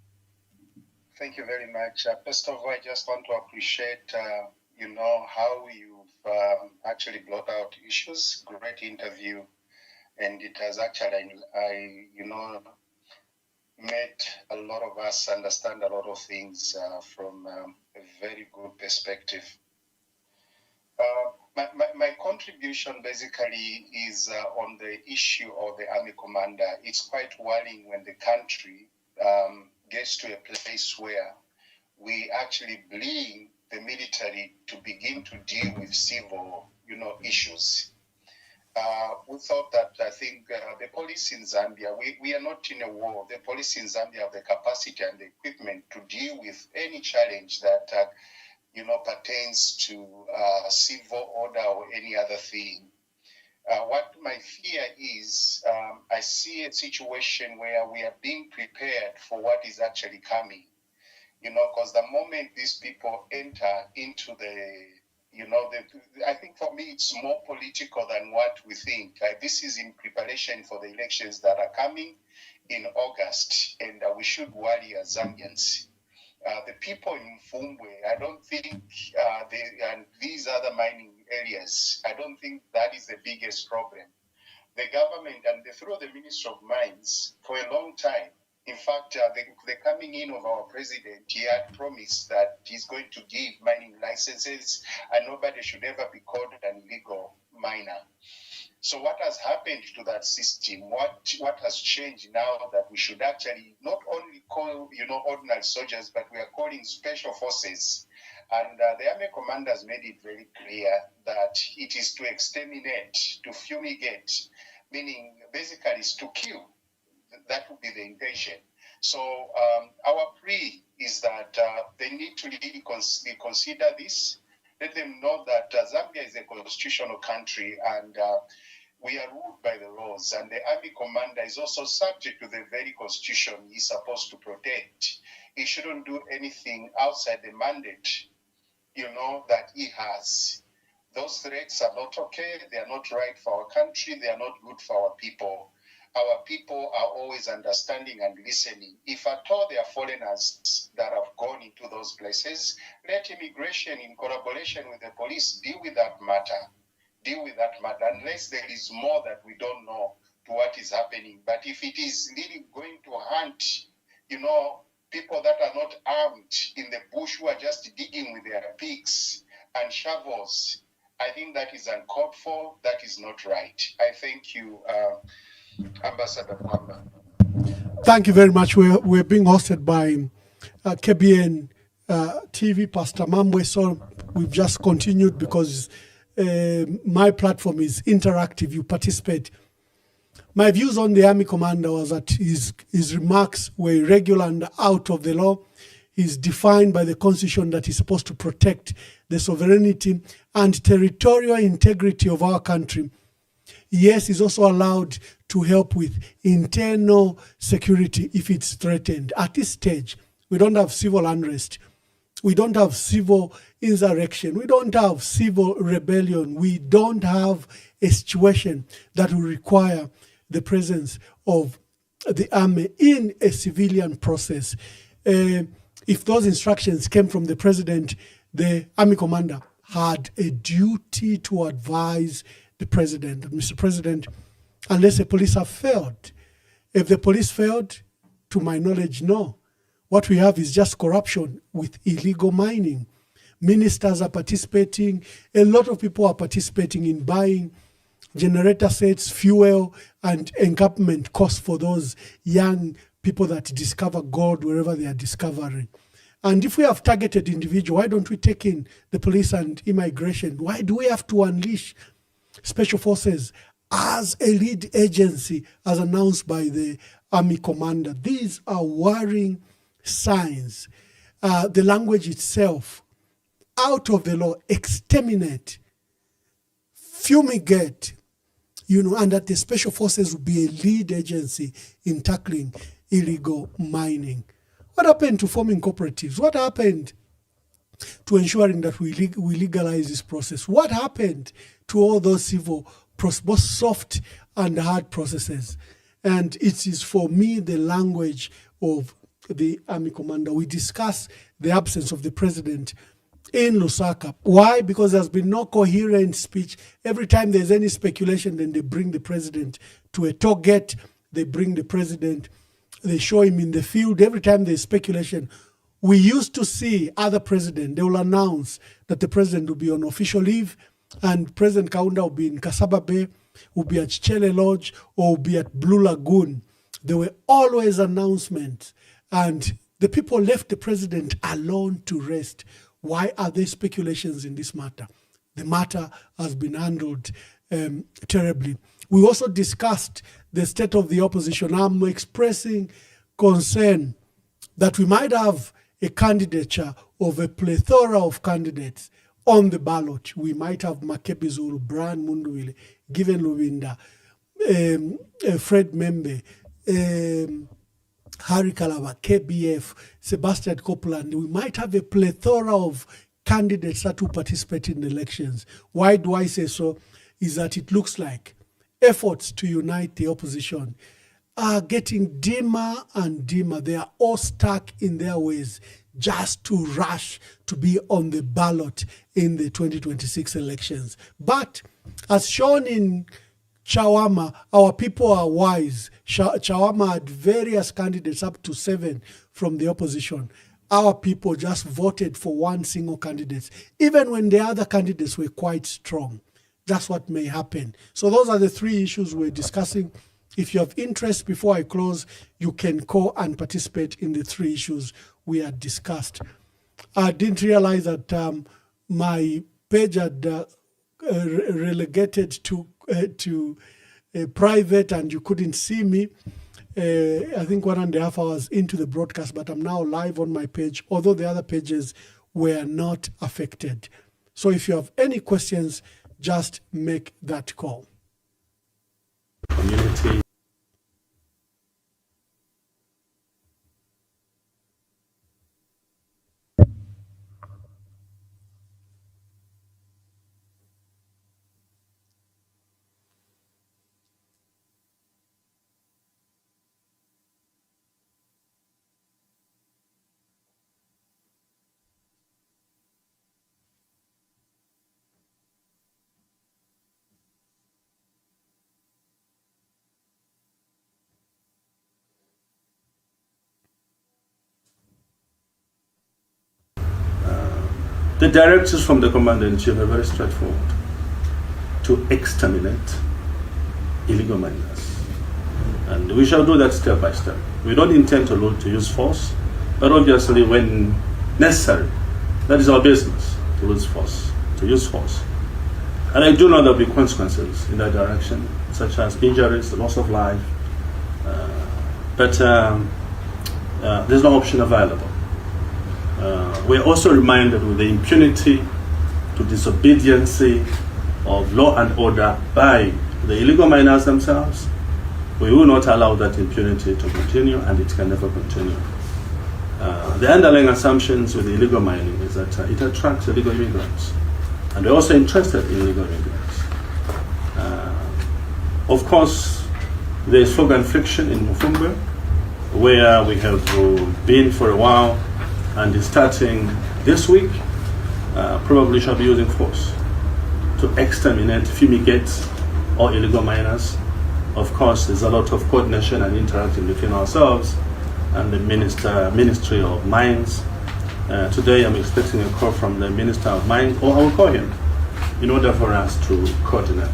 Thank you very much. First of all, I just want to appreciate, how you've actually brought out issues. Great interview, and it has actually, made a lot of us understand a lot of things from a very good perspective. My contribution basically is on the issue of the army commander. It's quite worrying when the country gets to a place where we actually bring the military to begin to deal with civil, issues. We thought that, I think, the police in Zambia, we are not in a war. The police in Zambia have the capacity and the equipment to deal with any challenge that pertains to civil order or any other thing. What my fear is, I see a situation where we are being prepared for what is actually coming. Because the moment these people enter into I think for me it's more political than what we think. This is in preparation for the elections that are coming in August, and we should worry as Zambians. The people in Mfumbwe, I don't think and these other mining areas, I don't think that is the biggest problem. The government, and through the Minister of Mines, for a long time, in fact, the coming in of our president, he had promised that he's going to give mining licenses and nobody should ever be called an illegal miner. So what has happened to that system? What has changed now that we should actually not only call, ordinary soldiers, but we are calling special forces? And the army commanders made it very clear that it is to exterminate, to fumigate, meaning basically is to kill. That would be the intention. So our plea is that they need to really consider this. Let them know that Zambia is a constitutional country and we are ruled by the laws. And the army commander is also subject to the very constitution he's supposed to protect. He shouldn't do anything outside the mandate, that he has. Those threats are not okay. They are not right for our country. They are not good for our people. Our people are always understanding and listening. If at all there are foreigners that have gone into those places, let immigration in collaboration with the police deal with that matter. Unless there is more that we don't know to what is happening. But if it is really going to hunt, people that are not armed in the bush who are just digging with their picks and shovels, I think that is uncalled for. That is not right. I thank you, Ambassador Mwamba. Thank you very much. We're being hosted by KBN TV, Pastor Mambwe. So we've just continued because my platform is interactive. You participate. My views on the army commander was that his remarks were irregular and out of the law. He's defined by the constitution that he's supposed to protect the sovereignty and territorial integrity of our country. Yes, he's also allowed to help with internal security if it's threatened. At this stage, we don't have civil unrest. We don't have civil insurrection. We don't have civil rebellion. We don't have a situation that will require the presence of the army in a civilian process. If those instructions came from the president, the army commander had a duty to advise the president. Mr. President, unless the police have failed. If the police failed, to my knowledge, no. What we have is just corruption with illegal mining. Ministers are participating. A lot of people are participating in buying generator sets, fuel, and encampment costs for those young people that discover gold wherever they are discovering. And if we have targeted individuals, why don't we take in the police and immigration? Why do we have to unleash special forces as a lead agency as announced by the army commander? These are worrying signs. The language itself, out of the law, exterminate, fumigate, and that the special forces will be a lead agency in tackling illegal mining. What happened to forming cooperatives? What happened to ensuring that we legalize this process? What happened to all those civil, both soft and hard processes? And it is, for me, the language of the army commander. We discuss the absence of the president in Lusaka. Why? Because there's been no coherent speech. Every time there's any speculation, then they bring the president to a target. They bring the president. They show him in the field. Every time there's speculation, we used to see other presidents, they will announce that the president will be on official leave and President Kaunda will be in Kasaba Bay, will be at Chele Lodge, or will be at Blue Lagoon. There were always announcements, and the people left the president alone to rest. Why are there speculations in this matter? The matter has been handled terribly. We also discussed the state of the opposition. I'm expressing concern that we might have a candidature of a plethora of candidates on the ballot. We might have Makebi Zulu, Brian Munduwile, Given Lubinda, Fred Membe, Harry Kalaba, KBF, Sebastian Copeland. We might have a plethora of candidates that will participate in the elections. Why do I say so? Is that it looks like efforts to unite the opposition are getting dimmer and dimmer. They are all stuck in their ways just to rush to be on the ballot in the 2026 elections. But as shown in Chawama, our people are wise. Chawama had various candidates, up to 7 from the opposition. Our people just voted for one single candidate, even when the other candidates were quite strong. That's what may happen. So those are the 3 issues we're discussing. If you have interest, before I close, you can call and participate in the 3 issues we had discussed. I didn't realize that my page had relegated to private and you couldn't see me. I think 1.5 hours into the broadcast, but I'm now live on my page, although the other pages were not affected. So if you have any questions, just make that call. Community. The directives from the Commander-in-Chief are very straightforward: to exterminate illegal miners. And we shall do that step by step. We don't intend to use force, but obviously when necessary, that is our business, to use force. And I do know there will be consequences in that direction, such as injuries, the loss of life, but there's no option available. We're also reminded of the impunity to disobedience of law and order by the illegal miners themselves. We will not allow that impunity to continue, and it can never continue. The underlying assumptions with illegal mining is that it attracts illegal immigrants, and we're also interested in illegal immigrants. Of course, there's fog and friction in Mufumbe, where we have been for a while, and starting this week, probably shall be using force to exterminate, fumigate all illegal miners. Of course, there's a lot of coordination and interaction between ourselves and the Ministry of Mines. Today I'm expecting a call from the Minister of Mines, or I will call him, in order for us to coordinate.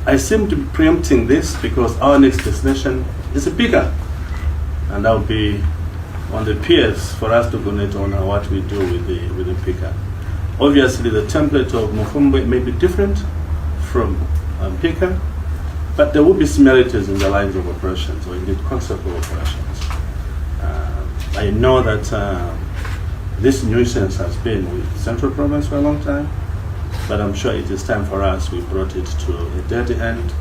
I seem to be preempting this because our next destination is a Pika, and that will be on the peers for us to connect on what we do with the Pika. Obviously, the template of Mufumbe may be different from Pika, but there will be similarities in the lines of operations, or indeed concept of operations. I know that this nuisance has been with Central Province for a long time, but I'm sure it is time for us, we brought it to a dead end,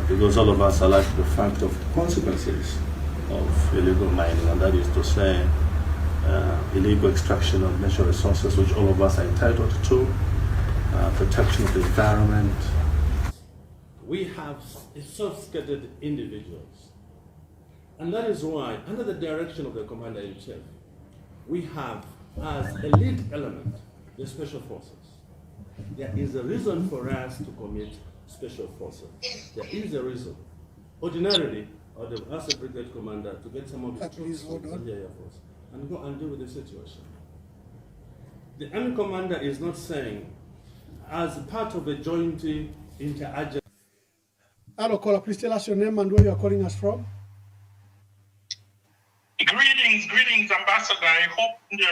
because all of us are like the fact of the consequences of illegal mining, and that is to say, illegal extraction of natural resources, which all of us are entitled to, protection of the environment. We have sophisticated individuals, and that is why, under the direction of the Commander-in-Chief, we have as a lead element the Special Forces. There is a reason for us to commit Special Forces. There is a reason. Ordinarily, I would have asked the brigade commander to get some of his troops from the Air Force and go and deal with the situation. The Army commander is not saying, as part of a joint inter-agency. Hello, caller, please tell us your name and where you are calling us from. Greetings, Ambassador. I hope the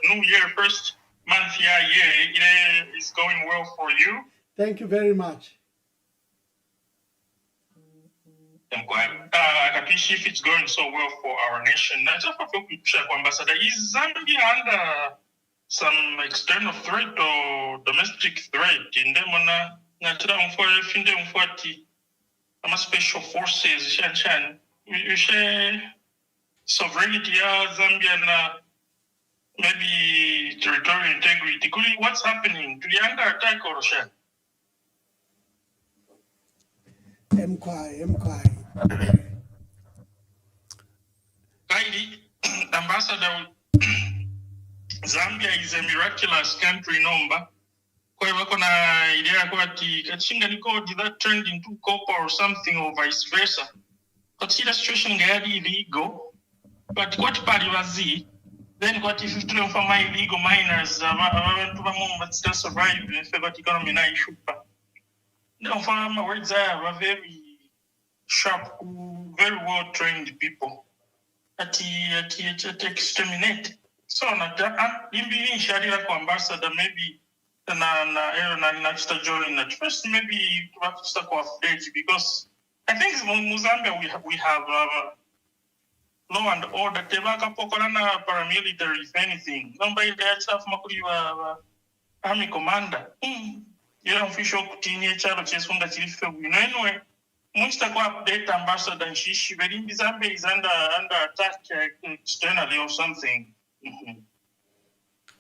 New Year, first month year is going well for you. Thank you very much. I appreciate if it's going so well for our nation. I just want to check, Ambassador, is Zambia under some external threat or domestic threat? In them, I'm special forces, you share sovereignty, Zambia, maybe territorial integrity. What's happening? Do they under attack or Russia? Ambassador, Zambia is a miraculous country number. Kwa hivyo kuna idea kwa ati katishinga niko did that turned into copper or something or vice versa. But see the situation ngayadi illegal. But what party was he? Then what if you for my illegal miners still survive if the economy na issue. Then for my words are very sharp, very well trained people. At exterminate. So in Sharia ambassador maybe na join at first maybe to have to start off days because I think in Mozambique we have law and order. Tebaka pokolana paramilitary if anything. Nobody there stuff makuri army commander. You don't fish up teenage child chesunda chilife. Anyway, most of update ambassador and she very Zambia is under attack externally or something.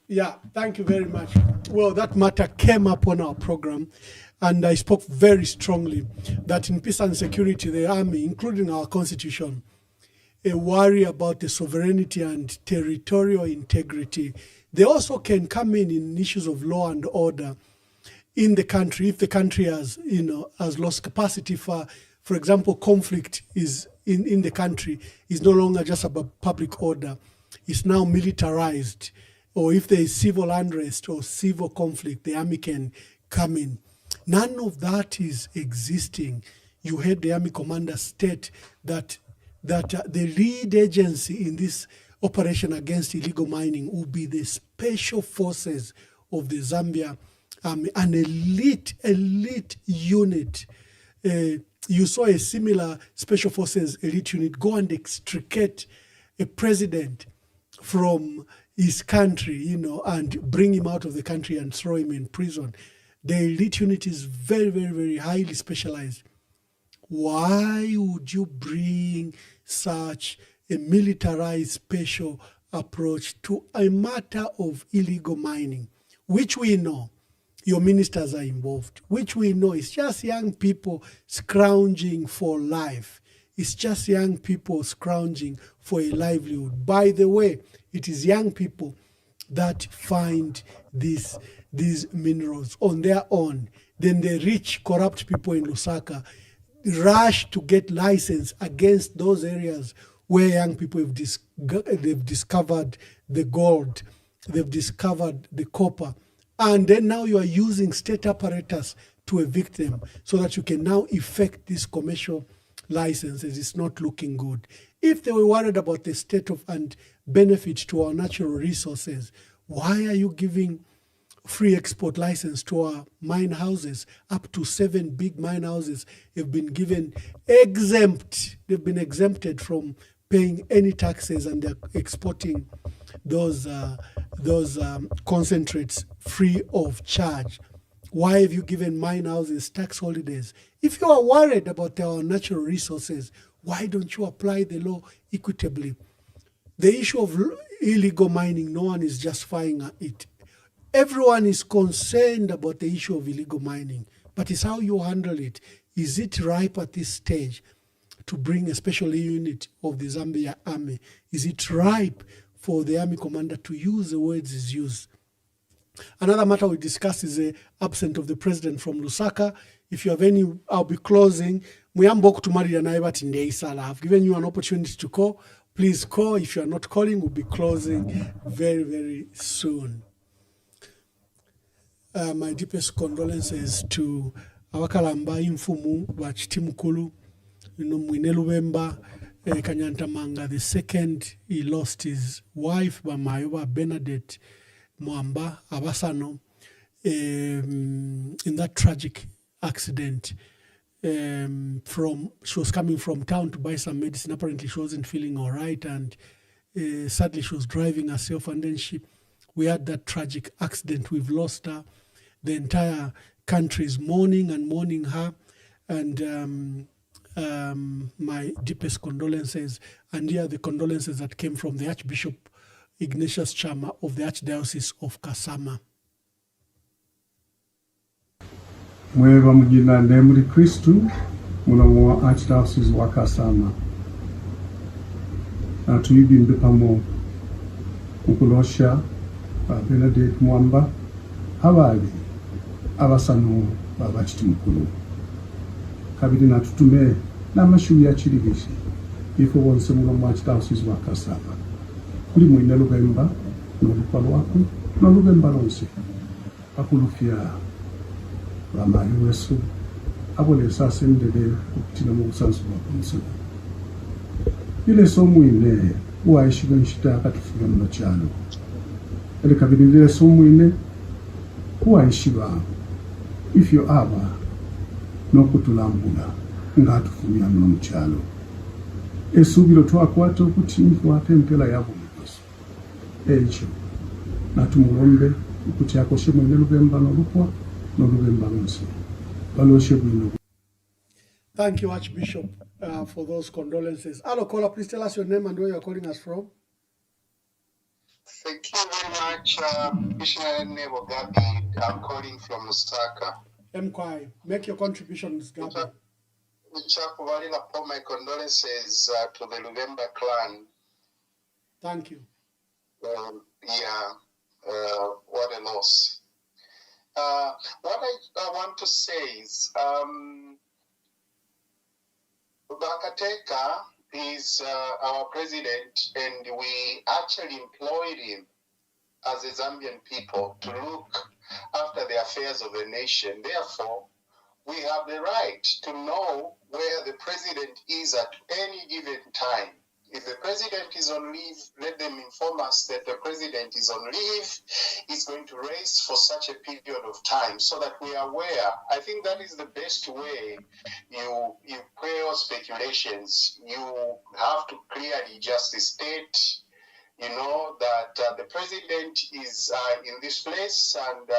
Yeah, thank you very much. Well, that matter came up on our program, and I spoke very strongly that in peace and security, the army, including our constitution, a worry about the sovereignty and territorial integrity. They also can come in issues of law and order in the country if the country has lost capacity for example, conflict is in the country is no longer just about public order. It's now militarized. Or if there is civil unrest or civil conflict, the army can come in. None of that is existing. You heard the army commander state that the lead agency in this operation against illegal mining will be the special forces of the Zambia army, an elite unit. You saw a similar special forces elite unit go and extricate a president from his country, and bring him out of the country and throw him in prison. The elite unit is very, very, very highly specialized. Why would you bring such a militarized special approach to a matter of illegal mining, which we know your ministers are involved, which we know is just young people scrounging for life. It's just young people scrounging for a livelihood. By the way, it is young people that find these minerals on their own. Then the rich, corrupt people in Lusaka rush to get license against those areas where young people they've discovered the gold, they've discovered the copper. And then now you are using state apparatus to evict them so that you can now effect these commercial licenses. It's not looking good. If they were worried about the state of and benefit to our natural resources, why are you giving free export license to our mine houses? Up to 7 big mine houses have been given exempt. They've been exempted from paying any taxes, and they're exporting those concentrates free of charge. Why have you given mine houses tax holidays? If you are worried about our natural resources, why don't you apply the law equitably? The issue of illegal mining, no one is justifying it. Everyone is concerned about the issue of illegal mining, but it's how you handle it. Is it ripe at this stage to bring a special unit of the Zambia army? Is it ripe for the army commander to use the words he's used? Another matter we discussed is the absence of the president from Lusaka. If you have any, I'll be closing. I've given you an opportunity to call. Please call. If you are not calling, we'll be closing very, very soon. My deepest condolences to abakalamba imfumu wa chitimukulu mwine Lubemba Kanyantamanga the second. He lost his wife Bamayoba Bernadette Mwamba Abasano in that tragic accident. She was coming from town to buy some medicine. Apparently she wasn't feeling all right, and sadly she was driving herself, and then we had that tragic accident. We've lost her. The entire country is mourning her, and my deepest condolences. And here are the condolences that came from the Archbishop Ignatius Chama of the Archdiocese of Kasama. Mweva mujina nemuri Kristu muno wa Archdiocese wa Kasama. Tuyibimbe pamo ukulosha Benedict Mwamba abali abasanu babachiti mukulu. Kabiri natutume n'amashuri ya Kirigishi ifo bonse muno wa Archdiocese wa Kasama. Kuli mwine Lubemba n'olukwa lwako n'Olubemba lonse akulufya Bamayi wesu abole sasendele okutina mu busanzu bwa kumusana. Ile somwine uwaishiga nshita akatufuga mu cyalo. Ele kabiri ile somwine uwaishiba ifyo aba nokutulambula ngatufumya mu cyalo. Esubiro twakwata okuti mfwate mpela yabo mukoso. Echo natumulombe okuti akoshe mwine Lubemba n'olukwa. Thank you, Archbishop, for those condolences. Hello, caller, please tell us your name and where you're calling us from. Thank you very much, Missionary Nebo Gabi. I'm calling from Lusaka. Mkwai, make your contributions, Gabi. My condolences to the Lubemba clan. Thank you. What a loss. What I want to say is, Bakateka is our president, and we actually employed him as a Zambian people to look after the affairs of the nation. Therefore, we have the right to know where the president is at any given time. If the president is on leave, let them inform us that the president is on leave. He's going to rest for such a period of time so that we are aware. I think that is the best way you quell speculations. You have to clearly just state, that the president is in this place and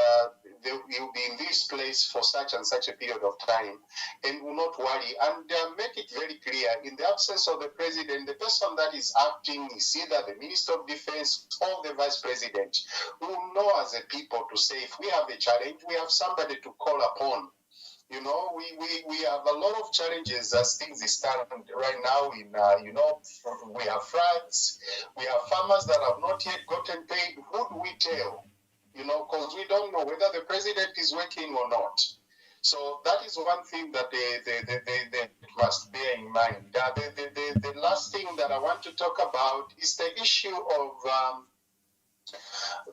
he'll be in this place for such and such a period of time, and will not worry. And make it very clear, in the absence of the president, the person that is acting is either the Minister of Defense or the Vice President. We will know as a people to say, if we have a challenge, we have somebody to call upon. You know, we have a lot of challenges as things stand right now. We have floods, we have farmers that have not yet gotten paid. Who do we tell? You know, because we don't know whether the president is working or not. So that is one thing that they must bear in mind. The last thing that I want to talk about is the issue of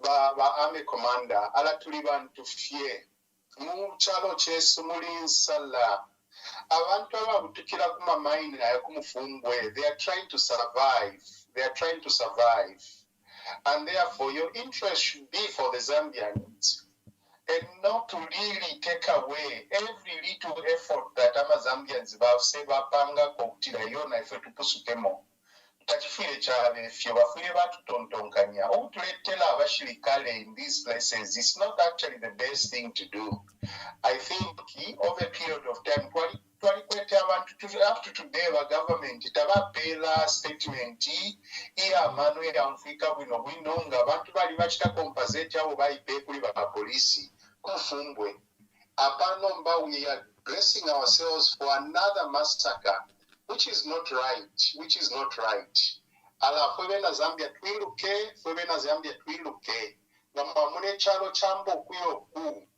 the army commander. Alatuli bantu fye. Mu kyalo kyesu muli nsala. Abantu ababutukira ku mamayini naye ku Mufumbwe, they are trying to survive. They are trying to survive. And therefore, your interest should be for the Zambians and not to really take away every little effort that Zambians have said, Bapanga, Koktira, Yona, if you pusutemo. Takifile chabe fyo bafile batutontonkanya okutuletera abashirikale in these places is not actually the best thing to do. I think over a period of time up to today the government tabapeera statement iya manu ya Afrika bino nga abantu bali bachita compensate abo bayipe kuli ba police kufumbwe. Apano mba we are dressing ourselves for another massacre. Which is not right. Ala fwebe na Zambia twiluke. Gamba mune chalo chambo kuyo ku.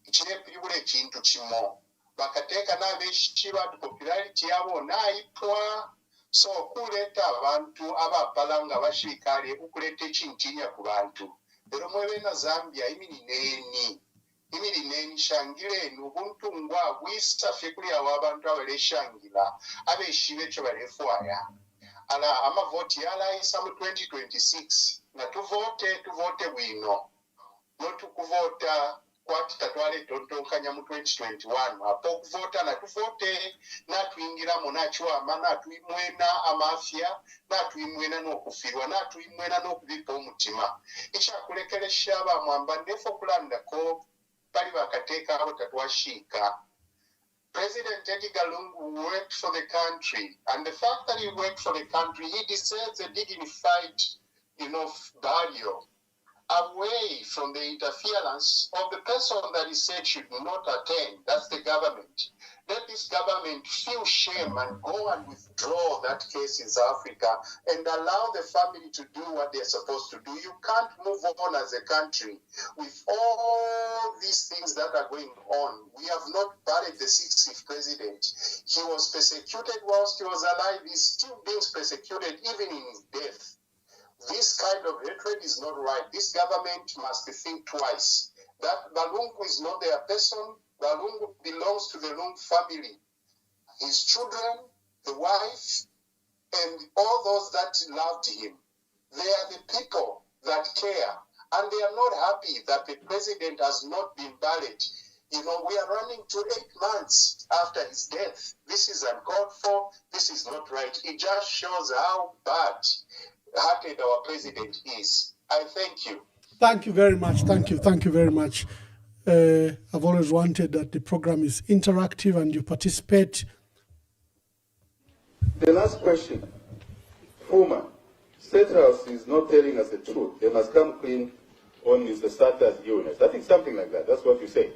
Ichine pilibule chintu chimo. Bakateka na beshiba popularity yabo na ipwa. So kuleta abantu abapalanga bashirikale ukulete chintinya ku bantu. Pero mwebe na Zambia imini neni shangile nubuntu ngwa wisa fikuli ya wabantu wale shangila abe shive chobale fuaya ala ama vote yala isa mu 2026 na tuvote wino notu kuvota kwati tatwale tontonkanya mu 2021 apo kuvota na tuvote na tuingira monachwa mana tuimwena amafia na tuimwena no kufirwa na tuimwena no kubipa umutima icha kulekelesha ba Mwamba ndefo kulanda ko President Edgar Lungu worked for the country, and the fact that he worked for the country, he deserves a dignified, burial, away from the interference of the person that he said should not attend. That's the government. Let this government feel shame and go and withdraw that case in South Africa and allow the family to do what they're supposed to do. You can't move on as a country with all these things that are going on. We have not buried the 60th president. He was persecuted whilst he was alive. He's still being persecuted even in his death. This kind of hatred is not right. This government must think twice. That Balungu is not their person. Balungu belongs to the Lungu family. His children, the wife, and all those that loved him. They are the people that care. And they are not happy that the president has not been buried. We are running to 8 months after his death. This is uncalled for. This is not right. It just shows how bad-hearted our president is. I thank you. Thank you very much. Thank you very much. I've always wanted that the program is interactive and you participate. The last question. Fuma, State House is not telling us the truth. They must come clean on Mr. Sata's illness. I think something like that. That's what you say.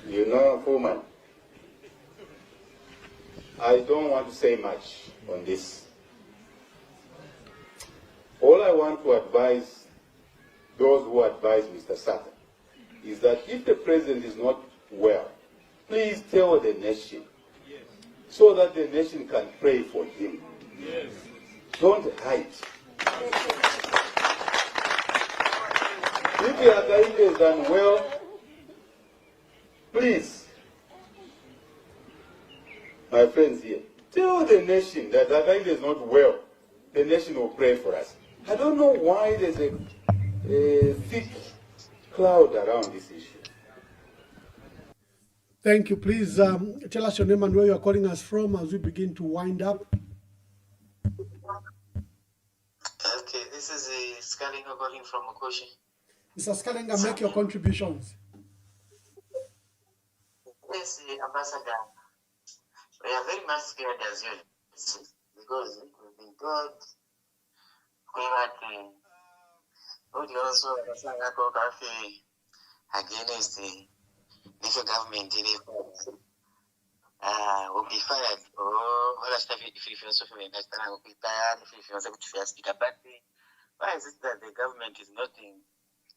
Fuma, I don't want to say much on this. All I want to advise those who advise Mr. Sata is that if the president is not well, please tell the nation so that the nation can pray for him. Yes. Don't hide. If the Agaide is unwell, please, my friends here, tell the nation that Agaide is not well. The nation will pray for us. I don't know why there's a thick cloud around this issue. Thank you. Please tell us your name and where you are calling us from as we begin to wind up. Okay, this is Skalenga calling from Okoshi. Mr. Skalenga, make your contributions. Yes, Ambassador. We are very much scared as well because we've been told also against if a government will be fired or if you also feel that will be tired, if you also speak about it. Why is it that the government is not in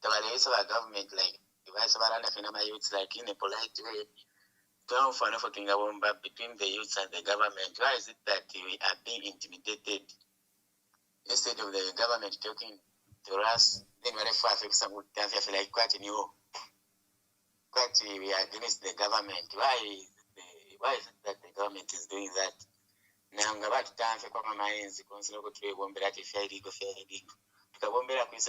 the values of our government like it's like in a polite way? Between the youths and the government, why is it that we are being intimidated instead of the government talking to us? Then we like quite new, quite we are against the government. Why is it that the government is doing that? Now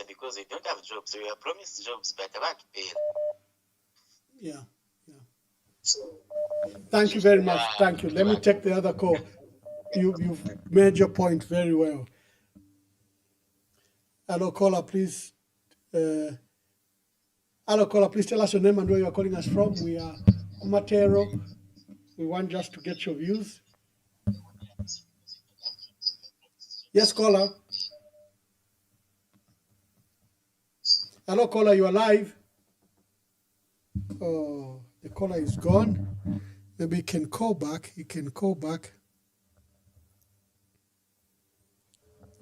because we don't have jobs, we are promised jobs, but about to pay. Yeah. Thank you very much. Thank you. Let me take the other call. You've made your point very well. Hello, caller, please. Hello, caller, please tell us your name and where you are calling us from. We are Matero. We want just to get your views. Yes, caller. Hello, caller, you are live. Oh, the caller is gone. Maybe he can call back. He can call back.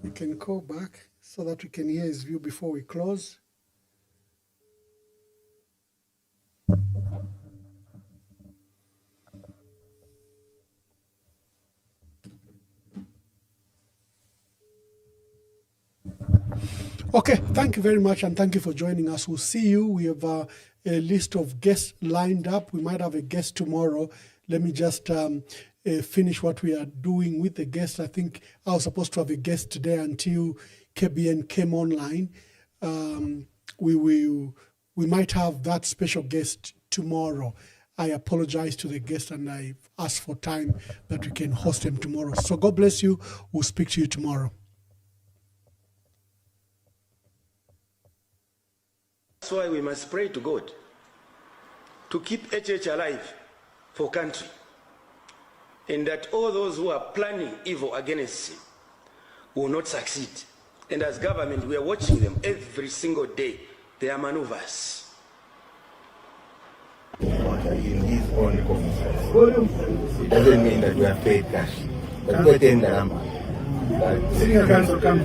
He can call back so that we can hear his view before we close. Okay, thank you very much and thank you for joining us. We'll see you. We have a list of guests lined up. We might have a guest tomorrow. Let me just finish what we are doing with the guests. I think I was supposed to have a guest today until KBN came online. We might have that special guest tomorrow. I apologize to the guest and I ask for time that we can host them tomorrow. So God bless you. We'll speak to you tomorrow. That's why we must pray to God to keep HH alive for country, and that all those who are planning evil against him will not succeed. And as government, we are watching them every single day, their maneuvers. In his own offices. It doesn't mean that we have paid cash. But we attend the number. Senior council come.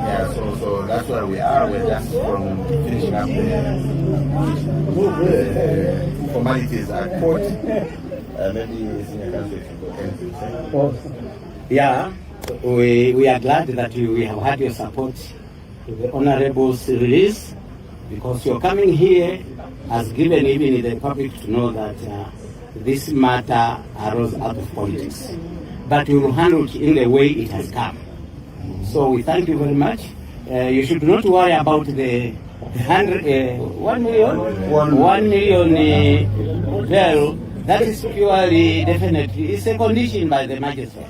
Yeah, so that's where we are. We're just from finishing up the formalities at court. Maybe senior council should go anything. Yeah, we are glad that we have had your support to the Honorable's release, because your coming here has given even the public to know that this matter arose out of politics. But we will handle it in the way it has come. So we thank you very much. You should not worry about the 1 million bail. That is purely, definitely, it's a condition by the magistrate.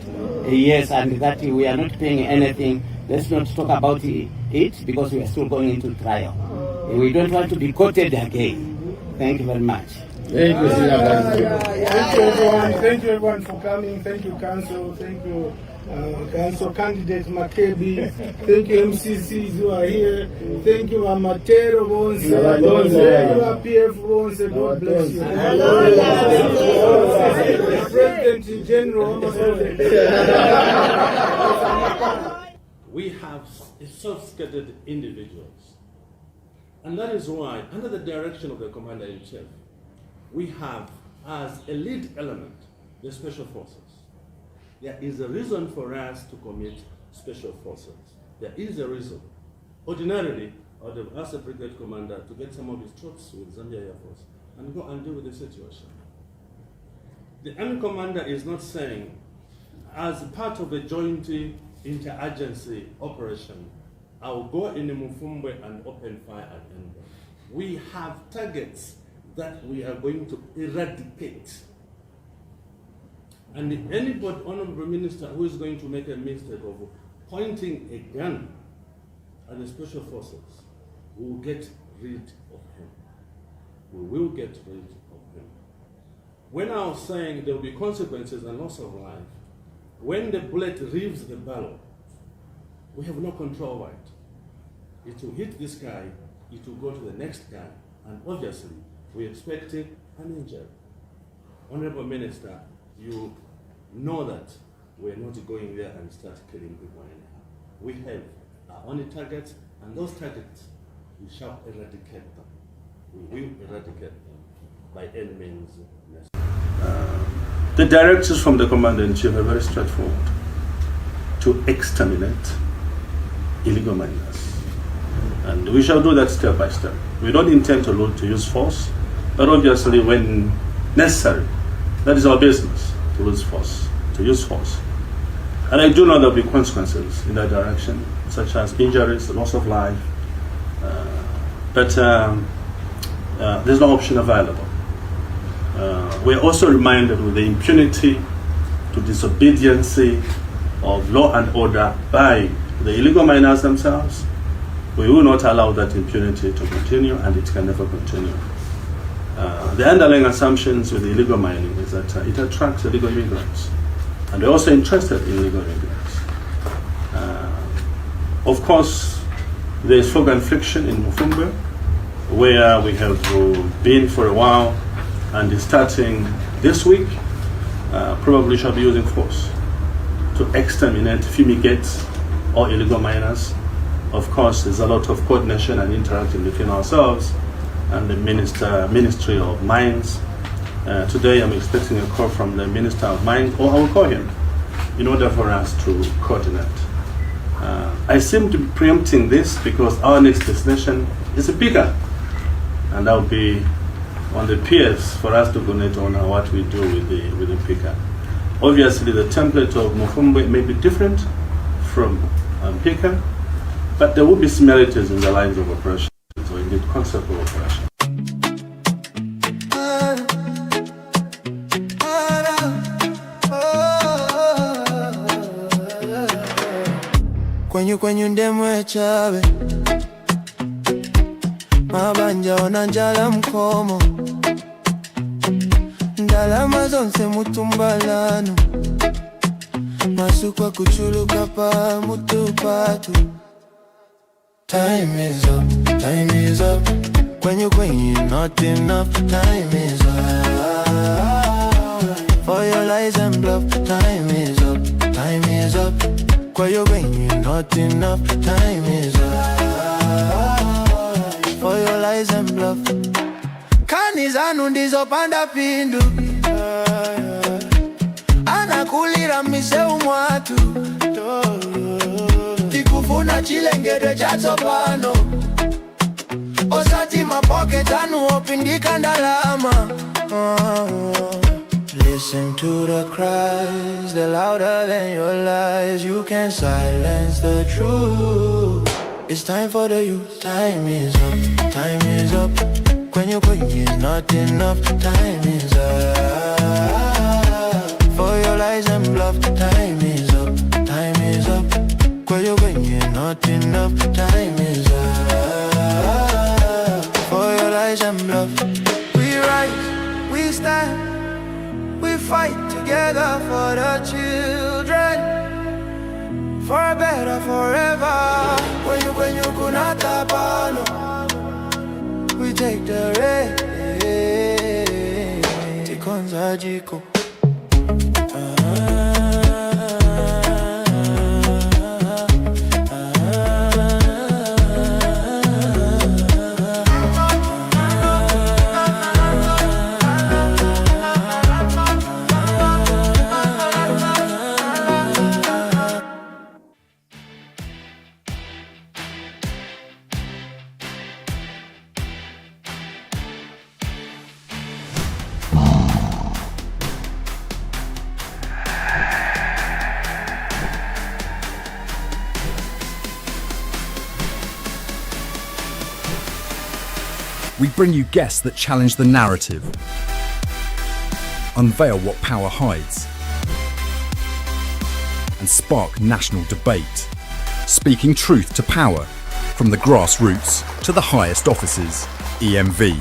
Yes, and that we are not paying anything. Let's not talk about it because we are still going into trial. We don't want to be quoted again. Thank you very much. Thank you, everyone. Thank you, everyone, for coming. Thank you, Council. Thank you, Council candidate Makebi. Thank you, MCCs who are here. Thank you, Amatero Bonse. Thank you, PF Bonse. God bless you. President in General. We have sophisticated individuals. And that is why, under the direction of the Commander-in-Chief, we have as a lead element the Special Forces. There is a reason for us to commit Special Forces. There is a reason. Ordinarily, I would have asked the brigade commander to get some of his troops with Zambia Air Force and go and deal with the situation. The Army commander is not saying, as part of a joint interagency operation, I will go in Mufumbe and open fire at them. We have targets that we are going to eradicate. And anybody, Honorable Minister, who is going to make a mistake of pointing a gun at the Special Forces, we will get rid of him. We will get rid of him. When I was saying there will be consequences and loss of life, when the bullet leaves the barrel, we have no control over it. It will hit this guy, it will go to the next guy, and obviously we're expecting an injury. Honorable Minister, you know that we're not going there and start killing people anyhow. We have our own targets, and those targets, we shall eradicate them. We will eradicate them by any means necessary. The directives from the Commander-in-Chief are very straightforward: to exterminate illegal miners. And we shall do that step by step. We don't intend to use force, but obviously when necessary, that is our business, to use force. And I do know there will be consequences in that direction, such as injuries, loss of life, but there's no option available. We're also reminded with the impunity to disobedience of law and order by the illegal miners themselves. We will not allow that impunity to continue, and it can never continue. The underlying assumptions with illegal mining is that it attracts illegal immigrants, and we're also interested in illegal immigrants. Of course, there's fog and friction in Mufumbe, where we have been for a while, and starting this week, probably shall be using force to exterminate, fumigate all illegal miners. Of course, there's a lot of coordination and interacting between ourselves and the Ministry of Mines. Today I'm expecting a call from the Minister of Mines, or I will call him, in order for us to coordinate. I seem to be preempting this because our next destination is bigger, and that will be on the peers for us to connect on what we do with the Pika. Obviously, the template of Mufumbe may be different from Pika, but there will be similarities in the lines of operations, or in the concept of operation. Kwenyu ndemwe chabe mabanja wananjala mkomo ndalama zonse mutumbalano masukwa kuchuluka pa mutupatu. Time is up. Kwenyu not enough. Time is up. For your lies and bluff. Time is up. Kwenyu not enough. Time is up. For your lies and bluff. Kani zanu ndizo panda pindu. Anakulira miseu mwatu. Tikufuna chilengede chato pano. Osati mapoke tanu opindika ndalama. Listen to the cries, they're louder than your lies. You can't silence the truth. It's time for the youth. Time is up. Kwenyu is not enough. Time is up. For your lies and bluff. Time is up. Kwenyu not enough. Time is up. For your lies and bluff. We rise, we stand, we fight together for the children, for a better forever. When you kunata pano, we take the rain. Tikonza jiko. We bring you guests that challenge the narrative, unveil what power hides, and spark national debate, speaking truth to power, from the grassroots to the highest offices. EMV.